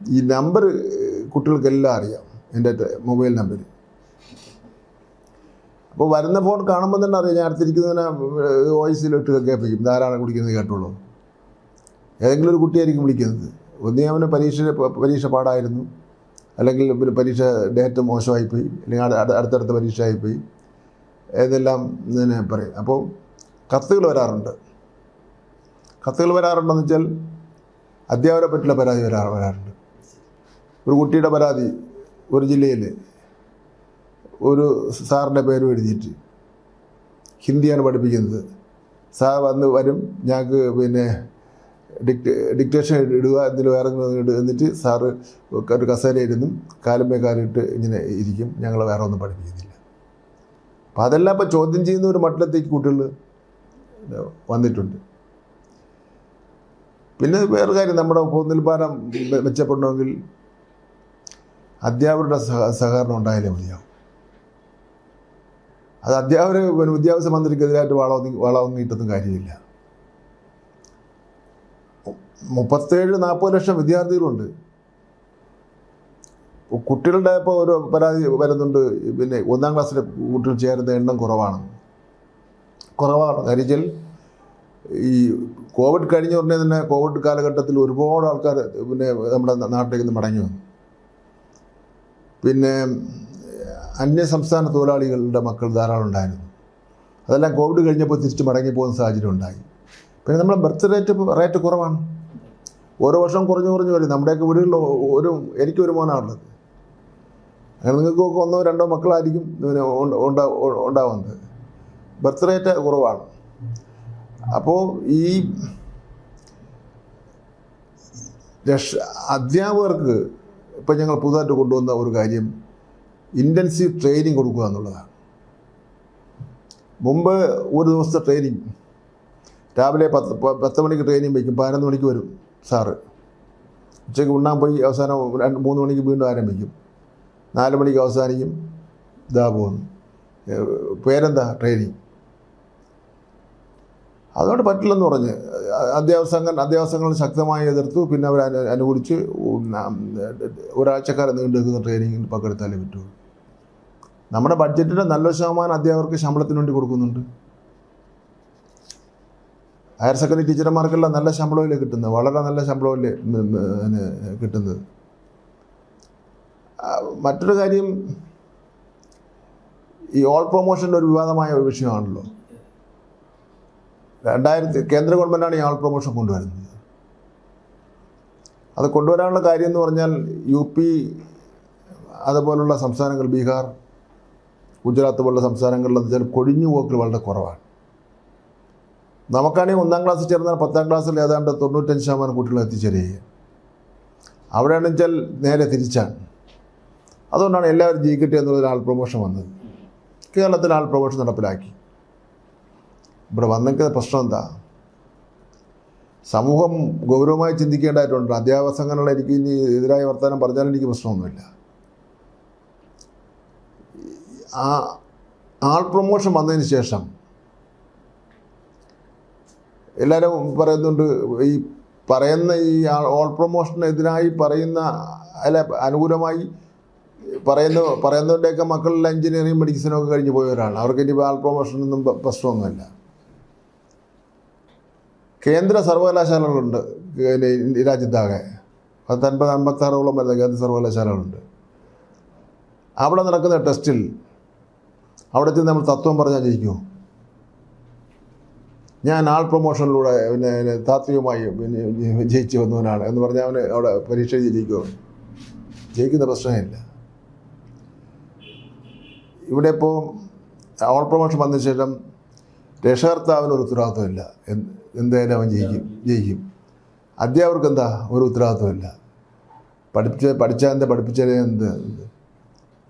ഈ നമ്പർ കുട്ടികൾക്കെല്ലാം അറിയാം, എൻ്റെ മൊബൈൽ നമ്പർ. അപ്പോൾ വരുന്ന ഫോൺ കാണുമ്പോൾ തന്നെ അറിയാം. ഞാൻ അടുത്തിരിക്കുന്നതിനെ വോയിസിലിട്ട് കേൾപ്പിക്കും, ധാരാളം കുടിക്കുന്നത് കേട്ടുള്ളൂ. ഏതെങ്കിലും ഒരു കുട്ടിയായിരിക്കും വിളിക്കുന്നത്. ഒന്നേ അവന് പരീക്ഷ പാടായിരുന്നു, അല്ലെങ്കിൽ പിന്നെ പരീക്ഷ ഡേറ്റ് മോശമായിപ്പോയി, അല്ലെങ്കിൽ അടുത്തടുത്ത പരീക്ഷ ആയിപ്പോയി, ഏതെല്ലാം ഇങ്ങനെ പറയും. അപ്പോൾ കത്തുകൾ വരാറുണ്ട്. കത്തുകൾ വരാറുണ്ടെന്ന് വെച്ചാൽ അധ്യാപകരെ പറ്റിയുള്ള പരാതി വരാറുണ്ട്. ഒരു കുട്ടിയുടെ പരാതി ഒരു ജില്ലയിൽ ഒരു സാറിൻ്റെ പേര് എഴുതിയിട്ട് ഹിന്ദിയാണ് പഠിപ്പിക്കുന്നത്. സാർ വരും, ഞങ്ങൾക്ക് പിന്നെ ഡിക്റ്റേഷൻ ഇടുക, എന്തിൽ വേറെ എന്നിട്ട് സാറ് ഒരു കസേരയിരുന്നും കാലുമേ കാലിട്ട് ഇങ്ങനെ ഇരിക്കും, ഞങ്ങൾ വേറെ ഒന്നും പഠിപ്പിക്കുന്നില്ല. അപ്പം അതെല്ലാം ഇപ്പം ചോദ്യം ചെയ്യുന്ന ഒരു മട്ടിലത്തേക്ക് കുട്ടികൾ വന്നിട്ടുണ്ട്. പിന്നെ വേറെ കാര്യം, നമ്മുടെ പൊതുനിലവാരം മെച്ചപ്പെടണമെങ്കിൽ അധ്യാപകരുടെ സഹകരണം ഉണ്ടായാലേ മതിയാവും. അത് അധ്യാപകർ വിദ്യാഭ്യാസ മന്ത്രിക്കെതിരായിട്ട് വളവങ്ങിയിട്ടൊന്നും കാര്യമില്ല. 37-40 ലക്ഷം വിദ്യാർത്ഥികളുണ്ട്. കുട്ടികളുടെ ഇപ്പോൾ ഒരു പരാതി വരുന്നുണ്ട്, പിന്നെ 1ാം ക്ലാസ്സിലെ കുട്ടികൾ ചേരുന്ന എണ്ണം കുറവാണ്. കാര്യം ഈ കോവിഡ് കഴിഞ്ഞ ഉടനെ തന്നെ കോവിഡ് കാലഘട്ടത്തിൽ ഒരുപാട് ആൾക്കാർ പിന്നെ നമ്മുടെ നാട്ടിലേക്ക് നിന്ന് മടങ്ങി വന്നു. പിന്നെ അന്യസംസ്ഥാന തൊഴിലാളികളുടെ മക്കൾ ധാരാളം ഉണ്ടായിരുന്നു. അതെല്ലാം കോവിഡ് കഴിഞ്ഞപ്പോൾ തിരിച്ച് മടങ്ങിപ്പോകുന്ന സാഹചര്യം ഉണ്ടായി. പിന്നെ നമ്മുടെ ബർത്ത് റേറ്റ് കുറവാണ്. ഓരോ വർഷം കുറഞ്ഞു വരും. നമ്മുടെയൊക്കെ വീടുകളിൽ എനിക്കൊരു മോനാണുള്ളത്. അങ്ങനെ നിങ്ങൾക്കൊക്കെ 1-2 മക്കളായിരിക്കും ഉണ്ടാവുന്നത്. ബർത്ത് റേറ്റ് കുറവാണ്. അപ്പോൾ ഈ അധ്യാപകർക്ക് ഇപ്പം ഞങ്ങൾ പുതുതായിട്ട് കൊണ്ടുവന്ന ഒരു കാര്യം ഇൻറ്റൻസീവ് ട്രെയിനിങ് കൊടുക്കുക എന്നുള്ളതാണ്. മുമ്പ് ഒരു ദിവസത്തെ ട്രെയിനിങ്, രാവിലെ 10 മണിക്ക് ട്രെയിനിങ് വയ്ക്കും, 11 മണിക്ക് വരും സാറ്. ഉച്ചയ്ക്ക് ഉണ്ണാൻ പോയി അവസാനം 3 മണിക്ക് വീണ്ടും ആരംഭിക്കും, 4 മണിക്ക് അവസാനിക്കും. ഇതാ പോകുന്നു. പേരെന്താ? ട്രെയിനിങ്. അതുകൊണ്ട് പറ്റില്ലെന്ന് പറഞ്ഞ് അധ്യാപകങ്ങൾ ശക്തമായി എതിർത്തു. പിന്നെ അവർ അനുകൂലിച്ച് ഒരാഴ്ചക്കാലം നീണ്ടു നിൽക്കുന്ന ട്രെയിനിങ്ങിൽ പങ്കെടുത്താലേ പറ്റുള്ളൂ. നമ്മുടെ ബഡ്ജറ്റിൻ്റെ നല്ലൊരു ശതമാനം അധ്യാപകർക്ക് ശമ്പളത്തിന് വേണ്ടി കൊടുക്കുന്നുണ്ട്. ഹയർ സെക്കൻഡറി ടീച്ചർമാർക്കെല്ലാം നല്ല ശമ്പളമില്ലേ കിട്ടുന്നത്, വളരെ നല്ല ശമ്പളമില്ലേ കിട്ടുന്നത്. മറ്റൊരു കാര്യം, ഈ ഓൾ പ്രൊമോഷൻ്റെ ഒരു വിവാദമായ ഒരു വിഷയമാണല്ലോ. കേന്ദ്ര ഗവൺമെൻറ്റാണ് ഈ ആൾ പ്രൊമോഷൻ കൊണ്ടുവരുന്നത്. അത് കൊണ്ടുവരാനുള്ള കാര്യം എന്ന് പറഞ്ഞാൽ UP അതുപോലുള്ള സംസ്ഥാനങ്ങൾ, ബീഹാർ, ഗുജറാത്ത് പോലുള്ള സംസ്ഥാനങ്ങളിൽ ചില കൊഴിഞ്ഞു പോക്കൽ വളരെ കുറവാണ്. നമുക്കാണെങ്കിൽ 1-ാം ക്ലാസ്സിൽ ചേർന്നാൽ 10-ാം ക്ലാസ്സിൽ ഏതാണ്ട് 95% കുട്ടികൾ എത്തിച്ചേരുക. അവിടെയാണെന്ന് വെച്ചാൽ നേരെ തിരിച്ചാണ്. അതുകൊണ്ടാണ് എല്ലാവരും ജയിക്കട്ടെ എന്നുള്ളൊരു ആൾ പ്രൊമോഷൻ വന്നത്. കേരളത്തിൽ ആൾ പ്രൊമോഷൻ നടപ്പിലാക്കി. ഇവിടെ വന്നെങ്കിൽ പ്രശ്നം എന്താ? സമൂഹം ഗൗരവമായി ചിന്തിക്കേണ്ടതായിട്ടുണ്ട്. അധ്യാപക സംഘടനകൾ എനിക്ക് ഇനി എതിരായ വർത്തമാനം പറഞ്ഞാലും എനിക്ക് പ്രശ്നമൊന്നുമില്ല. ആ ആൾ പ്രൊമോഷൻ വന്നതിന് ശേഷം എല്ലാവരും പറയുന്നുണ്ട്, ഈ പറയുന്ന ഈ ഓൾ പ്രൊമോഷനെതിരായി പറയുന്ന അല്ല അനുകൂലമായി പറയുന്നവരുടെയൊക്കെ മക്കളെല്ലാം എഞ്ചിനീയറിംഗ് മെഡിസിനൊക്കെ കഴിഞ്ഞ് പോയവരാണ്. അവർക്ക് ഇനി ആൾ പ്രൊമോഷനൊന്നും പ്രശ്നമൊന്നുമില്ല. കേന്ദ്ര സർവകലാശാലകളുണ്ട് രാജ്യത്താകെ 50-56 വരുന്ന കേന്ദ്ര സർവകലാശാലകളുണ്ട്. അവിടെ നടക്കുന്ന ടെസ്റ്റിൽ അവിടെ ചെന്ന് നമ്മൾ തത്വം പറഞ്ഞാൽ ജയിക്കുമോ? ഞാൻ ആൾ പ്രൊമോഷനിലൂടെ താത്വികമായി ജയിച്ചു വന്നവനാണ് എന്ന് പറഞ്ഞാൽ അവന് അവിടെ പരീക്ഷ എഴുതി ജയിക്കുമോ? ജയിക്കുന്ന പ്രശ്നമില്ല. ഇവിടെ ഇപ്പോൾ ഓൾ പ്രൊമോഷൻ വന്നതിന് ശേഷം രക്ഷകർത്താവിനൊരു ഉത്തരവാദിത്വമില്ല. എന്തായാലും അവൻ ജയിക്കും. അധ്യാപകർക്ക് എന്താ ഒരു ഉത്തരവാദിത്വമില്ല. പഠിപ്പിച്ചതേ എന്ത്.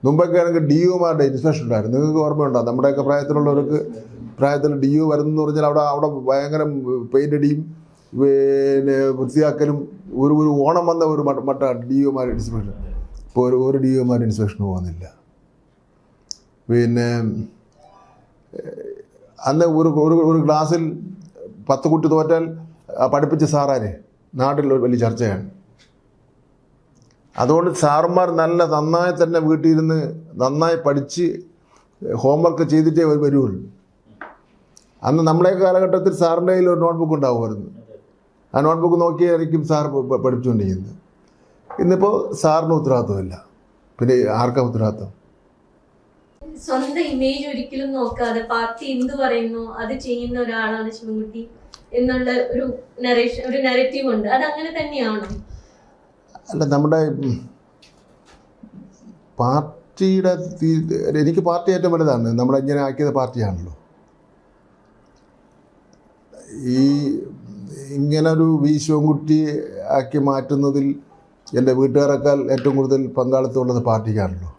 മുമ്പൊക്കെ ആണെങ്കിൽ DUമാരുടെ ഇൻസ്പെക്ഷൻ ഉണ്ടായിരുന്നു. നിങ്ങൾക്ക് ഓർമ്മയുണ്ടോ? നമ്മുടെയൊക്കെ പ്രായത്തിൽ DU വരുന്നതെന്ന് പറഞ്ഞാൽ അവിടെ ഭയങ്കര പെയിൻ്റ് അടിയും പിന്നെ വൃത്തിയാക്കലും ഒരു ഓണം വന്ന ഒരു മട്ടാണ് DUമാരുടെ ഇൻസ്പെക്ഷൻ. ഇപ്പോൾ ഒരു DUമാരുടെ ഇൻസ്പെക്ഷന് പോകുന്നില്ല. പിന്നെ അന്ന് ഒരു ക്ലാസ്സിൽ 10 കുട്ടി തോറ്റാൽ പഠിപ്പിച്ച സാറാര് നാട്ടിൽ വലിയ ചർച്ചയാണ്. അതുകൊണ്ട് സാറന്മാർ നന്നായി തന്നെ വീട്ടിലിരുന്ന് നന്നായി പഠിച്ച് ഹോംവർക്ക് ചെയ്തിട്ടേ വരുള്ളൂ. അന്ന് നമ്മളെ കാലഘട്ടത്തിൽ സാറിൻ്റെ കയ്യിൽ ഒരു നോട്ട്ബുക്ക് ഉണ്ടാവുമായിരുന്നു. ആ നോട്ട്ബുക്ക് നോക്കിയായിരിക്കും സാർ പഠിപ്പിച്ചുകൊണ്ടിരിക്കുന്നത്. ഇന്നിപ്പോൾ സാറിന് ഉത്തരവാദിത്വമില്ല. പിന്നെ ആർക്കാ ഉത്തരവാദിത്വം? സ്വന്തം ഇമേജ് ഒരിക്കലും നോക്കാതെ പാർട്ടി എന്ത് പറയുന്നു അത് ചെയ്യുന്ന ഒരാളാണ് ശിവൻകുട്ടി എന്നുള്ള ഒരു നരേറ്റീവ് ഉണ്ട്. അത് അങ്ങനെ തന്നെയാണോ? അല്ല, നമ്മുടെ പാർട്ടിയുടെ എനിക്ക് പാർട്ടി ഏറ്റവും വലുതാണ്. നമ്മളിങ്ങനെ ആക്കിയത് പാർട്ടിയാണല്ലോ. ഈ ഇങ്ങനൊരു ശിവൻകുട്ടി ആക്കി മാറ്റുന്നതിൽ എൻ്റെ വീട്ടുകാരെക്കാൾ ഏറ്റവും കൂടുതൽ പങ്കാളിത്തമുള്ളത് പാർട്ടിക്കാണല്ലോ.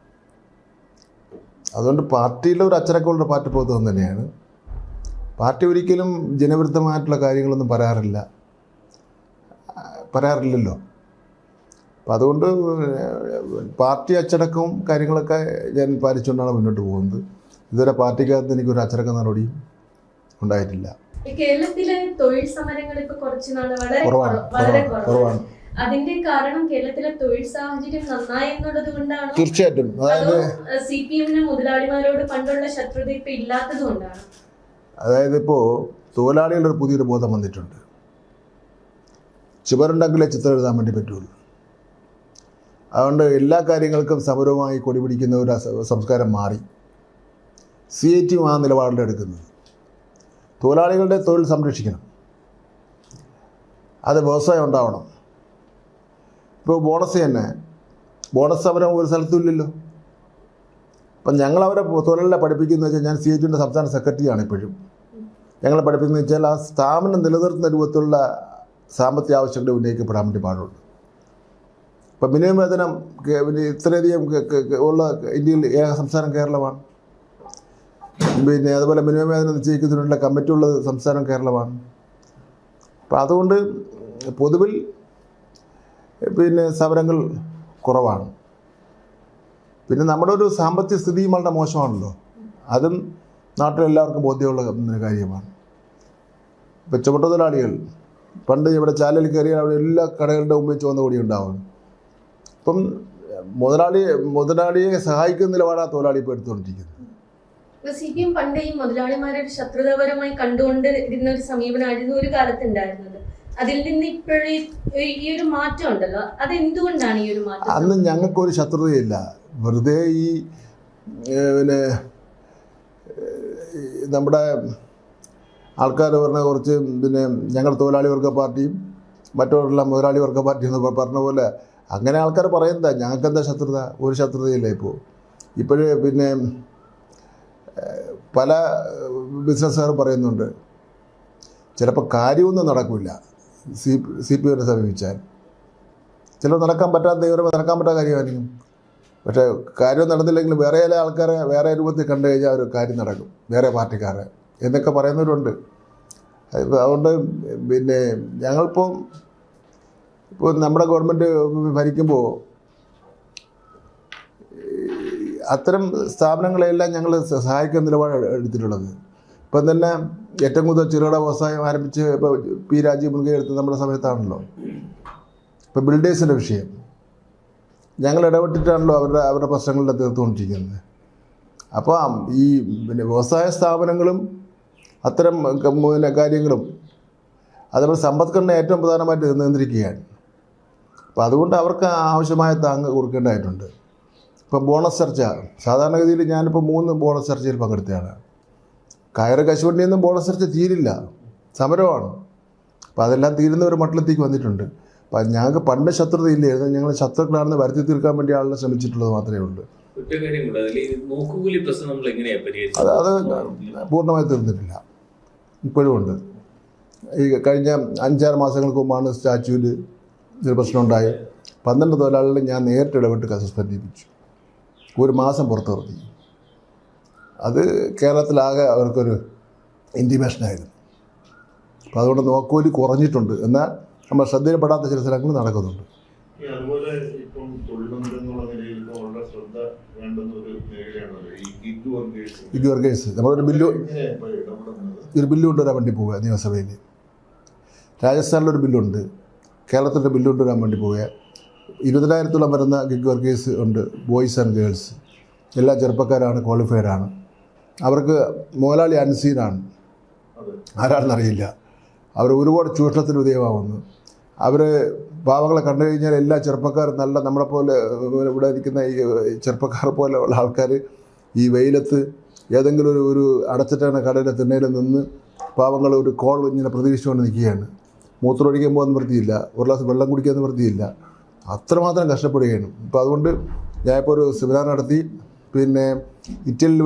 അതുകൊണ്ട് പാർട്ടിയിലെ ഒരു അച്ചടക്കമുള്ള പാർട്ടി പ്രവർത്തനം തന്നെയാണ്. പാർട്ടി ഒരിക്കലും ജനവിരുദ്ധമായിട്ടുള്ള കാര്യങ്ങളൊന്നും പറയാറില്ലല്ലോ. അപ്പം അതുകൊണ്ട് പാർട്ടി അച്ചടക്കവും കാര്യങ്ങളൊക്കെ ഞാൻ പാലിച്ചുകൊണ്ടാണ് മുന്നോട്ട് പോകുന്നത്. ഇതുവരെ പാർട്ടിക്കകത്ത് എനിക്കൊരു അച്ചടക്ക നടപടിയും ഉണ്ടായിട്ടില്ല. കേരളത്തിലെ തൊഴിൽ സമരങ്ങൾ ഇപ്പൊ കുറച്ച് നാൾ വളരെ കുറവാണ്. അതിന്റെ കാരണം കേരളത്തിലെ തൊഴിൽ സാഹചര്യം നന്നായി എന്നുള്ളത് കൊണ്ടാണ്? തീർച്ചയായിട്ടും. അതായത് CPM-ന് മുതലാളിമാരോട് പണ്ടുള്ള ശത്രുത ഇപ്പൊ ഇല്ലാത്തത് കൊണ്ടാണ്. അതായത് ഇപ്പോൾ തൊഴിലാളികളുടെ ഒരു പുതിയൊരു ബോധം വന്നിട്ടുണ്ട്. ചുവരുണ്ടെങ്കിലേ ചിത്രം എഴുതാൻ വേണ്ടി പറ്റുള്ളൂ. അതുകൊണ്ട് എല്ലാ കാര്യങ്ങൾക്കും സമരവുമായി കൊടി പിടിക്കുന്ന ഒരു സംസ്കാരം മാറി. CIT ആ നിലപാടിൽ എടുക്കുന്നത്. തൊഴിലാളികളുടെ തൊഴിൽ സംരക്ഷിക്കണം. അത് വ്യവസായം ഉണ്ടാവണം. ഇപ്പോൾ ബോണസ് സമരം ഒരു സ്ഥലത്തും ഇല്ലല്ലോ. അപ്പം ഞങ്ങളവരെ തൊഴിലാളികളെ പഠിപ്പിക്കുന്നത് വെച്ചാൽ, ഞാൻ CITയുടെ സംസ്ഥാന സെക്രട്ടറിയാണ് ഇപ്പോഴും. ഞങ്ങളെ പഠിപ്പിക്കുന്നത് വെച്ചാൽ ആ സ്ഥാപനം നിലനിർത്തുന്ന രൂപത്തിലുള്ള സാമ്പത്തിക ആവശ്യങ്ങൾ ഉന്നയിക്കപ്പെടാൻ വേണ്ടി പാടുള്ളൂ. ഇപ്പം മിനിമം വേതനം ഇത്രയധികം ഉള്ള ഇന്ത്യയിൽ ഏക സംസ്ഥാനം കേരളമാണ്. പിന്നെ അതുപോലെ മിനിമം വേതനം നിശ്ചയിക്കുന്നതിനുള്ള കമ്മിറ്റി ഉള്ളത് സംസ്ഥാനം കേരളമാണ്. അപ്പം അതുകൊണ്ട് പൊതുവിൽ പിന്നെ സമരങ്ങൾ കുറവാണ്. പിന്നെ നമ്മുടെ ഒരു സാമ്പത്തിക സ്ഥിതിയും വളരെ മോശമാണല്ലോ. അതും നാട്ടിലെല്ലാവർക്കും ബോധ്യമുള്ള കാര്യമാണ്. ഇപ്പം ചുമട്ടുതൊഴിലാളികൾ പണ്ട് ഇവിടെ ചാലിൽ കയറിയാൽ അവിടെ എല്ലാ കടകളുടെ മുമ്പിൽ ചുവന്ന കൊടി ഉണ്ടാവും. ഇപ്പം മുതലാളിയെ സഹായിക്കുന്ന നിലപാടാണ് തൊഴിലാളി ഇപ്പോൾ എടുത്തുകൊണ്ടിരിക്കുന്നത്. CPM പണ്ട് ഈ മുതലാളിമാരെ ഒരു ശത്രുതാപരമായി കണ്ടുകൊണ്ടിരുന്ന ഒരു സമീപനമായിരുന്നു ഒരു കാലത്ത് ഉണ്ടായിരുന്നത്. അതിൽ നിന്ന് ഇപ്പോഴേ ഈ ഒരു മാറ്റം ഉണ്ടല്ലോ, അതെന്തുകൊണ്ടാണ് ഈ ഒരു മാറ്റം? അന്ന് ഞങ്ങൾക്കൊരു ശത്രുതയില്ല. വെറുതെ ഈ പിന്നെ നമ്മുടെ ആൾക്കാർ പറഞ്ഞ കുറച്ച് പിന്നെ ഞങ്ങൾ തൊഴിലാളി വർഗ പാർട്ടിയും മറ്റവരെല്ലാം മുതലാളി വർഗ പാർട്ടി എന്ന് പറഞ്ഞ പോലെ അങ്ങനെ ആൾക്കാർ പറയുന്നതാ. ഞങ്ങൾക്കെന്താ ശത്രുത? ഒരു ശത്രുതയില്ല. ഇപ്പോഴേ പിന്നെ പല ബിസിനസ്സുകാർ പറയുന്നുണ്ട് ചിലപ്പോൾ കാര്യമൊന്നും നടക്കില്ല CPM സമീപിച്ചാൽ. ചിലപ്പോൾ നടക്കാൻ പറ്റാത്ത കാര്യമായിരിക്കും. പക്ഷേ കാര്യം നടന്നില്ലെങ്കിൽ വേറെ ചില ആൾക്കാരെ വേറെ രൂപത്തിൽ കണ്ടു കഴിഞ്ഞാൽ ഒരു കാര്യം നടക്കും, വേറെ പാർട്ടിക്കാരെ എന്നൊക്കെ പറയുന്നവരുണ്ട്. അതുകൊണ്ട് പിന്നെ ഇപ്പോൾ നമ്മുടെ ഗവൺമെൻറ് ഭരിക്കുമ്പോൾ അത്തരം സ്ഥാപനങ്ങളെല്ലാം ഞങ്ങൾ സഹായിക്കുന്ന നിലപാട് എടുത്തിട്ടുള്ളത്. ഇപ്പം തന്നെ ഏറ്റവും കൂടുതൽ ചെറുകിട വ്യവസായം ആരംഭിച്ച് ഇപ്പോൾ P. രാജീവ് മുൻകൈ എടുത്ത് നമ്മുടെ സമയത്താണല്ലോ. ഇപ്പോൾ ബിൽഡേഴ്സിൻ്റെ വിഷയം ഞങ്ങൾ ഇടപെട്ടിട്ടാണല്ലോ അവരുടെ പ്രശ്നങ്ങളുടെ തീർത്തുകൊണ്ടിരിക്കുന്നത്. അപ്പോൾ ഈ പിന്നെ വ്യവസായ സ്ഥാപനങ്ങളും അത്തരം പിന്നെ കാര്യങ്ങളും അതുപോലെ സമ്പദ്ഘടന ഏറ്റവും പ്രധാനമായിട്ട് നിയന്ത്രിക്കുകയാണ്. അപ്പോൾ അതുകൊണ്ട് അവർക്ക് ആവശ്യമായ താങ്ങ് കൊടുക്കേണ്ടതായിട്ടുണ്ട്. ഇപ്പം ബോണസ് ചർച്ച സാധാരണഗതിയിൽ ഞാനിപ്പോൾ 3 ബോണസ് ചർച്ചയിൽ പങ്കെടുത്തതാണ്. കയറ് കശുവണ്ടിയൊന്നും ബോണസ് ചർച്ച തീരില്ല, സമരമാണ്. അപ്പോൾ അതെല്ലാം തീരുന്ന ഒരു മട്ടിലെത്തേക്ക് വന്നിട്ടുണ്ട്. അപ്പം ഞങ്ങൾക്ക് പണ്ട് ശത്രുതയില്ലായിരുന്നു. ഞങ്ങൾ ശത്രുക്കളാണെന്ന് വരുത്തി തീർക്കാൻ വേണ്ടി ആളുകളെ ശ്രമിച്ചിട്ടുള്ളത് മാത്രമേ ഉള്ളൂ. അത് പൂർണ്ണമായി തീർന്നിട്ടില്ല, ഇപ്പോഴും ഉണ്ട്. ഈ കഴിഞ്ഞ 5-6 മാസങ്ങൾക്ക് മുമ്പാണ് സ്റ്റാച്യൂവിൽ ഒരു പ്രശ്നമുണ്ടായി. 12 തൊഴിലാളികളെ ഞാൻ നേരിട്ട് ഇടപെട്ട് സസ്പെൻഡ് ചെയ്യിപ്പിച്ചു. 1 മാസം പുറത്ത് നിർത്തി. അത് കേരളത്തിലാകെ അവർക്കൊരു ഇൻറ്റിമേഷനായിരുന്നു. അപ്പോൾ അതുകൊണ്ട് നോക്കൂലി കുറഞ്ഞിട്ടുണ്ട്. എന്നാൽ നമ്മൾ ശ്രദ്ധയിൽപ്പെടാത്ത ചില സ്ഥലങ്ങൾ നടക്കുന്നുണ്ട്. അതുപോലെ ഇപ്പം തൊഴിലുറപ്പ് എന്നുള്ള നിലയിൽ വളരെ ശ്രദ്ധ വേണ്ടുന്ന ഒരു മേഖലയാണല്ലോ ഈ ഗിഗ് വർക്കേഴ്സ്. നമ്മളൊരു ബില്ല് കൊണ്ടുവരാൻ വേണ്ടി പോവുക നിയമസഭയിൽ. രാജസ്ഥാനിലൊരു ബില്ലുണ്ട്, കേരളത്തിൻ്റെ ബില്ല് കൊണ്ടുവരാൻ വേണ്ടി പോവുക. 20,000-ഓളം വരുന്ന ഗിഗ് വർക്കേഴ്സ് ഉണ്ട്, ബോയ്സ് ആൻഡ് ഗേൾസ്. എല്ലാ ചെറുപ്പക്കാരാണ്, ക്വാളിഫൈഡാണ്. അവർക്ക് മുതലാളി അൻസീനാണ്, ആരാണെന്നറിയില്ല. അവർ ഒരുപാട് ചൂഷണത്തിന് വിധേയമാവുന്നു. അവർ പാവങ്ങളെ കണ്ടു കഴിഞ്ഞാൽ എല്ലാ ചെറുപ്പക്കാരും നല്ല നമ്മളെപ്പോലെ ഇവിടെ ഇരിക്കുന്ന ഈ ചെറുപ്പക്കാരെ പോലെ ഉള്ള ആൾക്കാർ ഈ വെയിലത്ത് ഏതെങ്കിലും ഒരു അടച്ചിട്ടാണ് കടയുടെ തിണ്ണയിൽ നിന്ന് പാവങ്ങൾ ഒരു കോൾ ഇങ്ങനെ പ്രതീക്ഷിച്ചുകൊണ്ട് നിൽക്കുകയാണ്. മൂത്രമൊഴിക്കുമ്പോൾ ഒന്നും വൃത്തിയില്ല, ഒരു ഗ്ലാസ് വെള്ളം കുടിക്കാമെന്ന് വൃത്തിയില്ല, അത്രമാത്രം കഷ്ടപ്പെടുകയാണ്. അപ്പോൾ അതുകൊണ്ട് ഞാനിപ്പോൾ ഒരു സെമിനാർ നടത്തി. പിന്നെ ഇറ്റലിയിൽ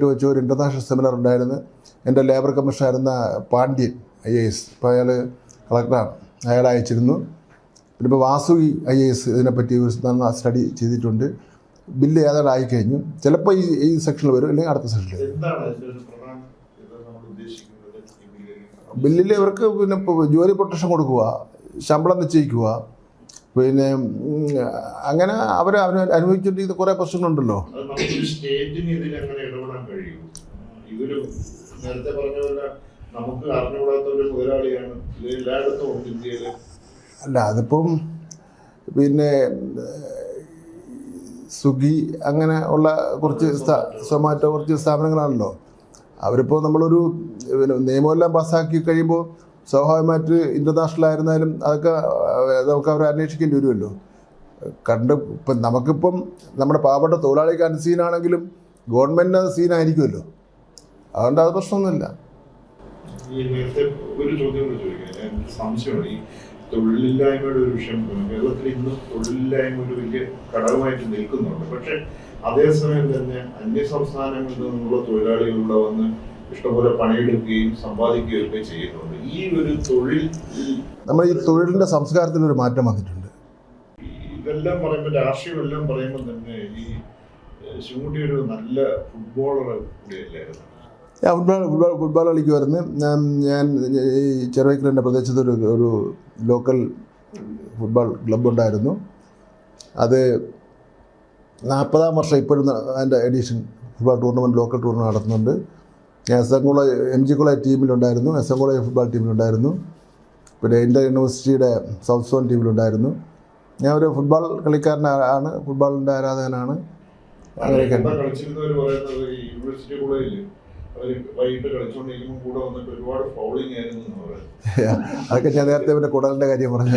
വെച്ച് ഒരു ഇൻ്റർനാഷണൽ സെമിനാർ ഉണ്ടായിരുന്നു. എൻ്റെ ലേബർ കമ്മീഷനായിരുന്ന പാണ്ഡ്യൻ IAS, ഇപ്പോൾ അയാൾ കളക്ടറാണ്, അയാൾ അയച്ചിരുന്നു. പിന്നെ ഇപ്പോൾ വാസുകി IAS ഇതിനെപ്പറ്റി ഒരു സ്റ്റഡി ചെയ്തിട്ടുണ്ട്. ബില്ല് ഏതാണ്ട് ആയിക്കഴിഞ്ഞു. ചിലപ്പോൾ ഈ സെക്ഷനിൽ വരും, അല്ലെങ്കിൽ അടുത്ത സെക്ഷനിൽ വരും. ബില്ലിൽ ഇവർക്ക് പിന്നെ ജോലി പ്രൊട്ടക്ഷൻ കൊടുക്കുക, ശമ്പളം നിശ്ചയിക്കുക, പിന്നെ അങ്ങനെ അവർ അനുഭവിച്ചുകൊണ്ടിരിക്കുന്ന കുറേ പ്രശ്നങ്ങളുണ്ടല്ലോ. അല്ല, അതിപ്പം പിന്നെ സ്വിഗ്ഗി അങ്ങനെ ഉള്ള കുറച്ച് സൊമാറ്റോ കുറച്ച് സ്ഥാപനങ്ങളാണല്ലോ. അവരിപ്പോൾ നമ്മളൊരു നിയമമെല്ലാം പാസ്സാക്കി കഴിയുമ്പോൾ സ്വാഭാവികമായിട്ട് ഇൻ്റർനാഷണൽ ആയിരുന്നാലും അതൊക്കെ നമുക്ക് അവരെ അന്വേഷിക്കേണ്ടി വരുമല്ലോ. ഇപ്പം നമുക്കിപ്പം നമ്മുടെ പാവപ്പെട്ട തൊഴിലാളിക്ക് അൺസീനാണെങ്കിലും ഗവൺമെൻറ്റിന് അത് സീനായിരിക്കുമല്ലോ. അതുകൊണ്ട് അത് പ്രശ്നമൊന്നുമില്ല. ഈ നേരത്തെ ഒരു ചോദ്യം കൂടി ചോദിക്കാം. എനിക്ക് സംശയമാണ് ഈ തൊഴിലില്ലായ്മയുടെ ഒരു വിഷയം. കേരളത്തിൽ ഇന്നും തൊഴിലില്ലായ്മ ഒരു വലിയ ഘടകമായിട്ട് നിൽക്കുന്നുണ്ട്. പക്ഷെ അതേസമയം തന്നെ അന്യ സംസ്ഥാനങ്ങളിൽ നിന്നുള്ള തൊഴിലാളികളിലൂടെ വന്ന് ഇഷ്ടംപോലെ പണിയെടുക്കുകയും സമ്പാദിക്കുകയും ഒക്കെ ചെയ്യുന്നുണ്ട്. ഈ ഒരു തൊഴിൽ നമ്മൾ ഈ തൊഴിലിൻ്റെ സംസ്കാരത്തിലൊരു മാറ്റം വന്നിട്ടുണ്ട്. ഇതെല്ലാം പറയുമ്പോൾ രാഷ്ട്രീയം എല്ലാം പറയുമ്പോൾ തന്നെ ഈ ശിവൻകുട്ടി ഒരു നല്ല ഫുട്ബോളർ കൂടിയല്ലായിരുന്നു. ഫുട്ബോൾ കളിക്കുമായിരുന്നു. ഞാൻ ഈ ചെറുവൈക്കലിൻ്റെ പ്രദേശത്ത് ഒരു ലോക്കൽ ഫുട്ബോൾ ക്ലബ്ബുണ്ടായിരുന്നു. അത് 40-ാം വർഷം ഇപ്പോഴും അതിൻ്റെ edition football tournament, local tournament നടത്തുന്നുണ്ട്. ഞാൻ S N college MG college ടീമിലുണ്ടായിരുന്നു, SN കോളേജ് ഫുട്ബോൾ ടീമിലുണ്ടായിരുന്നു, പിന്നെ ഇന്ത്യൻ യൂണിവേഴ്സിറ്റിയുടെ സൗത്ത് സോൺ ടീമിലുണ്ടായിരുന്നു. ഞാൻ ഒരു ഫുട്ബോൾ കളിക്കാരനാണ്, ഫുട്ബോളിൻ്റെ ആരാധകനാണ്. അങ്ങനെയൊക്കെ കളിച്ചിരുന്നവർ പറയുന്നത് ഈ യൂണിവേഴ്സിറ്റി കോളേജിൽ അവർ വൈകിട്ട് കളിച്ചുകൊണ്ടിരിക്കുമ്പോൾ കൂടെ വന്നിട്ട് ഒരുപാട് ഫൗളിംഗ് ആയിരുന്നു എന്ന് പറയുന്നത്. അതൊക്കെ ഞാൻ നേരത്തെ പിന്നെ കുടലിൻ്റെ കാര്യം പറഞ്ഞു.